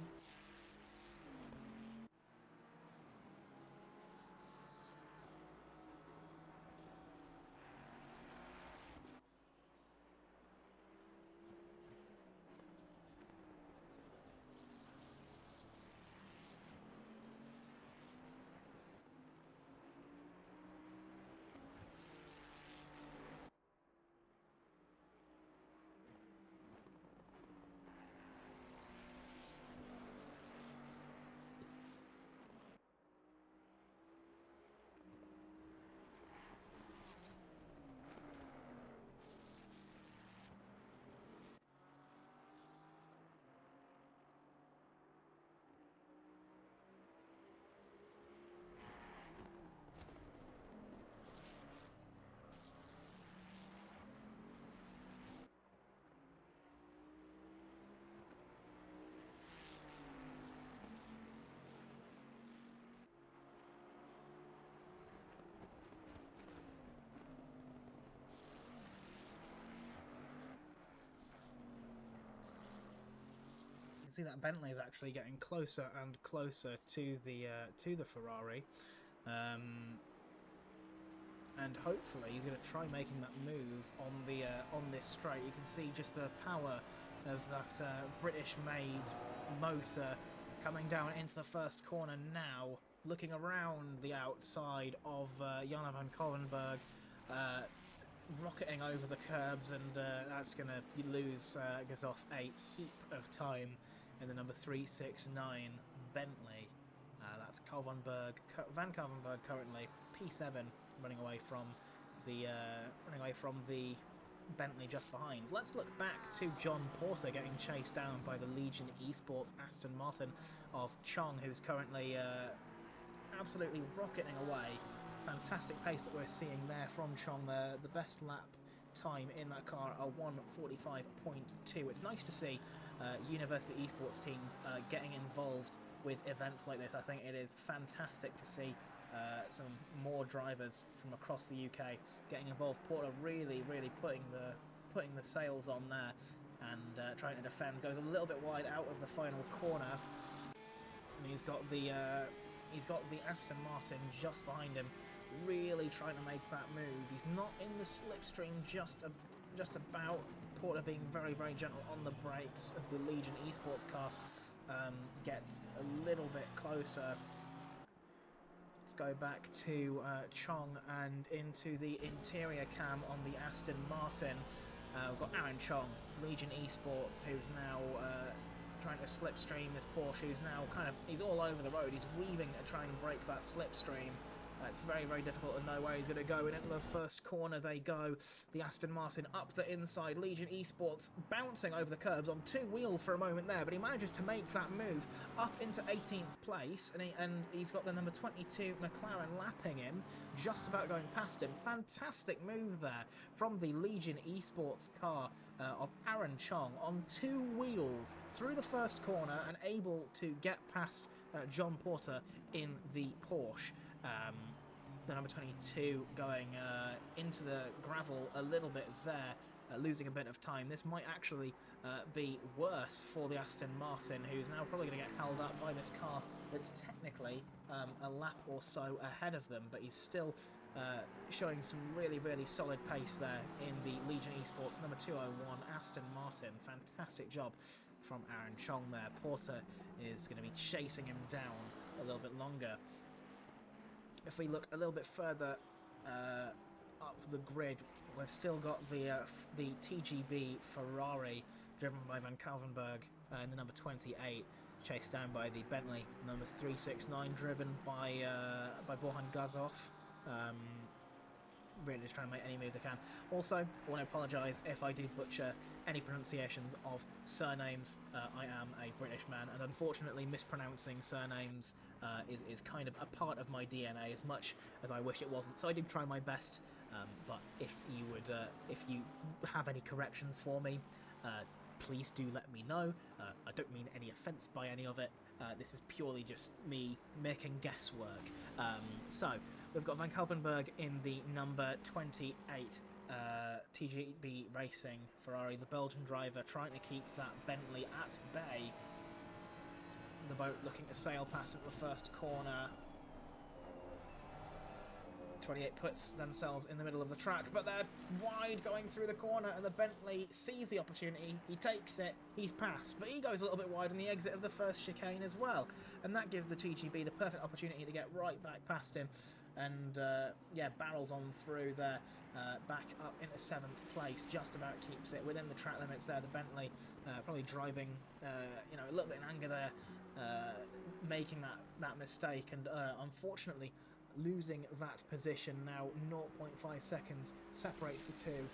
see that Bentley is actually getting closer and closer to the Ferrari. And hopefully he's going to try making that move on the on this straight. You can see just the power of that British-made motor coming down into the first corner now, looking around the outside of Jana van Kovenberg, rocketing over the curbs, and that's going to lose Gazoff a heap of time in the number 369 Bentley. That's Van Kovenberg currently P7, running away from the Bentley just behind. Let's look back to John Porter getting chased down by the Legion Esports Aston Martin of Chong, who's currently absolutely rocketing away. Fantastic pace that we're seeing there from Chong. The best lap time in that car, a 1:45.2. It's nice to see university esports teams getting involved with events like this. I think it is fantastic to see some more drivers from across the UK getting involved. Porter really putting the sails on there and trying to defend. Goes a little bit wide out of the final corner, and he's got the Aston Martin just behind him, really trying to make that move. He's not in the slipstream just about. Porter being very gentle on the brakes as the Legion Esports car gets a little bit closer. Let's go back to Chong and into the interior cam on the Aston Martin. We've got Aaron Chong, Legion Esports, who's now trying to slipstream this Porsche, who's now he's all over the road. He's weaving to try and break that slipstream. It's very difficult to know where he's going to go, and into the first corner they go. The Aston Martin up the inside. Legion Esports bouncing over the curbs on two wheels for a moment there, but he manages to make that move up into 18th place, and he's got the number 22 McLaren lapping him, just about going past him. Fantastic move there from the Legion Esports car of Aaron Chong on two wheels through the first corner and able to get past John Porter in the Porsche. The number 22 going into the gravel a little bit there, losing a bit of time. This might actually be worse for the Aston Martin, who's now probably going to get held up by this car that's technically a lap or so ahead of them, but he's still showing some really solid pace there in the Legion Esports number 201 Aston Martin. Fantastic job from Aaron Chong there. Porter is going to be chasing him down a little bit longer. If we look a little bit further up the grid, we've still got the TGB Ferrari driven by Van Kovenberg in the number 28, chased down by the Bentley number 369 driven by Borjan Gazoff. Really just trying to make any move they can. Also, I want to apologise if I do butcher any pronunciations of surnames. I am a British man, and unfortunately mispronouncing surnames is kind of a part of my DNA, as much as I wish it wasn't. So I did try my best, but if you have any corrections for me, please do let me know. I don't mean any offence by any of it. This is purely just me making guesswork. So, we've got Van Kovenberg in the number 28 TGB Racing Ferrari, the Belgian driver, trying to keep that Bentley at bay. The boat looking to sail past at the first corner. 28 puts themselves in the middle of the track, but they're wide going through the corner, and the Bentley sees the opportunity, he takes it, he's passed, but he goes a little bit wide on the exit of the first chicane as well, and that gives the TGB the perfect opportunity to get right back past him, and barrels on through there, back up into 7th place, just about keeps it within the track limits there. The Bentley probably driving a little bit in anger there, making that mistake, and unfortunately losing that position. Now 0.5 seconds separates the two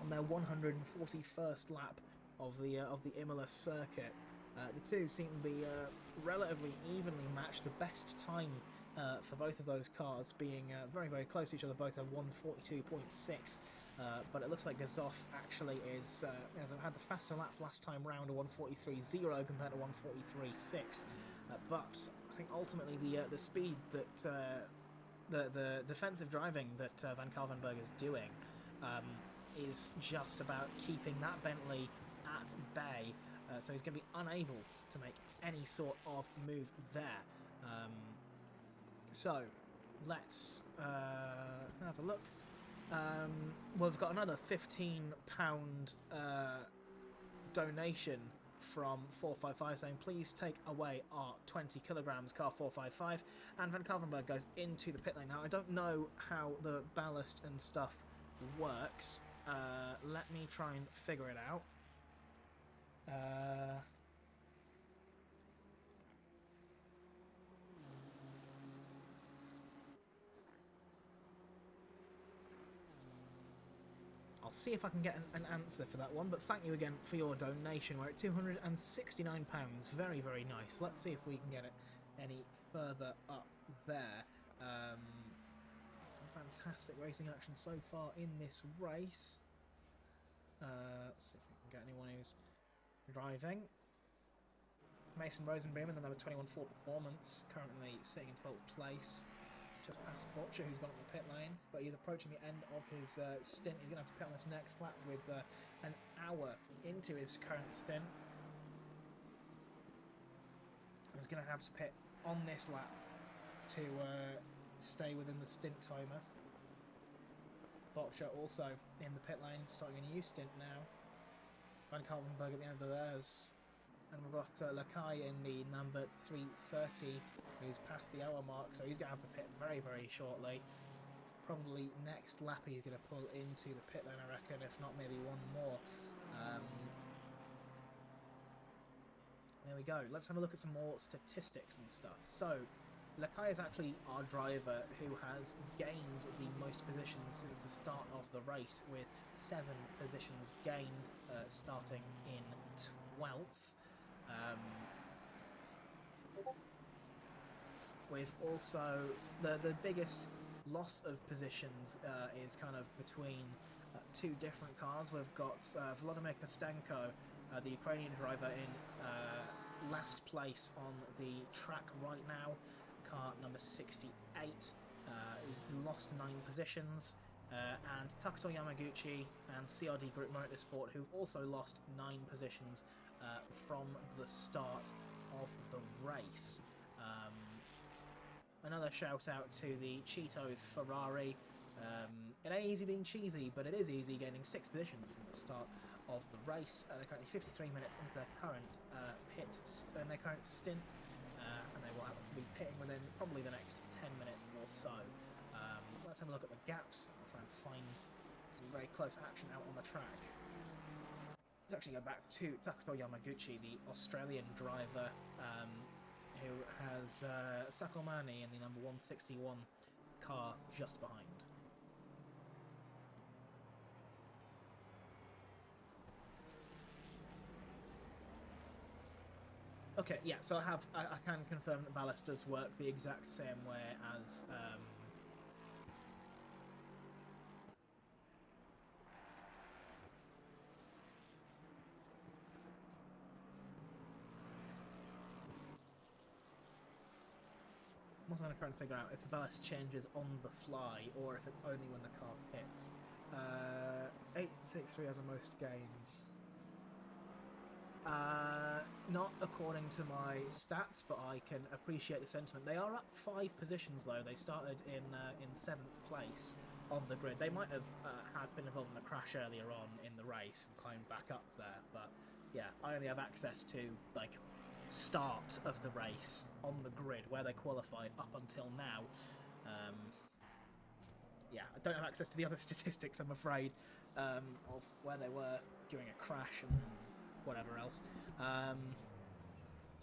on their 141st lap of the Imola circuit. The two seem to be relatively evenly matched. The best time for both of those cars being very close to each other, both at 142.6, but it looks like Gazoff actually has had the faster lap last time round, a 143.0 compared to 143.6, but I think ultimately the speed that the defensive driving that Van Kovenberg is doing is just about keeping that Bentley at bay. so he's going to be unable to make any sort of move there. So let's have a look. We've got another £15 donation from 455 saying please take away our 20 kilograms car 455, and Van Kalvenberg goes into the pit lane. Now I don't know how the ballast and stuff works. Let me try and figure it out. I'll see if I can get an answer for that one, but thank you again for your donation. We're at £269. Very, very nice. Let's see if we can get it any further up there. Some fantastic racing action so far in this race. Let's see if we can get anyone who's driving. Mason Rosenbeam in the number 21 Ford Performance, currently sitting in 12th place. Just past Butcher, who's gone up the pit lane, but he's approaching the end of his stint. He's going to have to pit on this next lap with an hour into his current stint. He's going to have to pit on this lap to stay within the stint timer. Butcher also in the pit lane, starting a new stint now. Van Kalvenberg at the end of theirs. And we've got Lakai in the number 330, who's past the hour mark, so he's going to have to pit very, very shortly. Probably next lap he's going to pull into the pit lane, I reckon, if not maybe one more. There we go. Let's have a look at some more statistics and stuff. So, Lakai is actually our driver who has gained the most positions since the start of the race, with 7 positions gained, starting in 12th. We've also the biggest loss of positions is kind of between 2 different cars. We've got Volodymyr Kostenko, the Ukrainian driver, in last place on the track right now, car number 68, who's lost 9 positions. And Takuto Yamaguchi and CRD Group Motorsport, who've also lost 9 positions from the start of the race. Another shout out to the Cheetos Ferrari. It ain't easy being cheesy, but it is easy gaining 6 positions from the start of the race. They're currently 53 minutes into their current their current stint, and they will have to be pitting within probably the next 10 minutes or so. Let's have a look at the gaps. I'll try and find some very close action out on the track. Let's actually go back to Takuto Yamaguchi, the Australian driver, who has Sakomani in the number 161 car just behind. Okay, yeah, so I can confirm that ballast does work the exact same way as I'm also going to try and figure out if the ballast changes on the fly or if it's only when the car hits. 863 has the most gains. Not according to my stats, but I can appreciate the sentiment. They are up 5 positions though. They started in 7th place on the grid. They might have had been involved in a crash earlier on in the race and climbed back up there, but yeah, I only have access to like start of the race on the grid where they qualified up until now. Yeah, I don't have access to the other statistics, I'm afraid, of where they were during a crash and whatever else.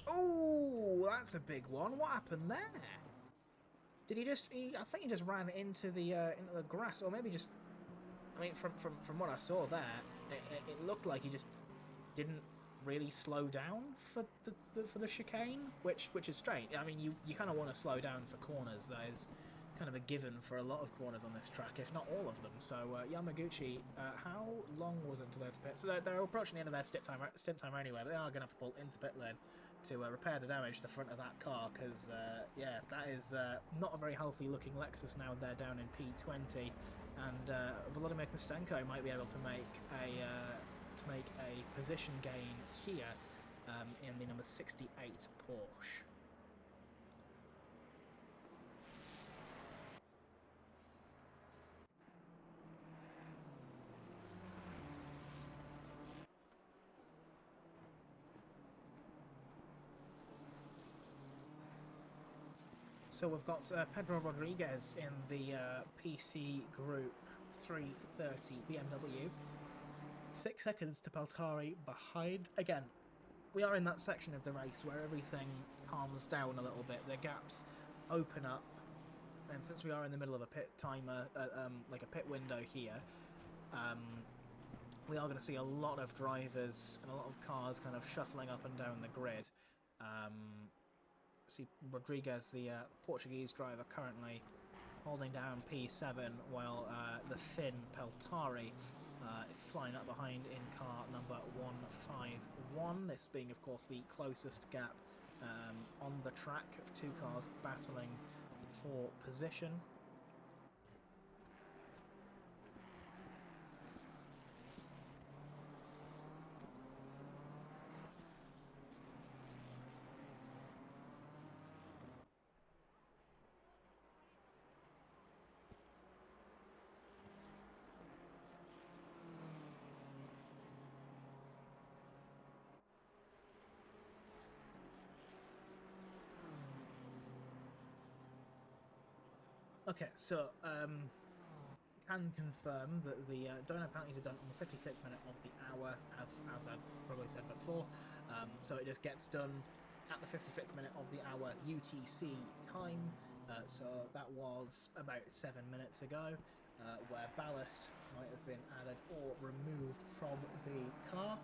Oh, that's a big one. What happened there? Did he just? I think he just ran into the grass, or maybe just. I mean, from what I saw there, it looked like he just didn't really slow down for the chicane, which is strange. I mean, you kind of want to slow down for corners. That is kind of a given for a lot of corners on this track, if not all of them. So Yamaguchi, how long was it until they had to pit? So they're approaching the end of their stint timer anyway, but they are going to have to pull into pit lane to repair the damage to the front of that car, because yeah, that is not a very healthy looking Lexus now. They're down in P20, and Volodymyr Kostenko might be able to make a position gain here. in the number 68 Porsche. So we've got Pedro Rodriguez in the PC Group 330 BMW. 6 seconds to Peltari behind. Again, we are in that section of the race where everything calms down a little bit. The gaps open up. And since we are in the middle of a pit timer, like a pit window here, we are going to see a lot of drivers and a lot of cars kind of shuffling up and down the grid. See Rodriguez, the Portuguese driver, currently holding down P7, while the Finn Peltari is flying up behind in car number 151. This being, of course, the closest gap on the track of two cars battling for position. Okay, so can confirm that the donut penalties are done on the 55th minute of the hour, as I probably said before. So it just gets done at the 55th minute of the hour UTC time. So that was about 7 minutes ago, where ballast might have been added or removed from the car.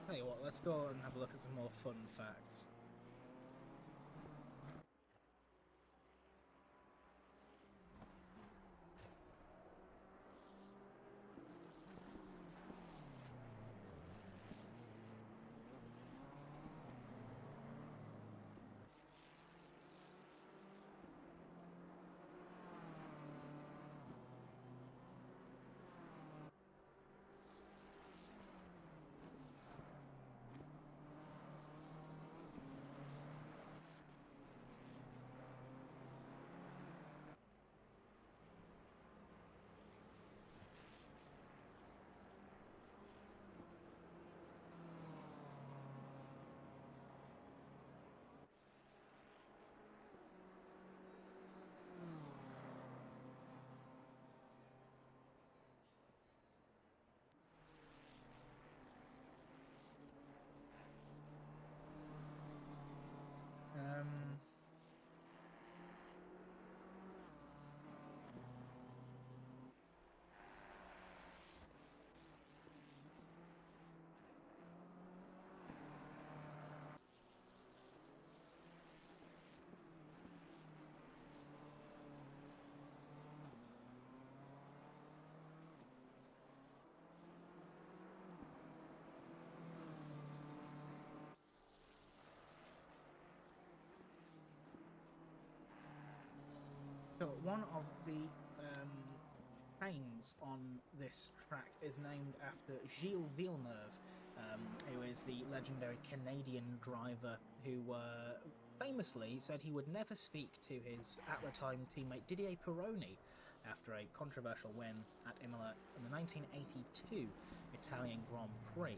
Tell you what, let's go and have a look at some more fun facts. So one of the trains on this track is named after Gilles Villeneuve, who is the legendary Canadian driver who famously said he would never speak to his, at the time, teammate Didier Pironi after a controversial win at Imola in the 1982 Italian Grand Prix.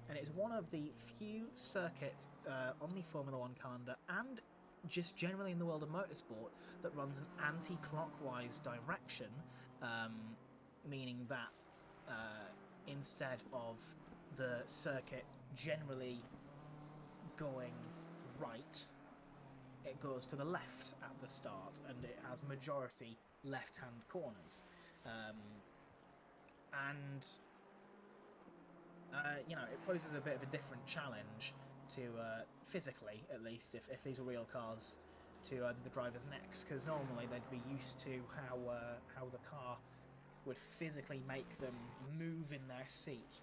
And it's one of the few circuits on the Formula One calendar and just generally in the world of motorsport that runs an anti-clockwise direction, meaning that instead of the circuit generally going right, it goes to the left at the start, and it has majority left-hand corners. And you know, it poses a bit of a different challenge to physically, at least, if these were real cars, to the drivers' necks, because normally they'd be used to how the car would physically make them move in their seat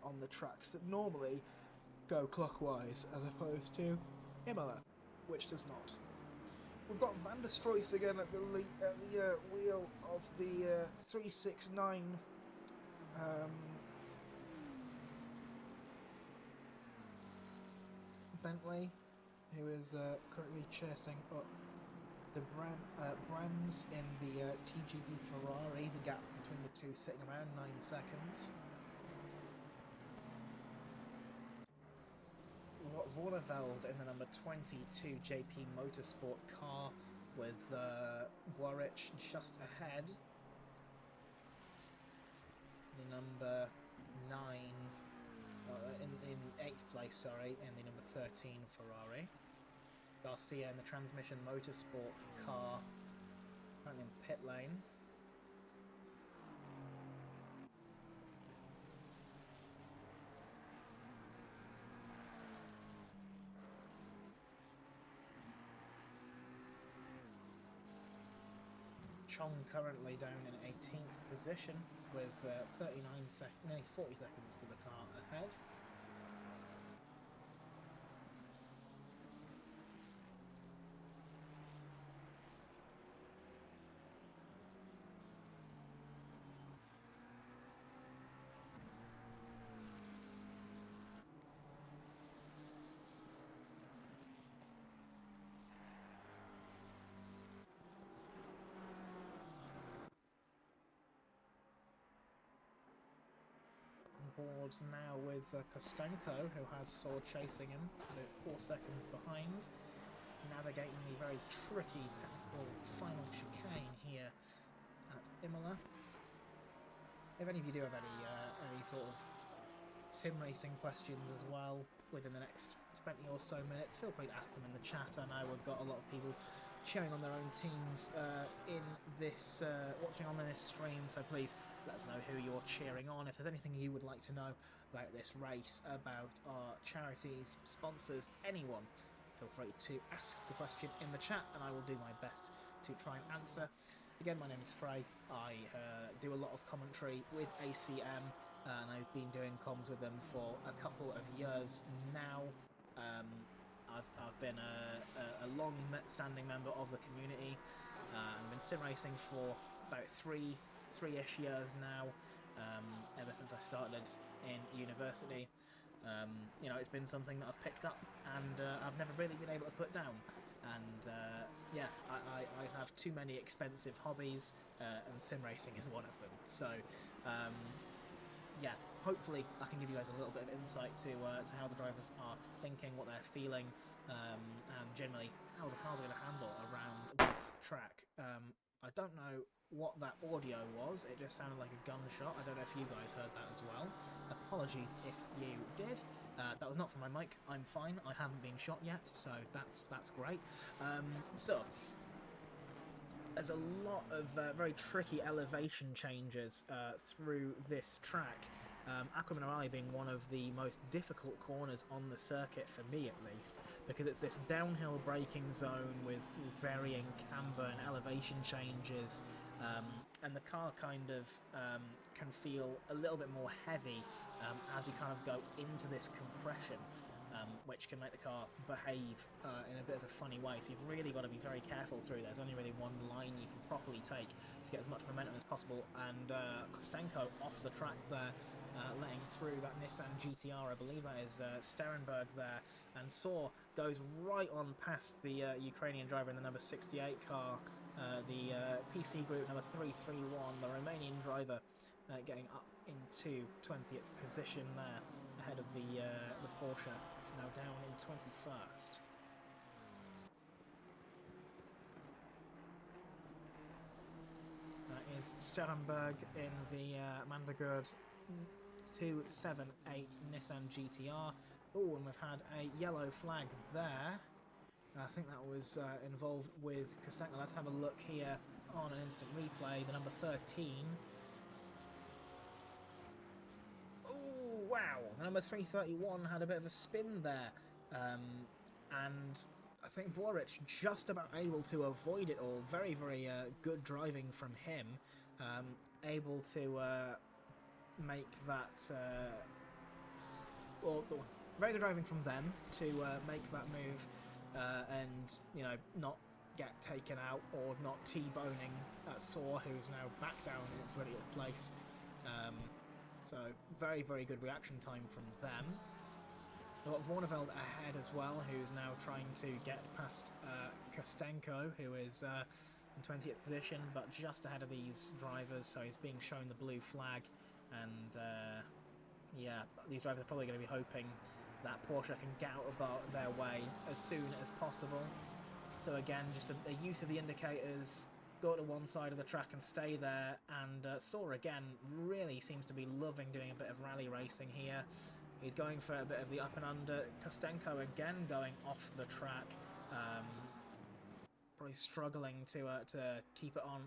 on the tracks that normally go clockwise, as opposed to Imola, which does not. We've got Van der Stroys again at the wheel of the 369 Bentley, who is currently chasing up the Brams in the TGB Ferrari, the gap between the two sitting around 9 seconds. Vorderveld in the number 22 JP Motorsport car, with Warwich just ahead. The number 9, in 8th place, sorry, in the number 13 Ferrari. Garcia in the Transmission Motorsport car, currently in pit lane. Chong currently down in 18th position with nearly 40 seconds to the car ahead. Board now with Kostenko, who has Sword chasing him, with 4 seconds behind, navigating the very tricky technical final chicane here at Imola. If any of you do have any sort of sim racing questions as well within the next 20 or so minutes, feel free to ask them in the chat. I know we've got a lot of people cheering on their own teams in this watching on this stream, so please let us know who you're cheering on. If there's anything you would like to know about this race, about our charities, sponsors, anyone, feel free to ask the question in the chat and I will do my best to try and answer. Again, my name is Frey. I do a lot of commentary with ACM and I've been doing comms with them for a couple of years now. I've been a long-standing member of the community and I've been sim racing for about three-ish years now, ever since I started in university. You know, it's been something that I've picked up and I've never really been able to put down. And yeah, I have too many expensive hobbies, and sim racing is one of them. So yeah, hopefully I can give you guys a little bit of insight to how the drivers are thinking, what they're feeling, and generally how the cars are going to handle around this track. I don't know what that audio was, it just sounded like a gunshot. I don't know if you guys heard that as well. Apologies if you did. That was not from my mic. I'm fine, I haven't been shot yet, so that's great. So there's a lot of very tricky elevation changes through this track. Acqua Minerale being one of the most difficult corners on the circuit, for me at least, because it's this downhill braking zone with varying camber and elevation changes, and the car kind of can feel a little bit more heavy as you kind of go into this compression. Which can make the car behave in a bit of a funny way. So you've really got to be very careful through there. There's only really one line you can properly take to get as much momentum as possible. And Kostenko off the track there, letting through that Nissan GTR. I believe that is Sterenberg there. And Saw goes right on past the Ukrainian driver in the number 68 car. The PC group number 331, the Romanian driver, getting up into 20th position there, ahead of the Porsche. It's now down in 21st. That is Sterenberg in the Mandergerd 278 Nissan GTR. Oh, and we've had a yellow flag there. I think that was involved with Kostenko. Let's have a look here on an instant replay. The number 13. Oh, wow. The number 331 had a bit of a spin there And I think Boric just about able to avoid it all. Very, very good driving from him. Able to make that... very good driving from them to make that move and, you know, not get taken out or not T-boning Saw, who's now back down in 20th place. So very, very good reaction time from them. We've got Vorneveld ahead as well, who's now trying to get past Kostenko, who is in 20th position, but just ahead of these drivers, so he's being shown the blue flag. And yeah, these drivers are probably going to be hoping that Porsche can get out of their way as soon as possible. So again, just a use of the indicators, go to one side of the track and stay there. And Saw, again, really seems to be loving doing a bit of rally racing here. He's going for a bit of the up and under. Kostenko again going off the track. Probably struggling to keep it on.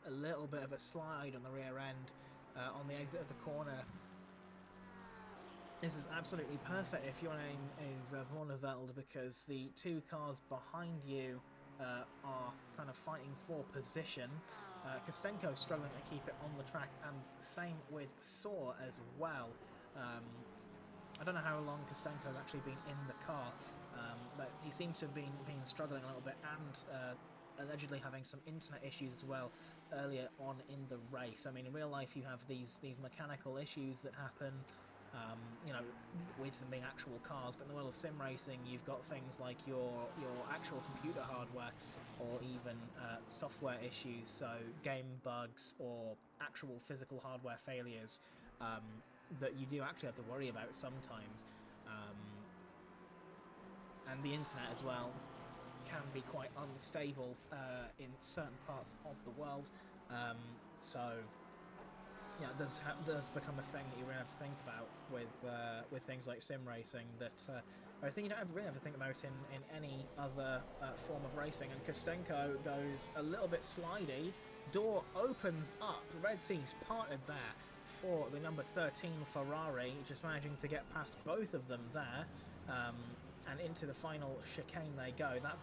A little bit of a slide on the rear end on the exit of the corner. This is absolutely perfect if your name is Vorneveld, because the two cars behind you are kind of fighting for position. Kostenko struggling to keep it on the track, and same with Saw as well. I don't know how long Kostenko has actually been in the car, but he seems to have been struggling a little bit, and allegedly having some internet issues as well earlier on in the race. I mean, in real life you have these mechanical issues that happen, you know, with them being actual cars, but in the world of sim racing you've got things like your actual computer hardware, or even software issues, so game bugs or actual physical hardware failures that you do actually have to worry about sometimes. And the internet as well can be quite unstable in certain parts of the world, so yeah, it does become a thing that you really have to think about with things like sim racing, that I think you don't really have to think about in any other form of racing. And Kostenko goes a little bit slidey, door opens up, the Red Sea's parted there for the number 13 Ferrari, just managing to get past both of them there, and into the final chicane they go. That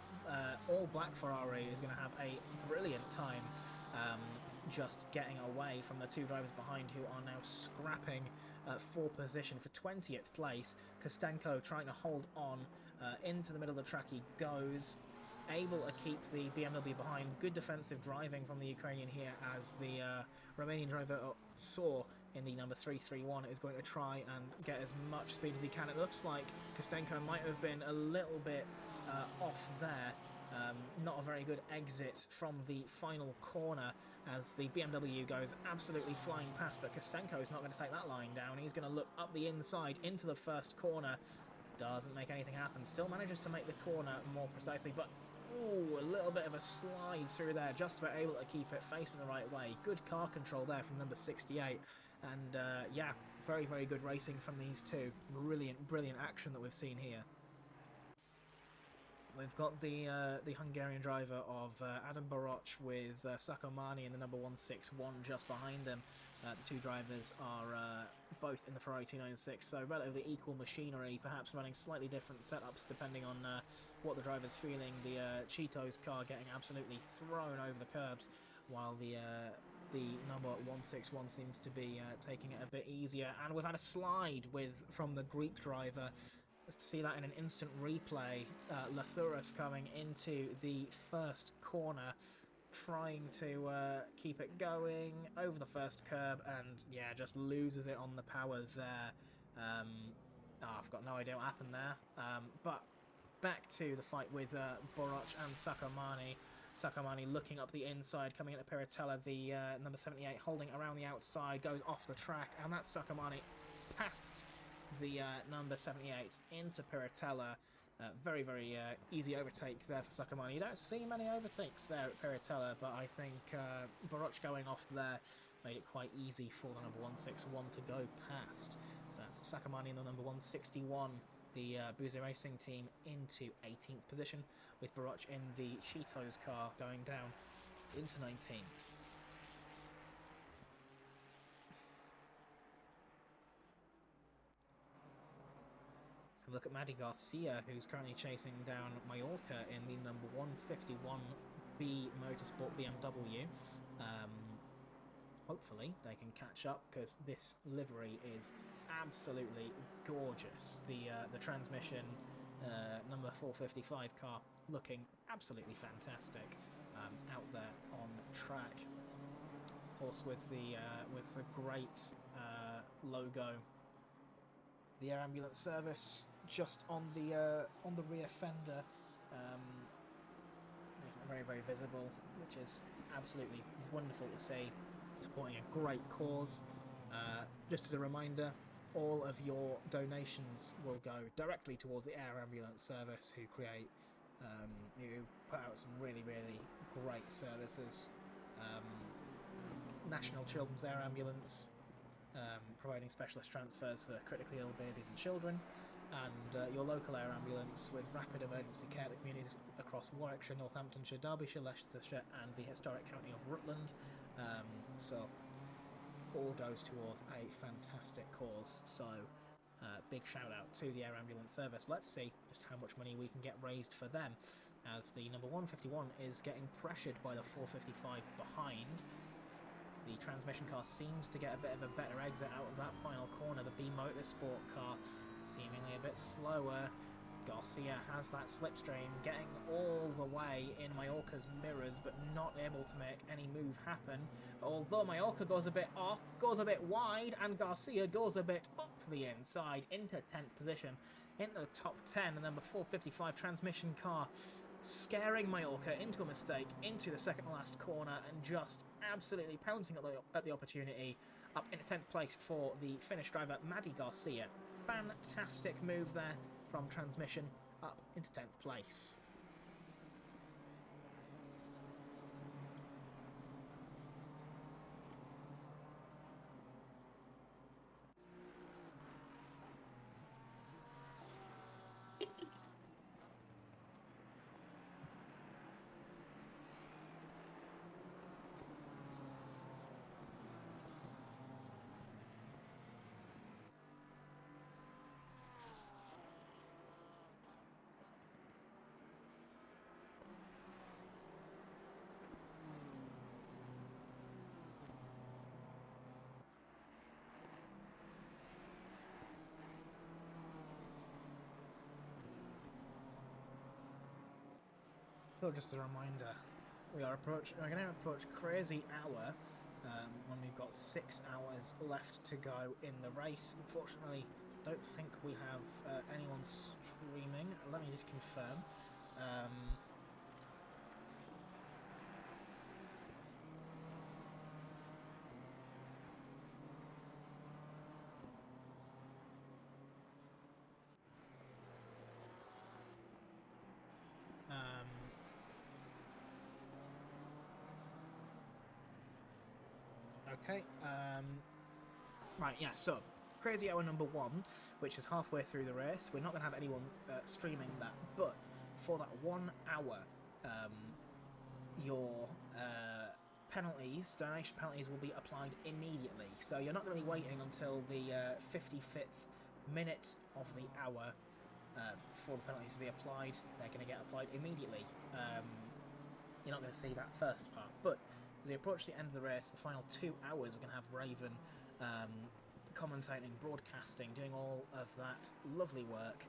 all-black Ferrari is going to have a brilliant time just getting away from the two drivers behind, who are now scrapping for position for 20th place. Kostenko trying to hold on into the middle of the track. He goes, able to keep the BMW behind. Good defensive driving from the Ukrainian here, as the Romanian driver Saw in the number 331 is going to try and get as much speed as he can. It looks like Kostenko might have been a little bit off there. Not a very good exit from the final corner, as the BMW goes absolutely flying past, but Kostenko is not going to take that line down. He's going to look up the inside into the first corner. Doesn't make anything happen. Still manages to make the corner more precisely, but ooh, a little bit of a slide through there, just about able to keep it facing the right way. Good car control there from number 68, and yeah, very, very good racing from these two. Brilliant, brilliant action that we've seen here. We've got the Hungarian driver of Adam Baroch with Sakomani in the number 161 just behind him. The two drivers are both in the Ferrari 296, so relatively equal machinery, perhaps running slightly different setups depending on what the driver's feeling. The Cheetos car getting absolutely thrown over the curbs, while the number 161 seems to be taking it a bit easier. And we've had a slide from the Greek driver. Just to see that in an instant replay, Lathouras coming into the first corner, trying to keep it going over the first curb, and yeah, just loses it on the power there. I've got no idea what happened there. But back to the fight with Boroch and Sakomani. Sakomani looking up the inside, coming into Piratella, the number 78 holding around the outside, goes off the track, and that's Sakomani past the number 78 into Piratella. Very, very easy overtake there for Sakomani. You don't see many overtakes there at Piratella, but I think Baroch going off there made it quite easy for the number 161 to go past. So that's Sakomani in the number 161, the Boozy Racing team, into 18th position, with Baroch in the Cheetos car going down into 19th. So Look at Maddie Garcia, who's currently chasing down Mallorca in the number 151B Motorsport BMW. Hopefully they can catch up, because this livery is absolutely gorgeous. The transmission, number 455 car, looking absolutely fantastic out there on track. Of course, with the great logo, the air ambulance service just on the rear fender, making it very, very visible, which is absolutely wonderful to see. Supporting a great cause. Just as a reminder, all of your donations will go directly towards the air ambulance service, who who put out some really, really great services. National Children's Air Ambulance, providing specialist transfers for critically ill babies and children, and your local air ambulance with rapid emergency care to communities across Warwickshire, Northamptonshire, Derbyshire, Leicestershire and the historic county of Rutland. So all goes towards a fantastic cause, so big shout out to the air ambulance service. Let's see just how much money we can get raised for them, as the number 151 is getting pressured by the 455 behind. The transmission car seems to get a bit of a better exit out of that final corner. The B Motorsport car seemingly a bit slower. Garcia has that slipstream, getting all the way in Mallorca's mirrors, but not able to make any move happen. Although Mallorca goes a bit off, goes a bit wide, and Garcia goes a bit up the inside into 10th position, into the top 10, and then the 455 transmission car scaring Mallorca into a mistake, into the second to last corner, and just absolutely pouncing at the opportunity, up into 10th place for the Finnish driver Maddie Garcia. Fantastic move there from transmission, up into 10th place. So just a reminder, we're going to approach crazy hour when we've got 6 hours left to go in the race. Unfortunately, don't think we have anyone streaming. Let me just confirm. Okay, right, yeah, so, crazy hour number 1, which is halfway through the race. We're not going to have anyone streaming that, but for that 1 hour, your donation penalties will be applied immediately. So you're not going to be waiting until the 55th minute of the hour for the penalties to be applied. They're going to get applied immediately. You're not going to see that first part, but as we approach the end of the race, the final 2 hours, we're going to have Raven commentating, broadcasting, doing all of that lovely work,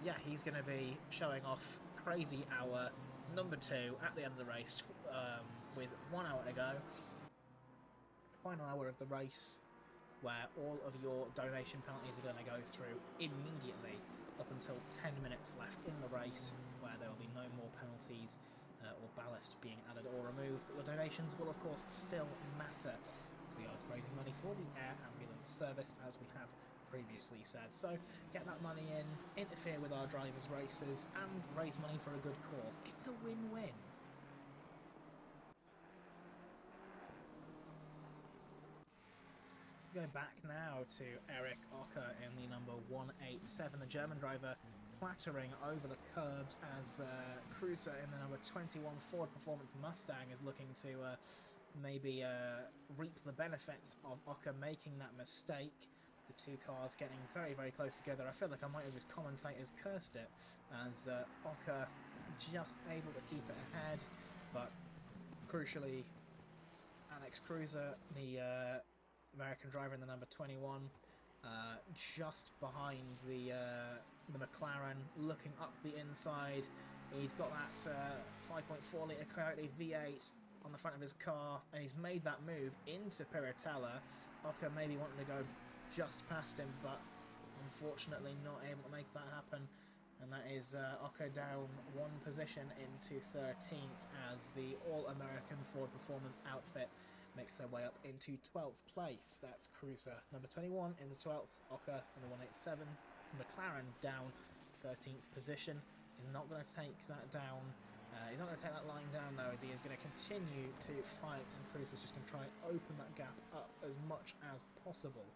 yeah, he's going to be showing off crazy hour number 2 at the end of the race, with 1 hour to go. Final hour of the race, where all of your donation penalties are going to go through immediately, up until 10 minutes left in the race, where there will be no more penalties or ballast being added or removed, but your donations will of course still matter, as we are raising money for the air ambulance service, as we have previously said. So get that money in, interfere with our drivers' races, and raise money for a good cause. It's a win-win. Go back now to Eric Ocker in the number 187, the German driver, clattering over the curbs, as Cruiser in the number 21 Ford Performance Mustang is looking to maybe reap the benefits of Ocker making that mistake. The two cars getting very, very close together. I feel like I might have just commentators cursed it, as Ocker just able to keep it ahead, but crucially, Alex Cruiser, the American driver in the number 21, just behind the McLaren, looking up the inside. He's got that 5.4 litre Coyote V8 on the front of his car, and he's made that move into Piratella. Ocker maybe wanting to go just past him, but unfortunately not able to make that happen. And that is Ocker down one position into 13th as the All-American Ford Performance outfit makes their way up into 12th place. That's Cruiser number 21 into 12th, Ocker in the 187. McLaren down 13th position. He's not going to take that down. He's not going to take that line down though, as he is going to continue to fight, and Cruiser's just going to try and open that gap up as much as possible.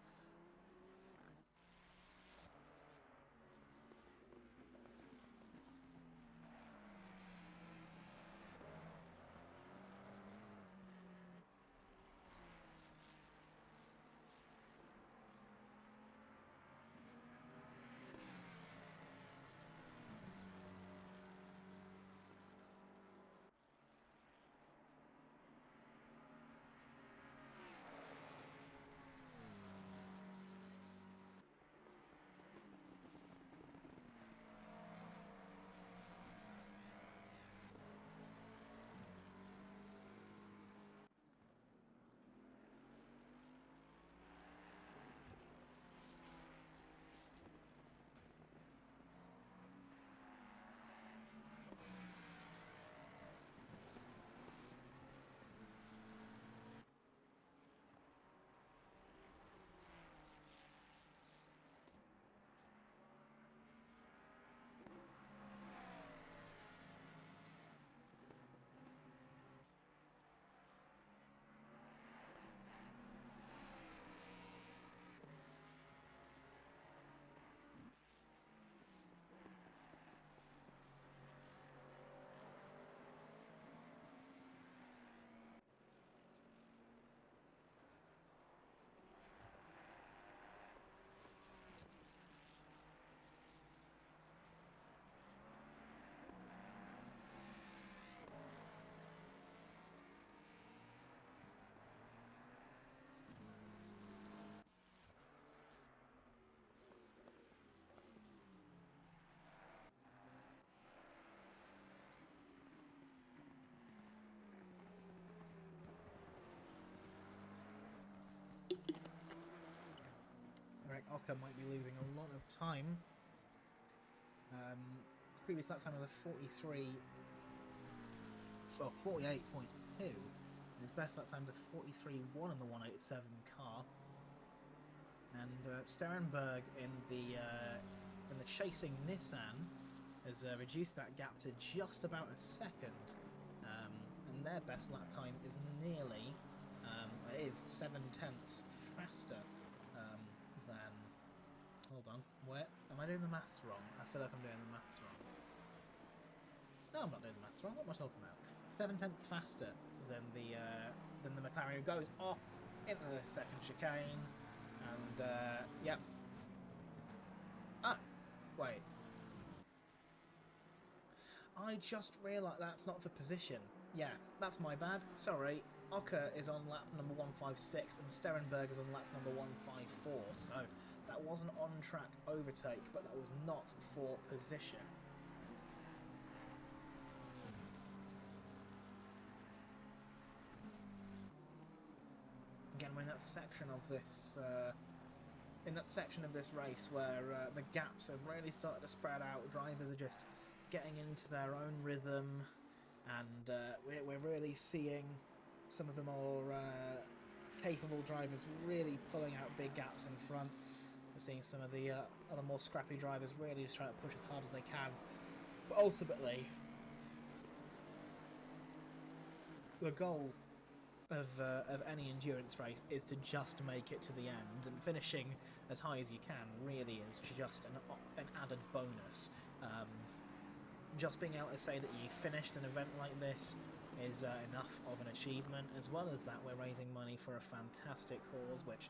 Eric Ocker might be losing a lot of time. His previous lap time was a 48.2, and his best lap time was a 43.1 on the 187 car. And Sterenberg in the chasing Nissan has reduced that gap to just about a second, and their best lap time is nearly, it is 7/10 faster than. Hold on, where am I doing the maths wrong? I feel like I'm doing the maths wrong. No, I'm not doing the maths wrong. What am I talking about? 7/10 faster than the McLaren, who goes off into the second chicane, and yep. Ah, wait. I just realised that's not the position. Yeah, that's my bad. Sorry. Ocker is on lap number 156 and Sterenberg is on lap number 154. So that was an on-track overtake, but that was not for position. Again, we're in that section of this race where the gaps have really started to spread out. Drivers are just getting into their own rhythm, and we're really seeing some of the more capable drivers really pulling out big gaps in front. We're seeing some of the other more scrappy drivers really just trying to push as hard as they can. But ultimately, the goal of any endurance race is to just make it to the end, and finishing as high as you can really is just an added bonus. Just being able to say that you finished an event like this is enough of an achievement. As well as that, we're raising money for a fantastic cause, which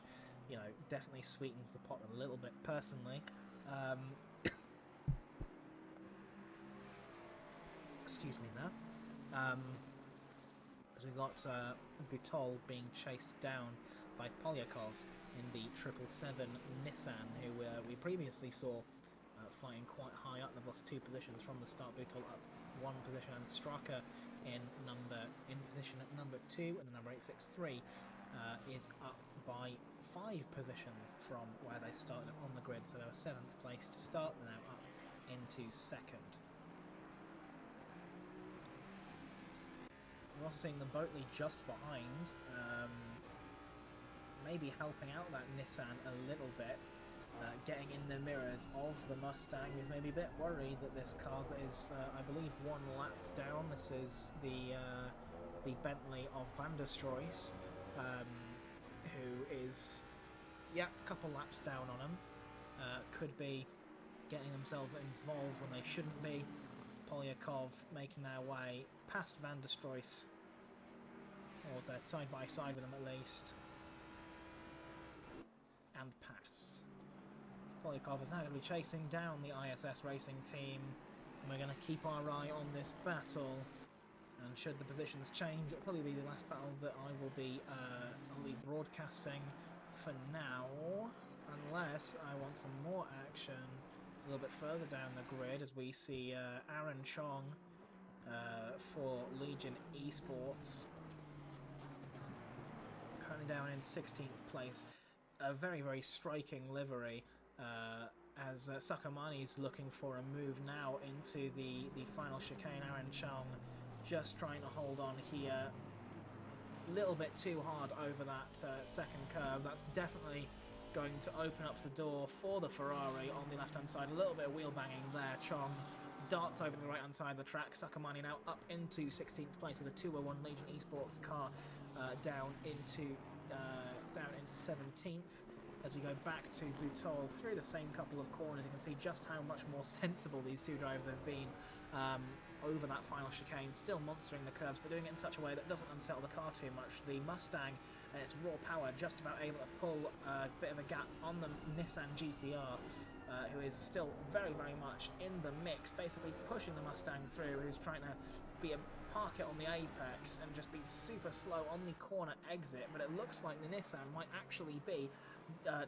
you know, definitely sweetens the pot a little bit personally. Excuse me there. As we got Butol being chased down by Polyakov in the 777 Nissan, who we previously saw fighting quite high up. They've lost 2 positions from the start. Butol up 1 position, and Straka in position at number 2, and the number 863 is up by 5 positions from where they started on the grid. So they were 7th place to start. They're now up into 2nd. We're also seeing the Boatley just behind, maybe helping out that Nissan a little bit, getting in the mirrors of the Mustang, who's maybe a bit worried that this car that is, I believe, 1 lap down. This is the Bentley of Van der Stroys, who is, yeah, a couple laps down on him. Could be getting themselves involved when they shouldn't be. Polyakov making their way past Van der Stroys, or they're side by side with them at least, and past. Polyakov is now going to be chasing down the ISS Racing team, and we're going to keep our eye on this battle. And should the positions change, it'll probably be the last battle that I will be broadcasting for now, unless I want some more action a little bit further down the grid, as we see Aaron Chong for Legion Esports currently down in 16th place. A very, very striking livery, as Sakamani's looking for a move now into the final chicane. Aaron Chong just trying to hold on here. A little bit too hard over that second curve. That's definitely going to open up the door for the Ferrari on the left-hand side. A little bit of wheel banging there. Chong darts over to the right-hand side of the track. Sakamani now up into 16th place with a 201 Legion Esports car down into 17th. As we go back to Butol through the same couple of corners, you can see just how much more sensible these 2 drivers have been over that final chicane, still monstering the curbs, but doing it in such a way that doesn't unsettle the car too much. The Mustang and its raw power just about able to pull a bit of a gap on the Nissan GTR, who is still very, very much in the mix, basically pushing the Mustang through, who's trying to park it on the apex and just be super slow on the corner exit. But it looks like the Nissan might actually be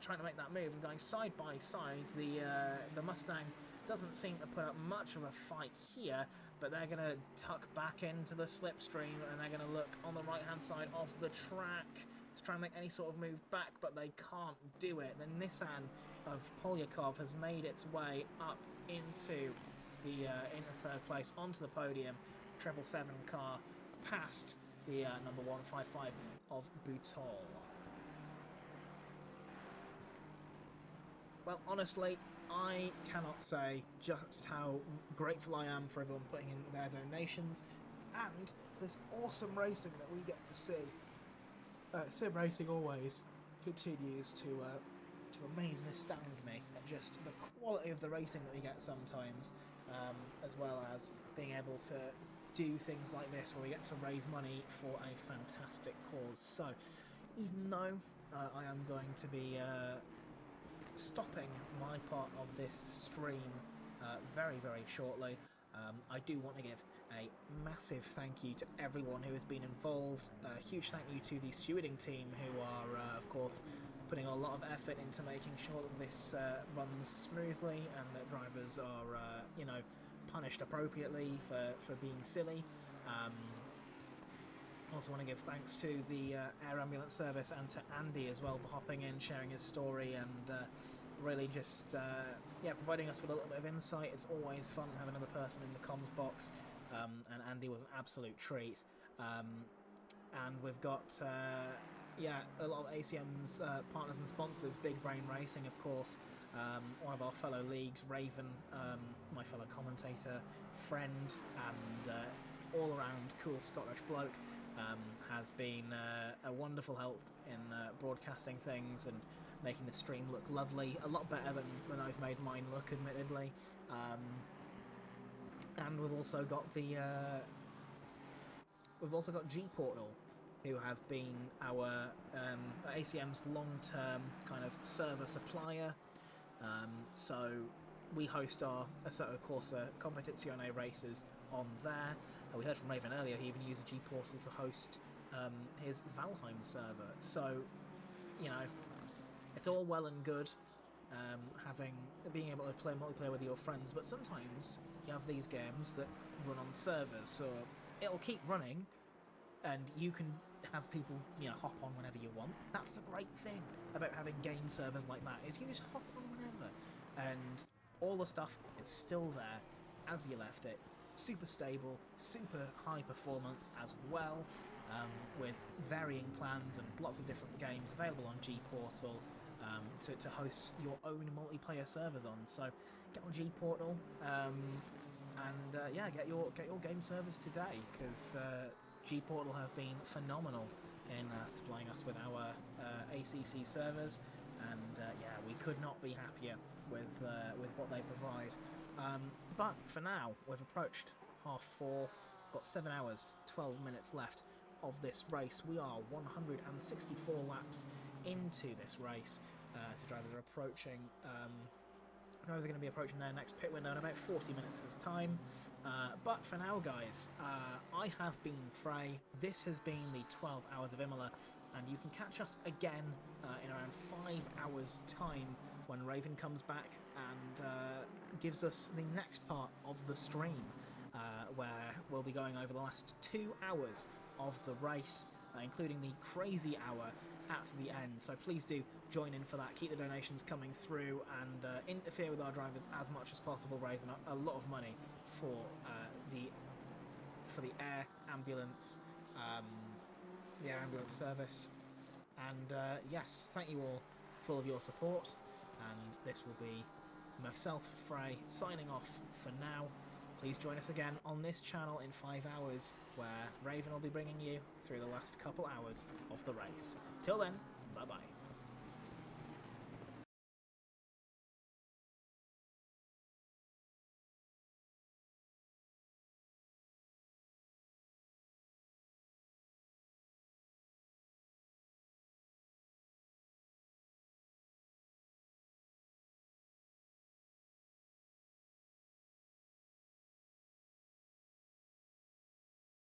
trying to make that move and going side by side. The Mustang doesn't seem to put up much of a fight here, but they're going to tuck back into the slipstream, and they're going to look on the right-hand side of the track to try and make any sort of move back, but they can't do it. The Nissan of Polyakov has made its way up into the 3rd place onto the podium. 777 car past the number 155 of Butol. Well, honestly, I cannot say just how grateful I am for everyone putting in their donations and this awesome racing that we get to see. Sim racing always continues to amaze and astound me at just the quality of the racing that we get sometimes, as well as being able to do things like this where we get to raise money for a fantastic cause. So, even though I am going to be stopping my part of this stream very, very shortly, I do want to give a massive thank you to everyone who has been involved. A huge thank you to the stewarding team, who are, of course, putting a lot of effort into making sure that this runs smoothly and that drivers are, punished appropriately for being silly. Also want to give thanks to the air ambulance service and to Andy as well for hopping in, sharing his story, and really just providing us with a little bit of insight. It's always fun having another person in the comms box, and Andy was an absolute treat. And we've got a lot of ACM's partners and sponsors. Big Brain Racing, of course, one of our fellow leagues, Raven, my fellow commentator, friend, and all-around cool Scottish bloke, has been a wonderful help in broadcasting things and making the stream look lovely. A lot better than I've made mine look, admittedly. And we've also got the G Portal, who have been our ACM's long-term kind of server supplier. So we host our Assetto Corsa Competizione races on there. We heard from Raven earlier, he even used G Portal to host his Valheim server. So, you know, it's all well and good being able to play multiplayer with your friends, but sometimes you have these games that run on servers, so it'll keep running, and you can have people, you know, hop on whenever you want. That's the great thing about having game servers like that, is you just hop on whenever, and all the stuff is still there as you left it. Super stable, super high performance as well, with varying plans and lots of different games available on G Portal to host your own multiplayer servers on. So get on G Portal and yeah, get your game servers today, because G Portal have been phenomenal in supplying us with our ACC servers, and yeah, we could not be happier with what they provide. But for now, we've approached 4:30. We've got 7 hours, 12 minutes left of this race. We are 164 laps into this race. So drivers are approaching. Drivers are going to be approaching their next pit window in about 40 minutes' time. But for now, guys, I have been Frey. This has been the 12 Hours of Imola, and you can catch us again in around 5 hours' time when Raven comes back and gives us the next part of the stream, where we'll be going over the last 2 hours of the race, including the crazy hour at the end. So please do join in for that, keep the donations coming through, and interfere with our drivers as much as possible, raising a lot of money for the air ambulance service. And yes, thank you all for all of your support, and this will be myself, Frey, signing off for now. Please join us again on this channel in 5 hours, where Raven will be bringing you through the last couple hours of the race. Till then, bye-bye.